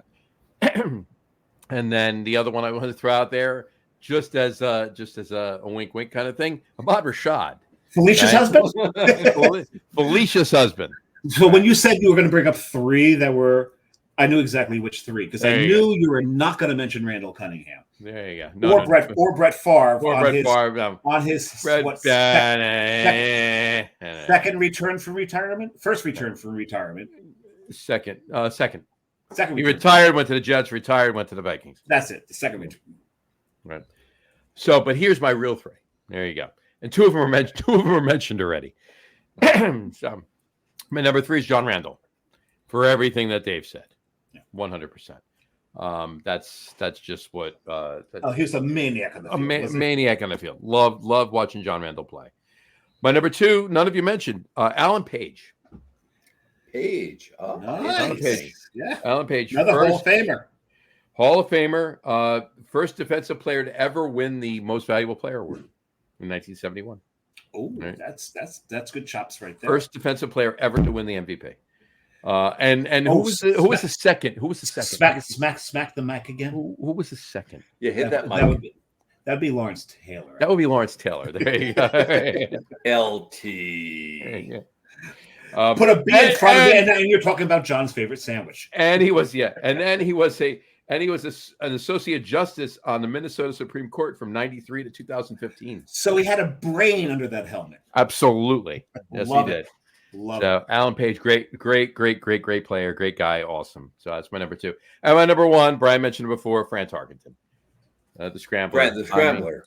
And then the other one I want to throw out there, just as a wink, wink kind of thing, Ahmad Rashad, Felicia's husband. Felicia's husband. So when you said you were going to bring up three that were, I knew exactly which three because I knew you were not going to mention Randall Cunningham. There you go. Brett Favre. On his second return from retirement. First return from retirement. Second. He Return. retired, went to the Jets. Retired, went to the Vikings. That's it. The second return. Right. So, but here's my real three. There you go. And two of them were mentioned already. So, my number three is John Randall, for everything that Dave said. 100%. That's just what. He's a maniac on the field. Maniac on the field. Love watching John Randall play. My number two, none of you mentioned, Alan Page. Nice. Alan Page. Yeah. Alan Page. Another Hall of Famer. Hall of Famer. First defensive player to ever win the Most Valuable Player award in 1971. Oh, right. That's good chops right there. First defensive player ever to win the MVP. Who was the second? Who was the second? Smack the mic again. Who was the second? Yeah, hit that mic. That'd be Lawrence Taylor. That would be Lawrence Taylor. There you go. LT. There you go. Put a B in front of it, and you're talking about John's favorite sandwich. And he was an associate justice on the Minnesota Supreme Court from 93 to 2015. So he had a brain under that helmet. Absolutely. Yes, he did. Love it. Alan Page, great player, great guy, awesome. So that's my number two. And my number one, Brian mentioned it before, Fran Tarkenton, the scrambler. The scrambler.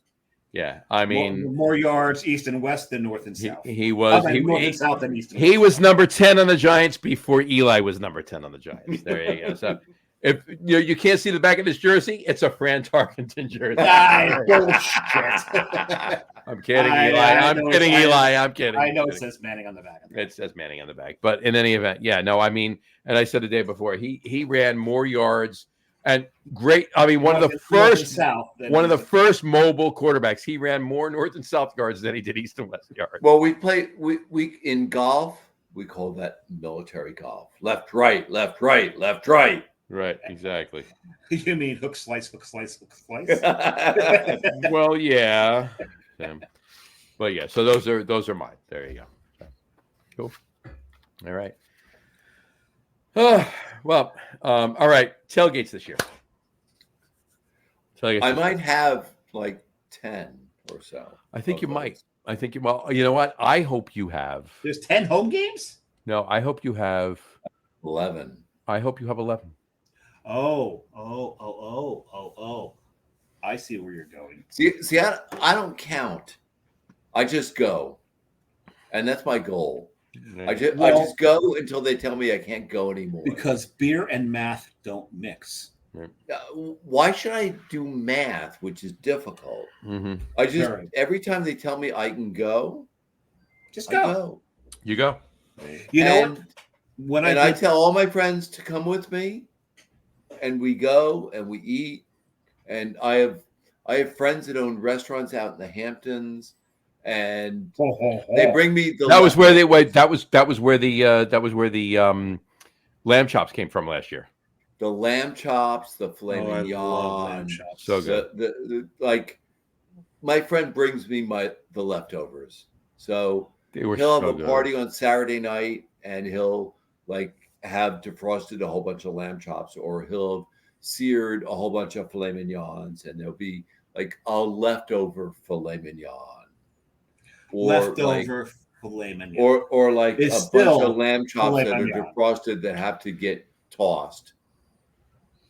I mean, more yards east and west than north and south. He was north and south and east. He was number 10 on the Giants before Eli was number 10 on the Giants. There you go. So if you can't see the back of his jersey, it's a Fran Tarkenton jersey. Bullshit. I'm kidding, Eli. I'm kidding, Eli. I'm kidding. I know it says Manning on the back. It says Manning on the back. But in any event, I mean, and I said the day before, he ran more yards and great. I mean, one of the first mobile quarterbacks. He ran more north and south yards than he did east and west yards. Well, we in golf, we call that military golf. Left, right, left, right, left, right. Right, exactly. You mean hook, slice, hook, slice, hook, slice? Well, yeah. But yeah, so those are mine. There you go. Cool. All right. All right. Tailgates this year. I might have like 10 or so. I think you might. You know what? I hope you have. There's 10 home games? No, I hope you have 11. I hope you have 11. Oh. I see where you're going. See, I don't count. I just go. And that's my goal. Yeah. I just go until they tell me I can't go anymore. Because beer and math don't mix. Why should I do math, which is difficult? Mm-hmm. I just Very. every time they tell me I can go, Just I go. go. You go. You know And, what? When and I I did, tell all my friends to come with me, and we go and we eat. And I have friends that own restaurants out in the Hamptons, and they bring me the. That was where they wait. That was where the lamb chops came from last year. The lamb chops, the filet I mignon, love lamb chops. So good. the like. My friend brings me the leftovers, so They were he'll so have a good. party on Saturday night, and he'll like have defrosted a whole bunch of lamb chops, or he'll have seared a whole bunch of filet mignons, and there'll be like a leftover filet mignon, or leftover filet mignon. or like It's a bunch still of lamb chops filet that mignon. are defrosted that have to get tossed,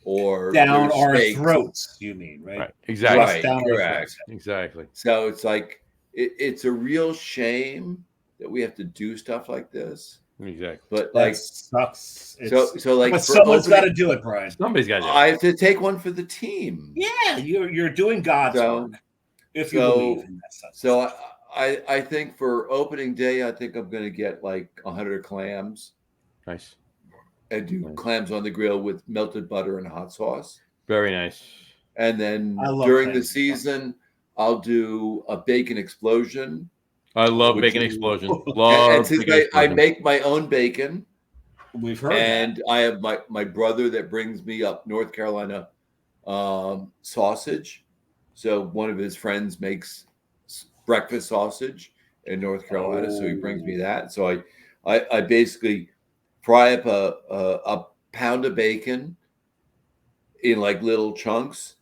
or down there's our steaks. throats, you mean, right? Right. Exactly. Thrust Right, down our correct. throats. Exactly. So it's like it's a real shame that we have to do stuff like this. Exactly. But That like sucks. so like but for someone's got to opening- do it, Brian. Somebody's got to do it. I have to take one for the team. Yeah, you're doing God's So- work if you so- believe in that stuff. So I think for opening day, I think I'm going to get like 100 clams Nice. and do Nice. clams on the grill with melted butter and hot sauce. Very nice. And then I love during the clams. season, I'll do a bacon explosion. I love Which bacon is- explosion. And Love since bacon I explosion. make my own bacon, We've heard and I have my brother that brings me up North Carolina sausage. So one of his friends makes breakfast sausage in North Carolina, so he brings me that. So I basically fry up a pound of bacon in like little chunks,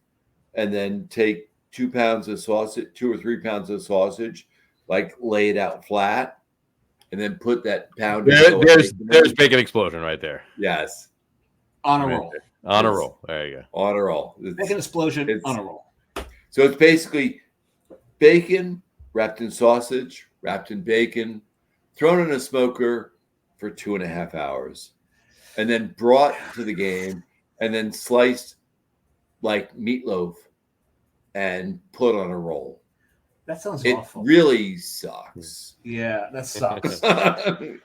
and then take 2 pounds of sausage, 2 or 3 pounds of sausage, like lay it out flat, and then put that pound. There's bacon explosion right there. Yes, on a Right roll. there. On a It's- roll. There you go. on a roll. Bacon explosion it's- on a roll. So it's basically bacon wrapped in sausage, wrapped in bacon, thrown in a smoker for 2.5 hours, and then brought to the game, and then sliced like meatloaf and put on a roll. That sounds It awful. really sucks. Yeah, that sucks. And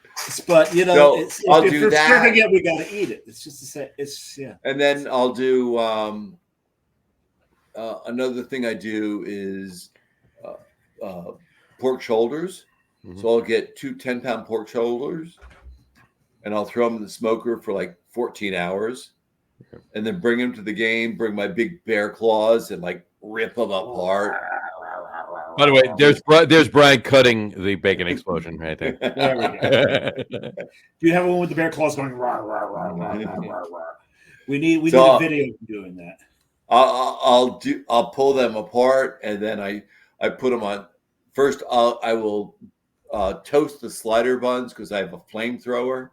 But you know, So, it's, I'll if do you're that. serving it, we got to eat it. It's just to say, it's yeah. then I'll do another thing I do is pork shoulders. Mhm. So I'll get 2 10-pound pork shoulders, and I'll throw them in the smoker for like 14 hours, and then bring them to the game, bring my big bear claws and like rip them apart. By the way, there's Brian cutting the bacon explosion right there. There we go. Do you have one with the bear claws going rah rah rah rah rah rah rah? We need So- a video of doing that. I'll pull them apart, and then I put them on. First, I will toast the slider buns because I have a flamethrower.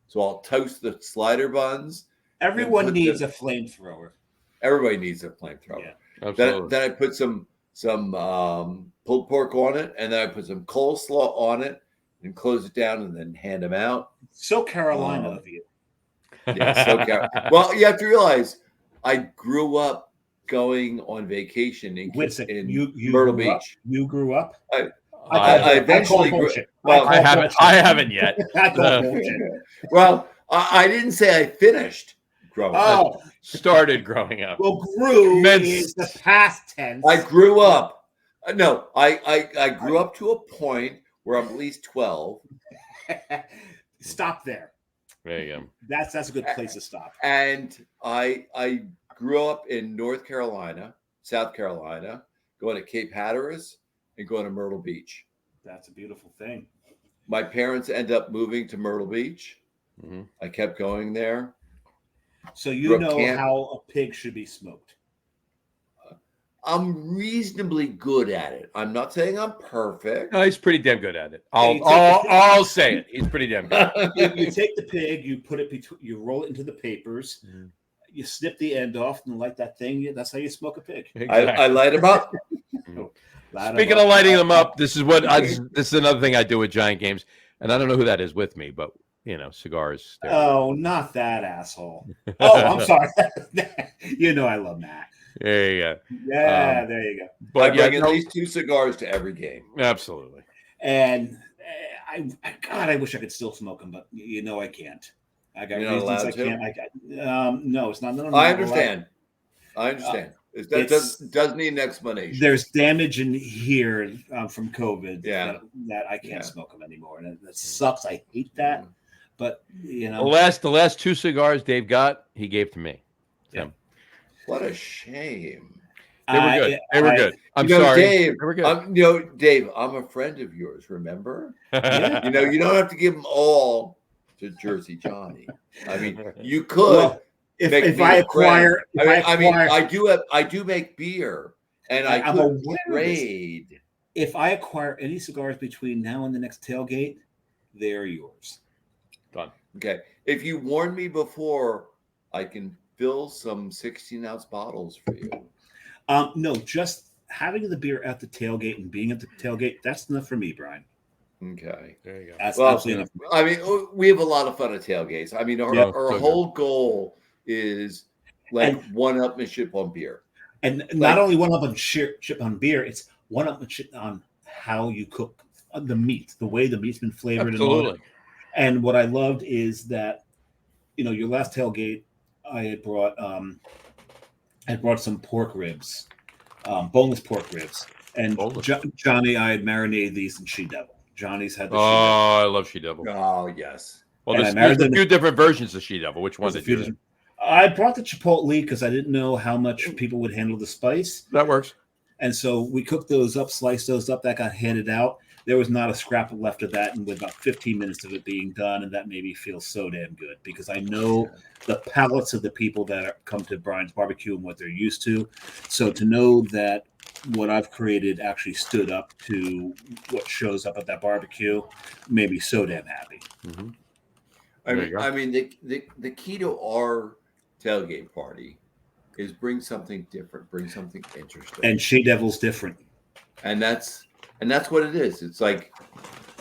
So I'll toast the slider buns. Everyone put needs the- a flamethrower. Everybody needs a flamethrower. Yeah. Absolutely. Then I put some pulled pork on it, and then I put some coleslaw on it, and close it down, and then hand them out. So Carolina of you. Yeah, so well, you have to realize I grew up going on vacation in Wait a second. You Myrtle grew up? Beach. You grew up? I eventually call grew. bullshit. Well, I haven't yet. I call bullshit. Well, I didn't say I finished growing up. Oh, Started growing up. well, grew Commenced. is the past tense. I grew up. No, I grew up to a point where I'm at least 12, Stop there. There you go. That's a good place to stop. and I grew up in North Carolina, South Carolina, going to Cape Hatteras and going to Myrtle Beach. That's a beautiful thing. My parents end up moving to Myrtle Beach. Mhm. I kept going there. So you Grew up know camp. how a pig should be smoked. I'm reasonably good at it. I'm not saying I'm perfect. No, he's pretty damn good at it. Hey, I'll say it. He's pretty damn good. You take the pig, you put it between, you roll it into the papers, you snip the end off, and like that thing. That's how you smoke a pig. I light them up. Speaking of lighting them up, this is another thing I do with Giant Games, and I don't know who that is with me, but cigars. Oh, not that asshole. Oh, I'm sorry. You know I love Matt. There you go. Yeah, there you go. But I bring yeah, at least 2 cigars to every game. absolutely. And I wish I could still smoke them, but you know I can't. I got You're not reasons allowed I to? can't. No, it's not. I understand. I understand. That does need an explanation. There's damage in here from COVID that I can't Yeah. smoke them anymore, and that sucks. I hate that, but you know, The last 2 cigars Dave got, he gave to me. So. Yeah. What a shame. They were good. They were good. I'm sorry. Dave. They were good. Dave, I'm a friend of yours. Remember? Yeah. You don't have to give them all to Jersey Johnny. I mean, you could. Well, if I acquire, I do make beer, and I I'm could aware of trade. if I acquire any cigars between now and the next tailgate, they're yours. Done. Okay. If you warn me before, I can fill some 16-ounce bottles for you. No, just having the beer at the tailgate and being at the tailgate, that's enough for me, Brian. Okay. There you go. That's Well, absolutely enough. I mean, we have a lot of fun at tailgates. I mean, our whole goal is one-upmanship on beer. And not only one-upmanship on beer, it's one-upmanship on how you cook the meat, the way the meat's been flavored. Absolutely. And what I loved is that, your last tailgate, I had brought some pork ribs, boneless pork ribs. And Johnny, I had marinated these in She-Devil. Johnny's had the She-Devil. I love She-Devil. Oh, yes. Well, there's a few different versions of She-Devil. Which one did you? I brought the Chipotle because I didn't know how much people would handle the spice. That works. And so we cooked those up, sliced those up. That got handed out. There was not a scrap left of that, and with about 15 minutes of it being done, and that made me feel so damn good because I know the palates of the people that come to Brian's barbecue and what they're used to. So to know that what I've created actually stood up to what shows up at that barbecue made me so damn happy. Mm-hmm. I mean, the key to our tailgate party is bring something different, bring something interesting. And She-Devil's different. And that's what it is. It's like,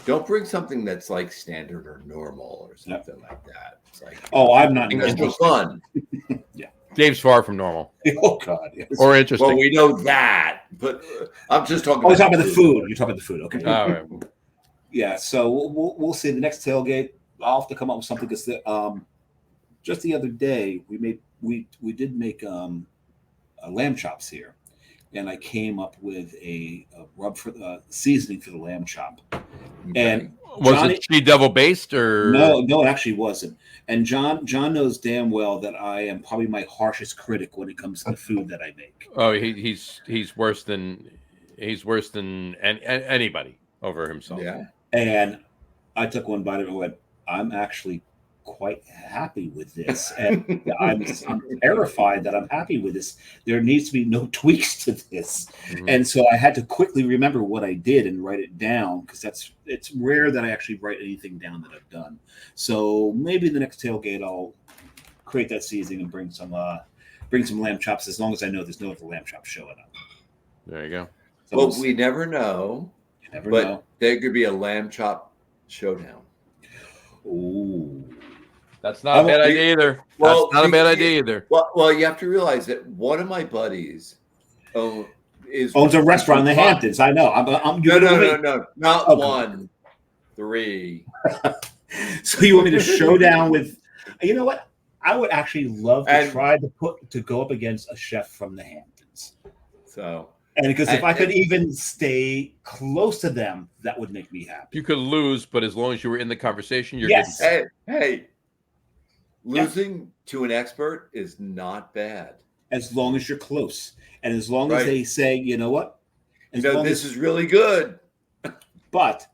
don't bring something that's like standard or normal or something like that. It's like, I'm not that's for fun. Yeah. Dave's far from normal. Oh God, yes. Or interesting. Well, we know that, but I'm just talking. You're talking about the food. You're talking about the food. Okay. All right. Yeah. So we'll see. The next tailgate, I'll have to come up with something because just the other day we did make lamb chops here, and I came up with a rub for the seasoning for the lamb chop. Okay. And was it She-Devil based or no, it actually wasn't. And John knows damn well that I am probably my harshest critic when it comes to the food that I make. Oh, he's worse than anybody over himself. Yeah. And I took one bite of it and went, I'm actually quite happy with this. And I'm terrified that I'm happy with this. There needs to be no tweaks to this. Mm-hmm. And so I had to quickly remember what I did and write it down because it's rare that I actually write anything down that I've done. So maybe the next tailgate I'll create that seasoning and bring some lamb chops as long as I know there's no other lamb chops showing up. There you go. So well, we never know. You never know. There could be a lamb chop showdown. Ooh. That's not a bad idea either. Well, that's not a bad idea either. Well, you have to realize that one of my buddies owns a restaurant in the Hamptons. I know. No, not okay. 1, 3. So you want me to show down with? You know what? I would actually love to try to go up against a chef from the Hamptons. So. And because if I could even stay close to them, that would make me happy. You could lose, but as long as you were in the conversation, you're good. Hey. Losing to an expert is not bad. As long as you're close. And as long as they say, you know what? This is really good. But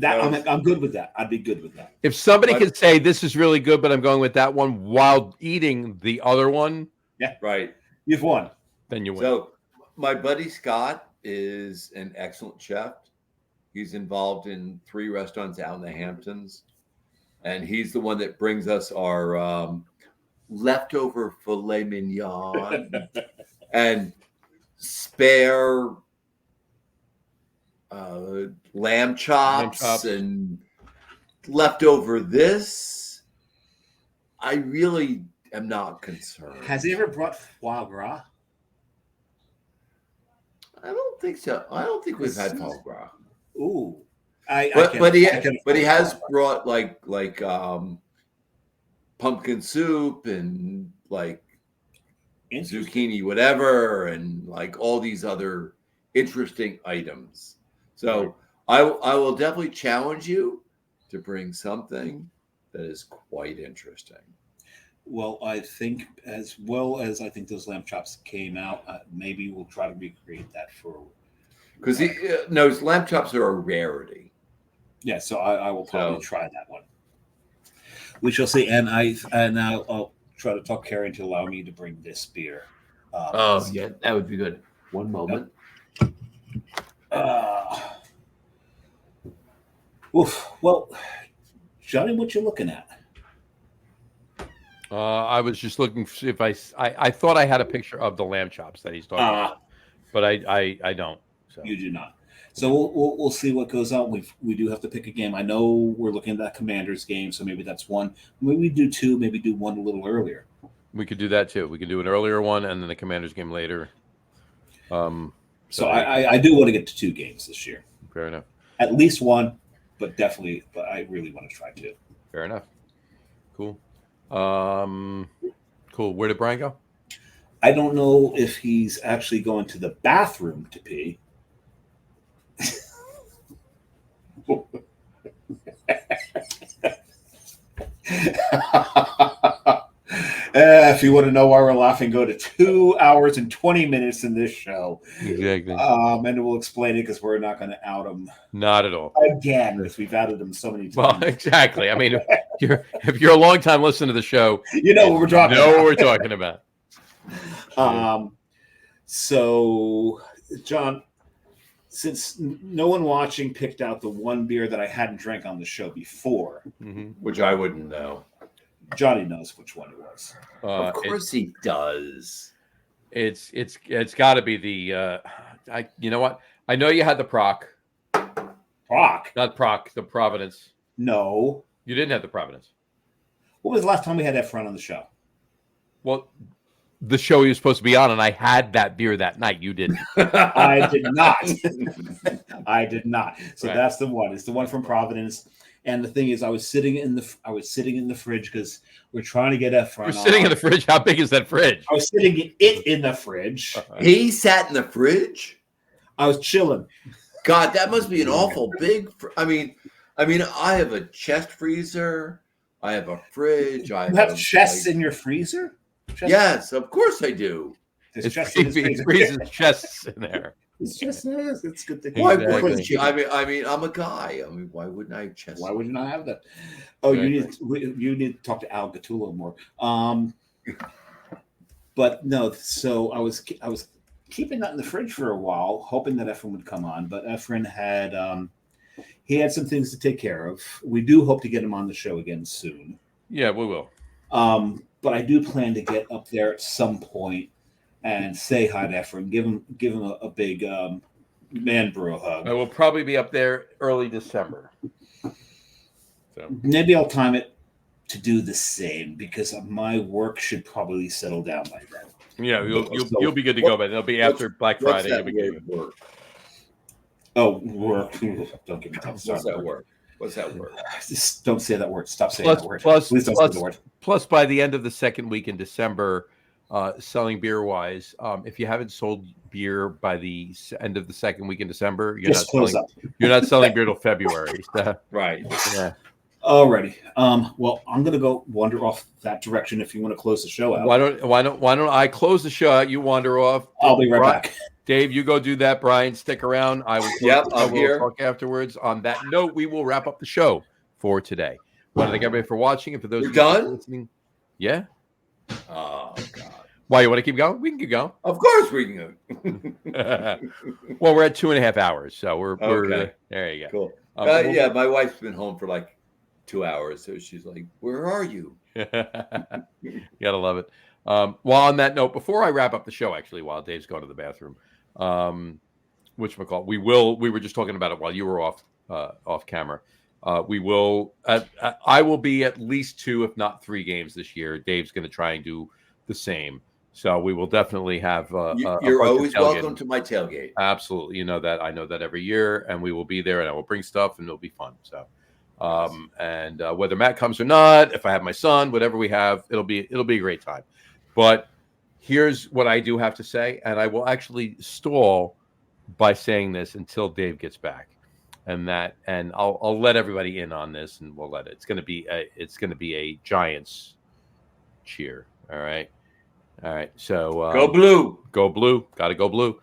I'm good with that. I'd be good with that. If somebody could say this is really good, but I'm going with that one while eating the other one. Yeah. Right. You've won. Then you win. So my buddy Scott is an excellent chef. He's involved in 3 restaurants out in the Hamptons. And he's the one that brings us our leftover filet mignon and spare lamb chops and leftover this. I really am not concerned. Has he ever brought foie gras? I don't think so. I don't think we've had foie gras. Ooh. But he has brought like pumpkin soup and like zucchini whatever and like all these other interesting items. So I will definitely challenge you to bring something that is quite interesting. Well, I think as well as I think those lamb chops came out, maybe we'll try to recreate that for. Because no, lamb chops are a rarity. Yeah, so I will probably try that one. We shall see, and I'll try to talk Carrie to allow me to bring this beer. Yeah, that would be good. One moment. Well, Johnny, what you looking at? I was just looking to see if I thought I had a picture of the lamb chops that he's talking about, but I don't. So. You do not. So we'll see what goes on. We do have to pick a game. I know we're looking at that Commanders game, so maybe that's one. Maybe we do two. Maybe do one a little earlier. We could do that too. We could do an earlier one and then the Commanders game later. So I do want to get to two games this year. Fair enough. At least one, but I really want to try two. Fair enough. Cool. Cool. Where did Brian go? I don't know if he's actually going to the bathroom to pee. If you want to know why we're laughing, go to 2 hours and 20 minutes in this show. Exactly. And we'll explain it because we're not going to out him. Not at all. Again, because we've outed him so many times. Well, exactly. I mean, if you're a long time listener to the show, you know what we're talking about. Know what we're talking about. So, John, since no one watching picked out the one beer that I hadn't drank on the show before, which I wouldn't know. Johnny knows which one it was. Of course he does. It's got to be the. You know what? I know you had the Proc. Not Proc. The Providence. No, you didn't have the Providence. When was the last time we had Efron on the show? Well, the show he was supposed to be on, and I had that beer that night. You didn't. I did not. I did not. So right. That's the one. It's the one from Providence. And the thing is, I was sitting in the fridge because we're trying to get Efron. We're sitting in the fridge. How big is that fridge? I was sitting in the fridge. He sat in the fridge. I was chilling. God, that must be an awful big. I mean, I have a chest freezer. I have a fridge. You have chests in your freezer? Yes, of course I do. He freezes chests in there. It's just it's good to why wouldn't you? I mean, I'm a guy. I mean, why wouldn't I have chest? Why wouldn't I have that? Oh, exactly. you need to talk to Al Gattulo more. But no. So I was keeping that in the fridge for a while, hoping that Efren would come on. But Efren had he had some things to take care of. We do hope to get him on the show again soon. Yeah, we will. But I do plan to get up there at some point and say hi to Efren, give him a big man brew hug. I will probably be up there early December. So maybe I'll time it to do the same because my work should probably settle down by then. Yeah, you'll be good to go, but it'll be after Black Friday. You'll be good. Work? Oh, work! Don't get me talking. What's that word? What's that word? Just don't say that word. Stop saying that word. Please don't say the word. Plus, by the end of the second week in December, selling beer wise, if you haven't sold beer by the end of the second week in December, you're not selling beer till February. So, right. Yeah. Alrighty. Well, I'm gonna go wander off that direction. If you want to close the show out, why don't I close the show out? You wander off. I'll be right back. Dave, you go do that. Brian, stick around. I will. I'm here. Talk afterwards. On that note, we will wrap up the show for today. I want to thank everybody for watching, and for those who are listening. Yeah. Oh God. Why, you want to keep going? We can keep going. Of course we can go. Well, we're at 2.5 hours, so we're okay. There you go. Cool. Yeah, my wife's been home for like 2 hours, so she's like, "Where are you?" You gotta love it. Well, on that note, before I wrap up the show, actually, while Dave's going to the bathroom, whatchamacallit, we were just talking about it while you were off camera. We will. I will be at least 2, if not 3 games this year. Dave's going to try and do the same. So we will definitely have. You're always welcome to my tailgate. Absolutely, you know that. I know that every year, and we will be there, and I will bring stuff, and it'll be fun. So, and whether Matt comes or not, if I have my son, whatever we have, it'll be a great time. But here's what I do have to say, and I will actually stall by saying this until Dave gets back, and I'll let everybody in on this, and we'll let it. It's going to be a Giants cheer. All right. So go blue. Go blue. Got to go blue.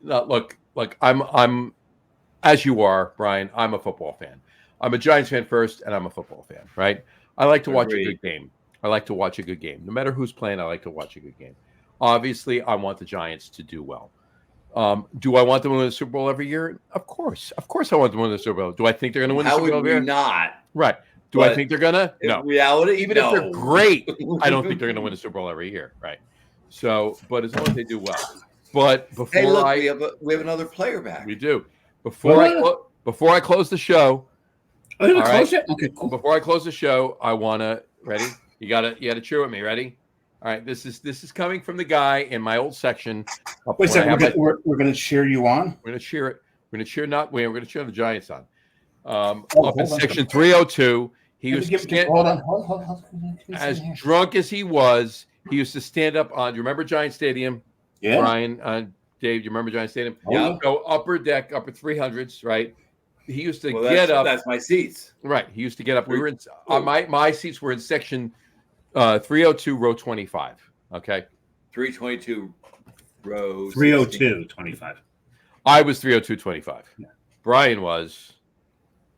Look, I'm as you are, Brian. I'm a football fan. I'm a Giants fan first, and I'm a football fan. Right. I like to watch a good game. No matter who's playing, I like to watch a good game. Obviously, I want the Giants to do well. Do I want them to win the Super Bowl every year? Of course, I want them to win the Super Bowl. Do I think they're going to win the Super Bowl every year? Not. Right. Do I think they're going to? No. Reality, even if they're great, I don't think they're going to win the Super Bowl every year. Right. So, but as long as they do well. But before we have another player back. We do. Before I close the show. Oh, you're close it? Okay, cool. Before I close the show, I want to ready. You gotta cheer with me. Ready? All right. This is coming from the guy in my old section. Wait a second. We're going to cheer you on. We're going to cheer it. We're going to cheer we're going to cheer the Giants on. Up in section 302, he was hold on. As drunk as he was, he used to stand up on. Do you remember Giant Stadium? Yeah. Brian, Dave, do you remember Giant Stadium? Yeah. Go upper deck, upper 300s, right? He used to get up. That's my seats. Right. He used to get up. We were in my seats were in section 302, row 25. Okay. 322, row 302, 25. I was 302, 25. Yeah. Brian was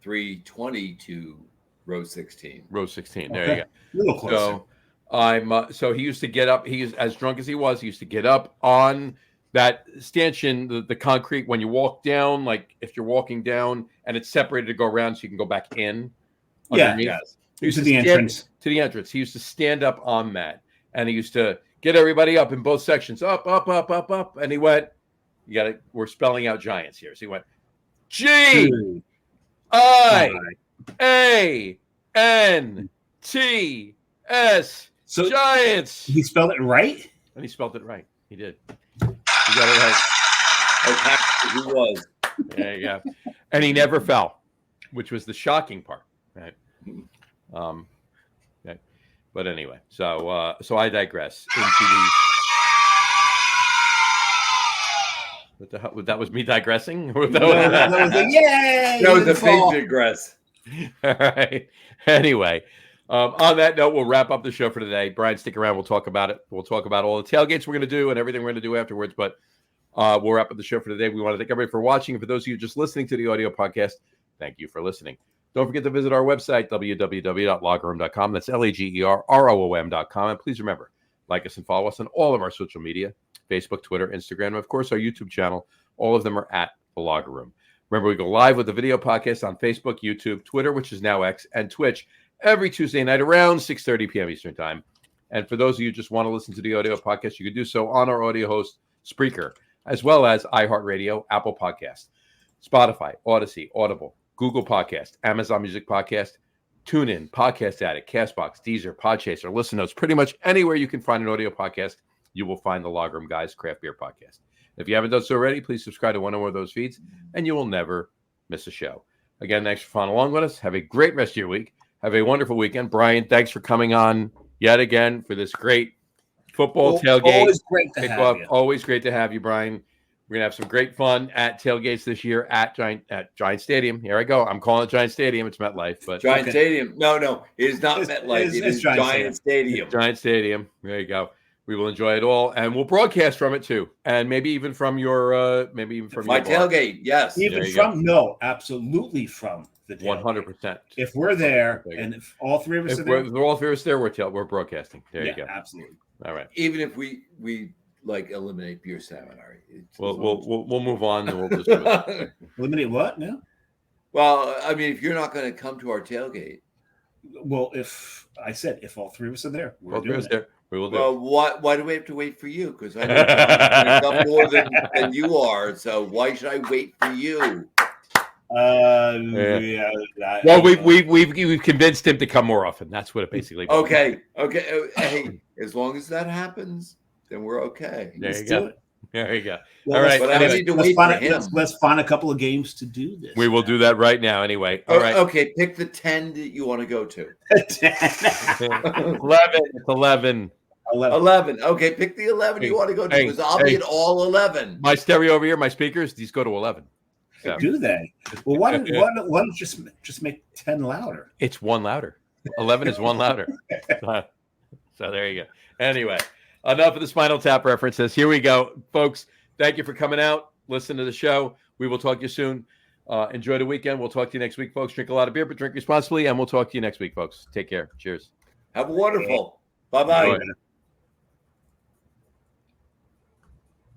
322, row 16. Row 16. There okay. you go. A little closer. So he used to get up. He was as drunk as he was. He used to get up on that stanchion, the concrete. When you walk down, like if you're walking down and it's separated to go around, so you can go back in. Yeah. Yes. To the entrance. To the entrance. He used to stand up on that, and he used to get everybody up in both sections, up, and he went. We're spelling out Giants here. So he went G-I-A-N-T-S So Giants. He spelled it right? And he spelled it right. He did. He got it right. He was. There you go. And he never fell, which was the shocking part. Right. Okay. But anyway, so I digress into the. What the hell? That was me digressing? That was a yay! That was a big digress. All right. Anyway, on that note, we'll wrap up the show for today. Brian, stick around. We'll talk about it. We'll talk about all the tailgates we're going to do and everything we're going to do afterwards. But we'll wrap up the show for today. We want to thank everybody for watching. And for those of you just listening to the audio podcast, thank you for listening. Don't forget to visit our website, www.loggerroom.com. That's LAGERROOM.com. And please remember, like us and follow us on all of our social media. Facebook, Twitter, Instagram, and of course our YouTube channel. All of them are at The Logger Room. Remember, we go live with the video podcast on Facebook, YouTube, Twitter, which is now X, and Twitch every Tuesday night around 6:30 p.m. Eastern Time. And for those of you who just want to listen to the audio podcast, you can do so on our audio host, Spreaker, as well as iHeartRadio, Apple Podcast, Spotify, Odyssey, Audible, Google Podcast, Amazon Music Podcast, TuneIn, Podcast Addict, CastBox, Deezer, Podchaser, Listen Notes, pretty much anywhere you can find an audio podcast, you will find the Logger Room Guys Craft Beer Podcast. If you haven't done so already, please subscribe to one or more of those feeds, and you will never miss a show. Again, thanks for following along with us. Have a great rest of your week. Have a wonderful weekend. Brian, thanks for coming on yet again for this great football tailgate. Always great to have you. Always great to have you, Brian. We're going to have some great fun at tailgates this year at Giant Stadium. Here I go. I'm calling it Giant Stadium. It's MetLife. But Giant Stadium. No. It is not MetLife. It is Giant Stadium. Giant Stadium. There you go. We will enjoy it all, and we'll broadcast from it too, and maybe even from your, my your tailgate. Yes, Absolutely from the tailgate. 100%. If we're there, and if all three of us are there, if all three of us there, we're broadcasting. There you go. Absolutely. All right. Even if we like eliminate beer seminary, we'll move on, and we'll just do it. Eliminate what now? Well, I mean, if you're not going to come to our tailgate, well, if all three of us are there, we're doing it. We will do. Well, why do we have to wait for you? Because I know John's up more than you are. So why should I wait for you? Yeah. Well, we've convinced him to come more often. That's what it basically means. Okay. Hey, as long as that happens, then we're okay. There Let's you do go. it. There you go. Well, All right. But I Anyway, need to wait for him. let's find a couple of games to do this. we will do that right now. Anyway. All right. Okay, pick the 10 that you want to go to. 11. It's 11. 11. Okay, pick the 11 you want to go to because I'll be at all 11. My stereo over here, my speakers, these go to 11. So Do they? Well, why don't you just make 10 louder? it's one louder. 11 is one louder. So there you go. Anyway, enough of the Spinal Tap references. Here we go, folks. Thank you for coming out. Listen to the show. We will talk to you soon. Enjoy the weekend. We'll talk to you next week, folks. Drink a lot of beer, but drink responsibly. And we'll talk to you next week, folks. Take care. Cheers. Have a wonderful. Bye-bye. Enjoy.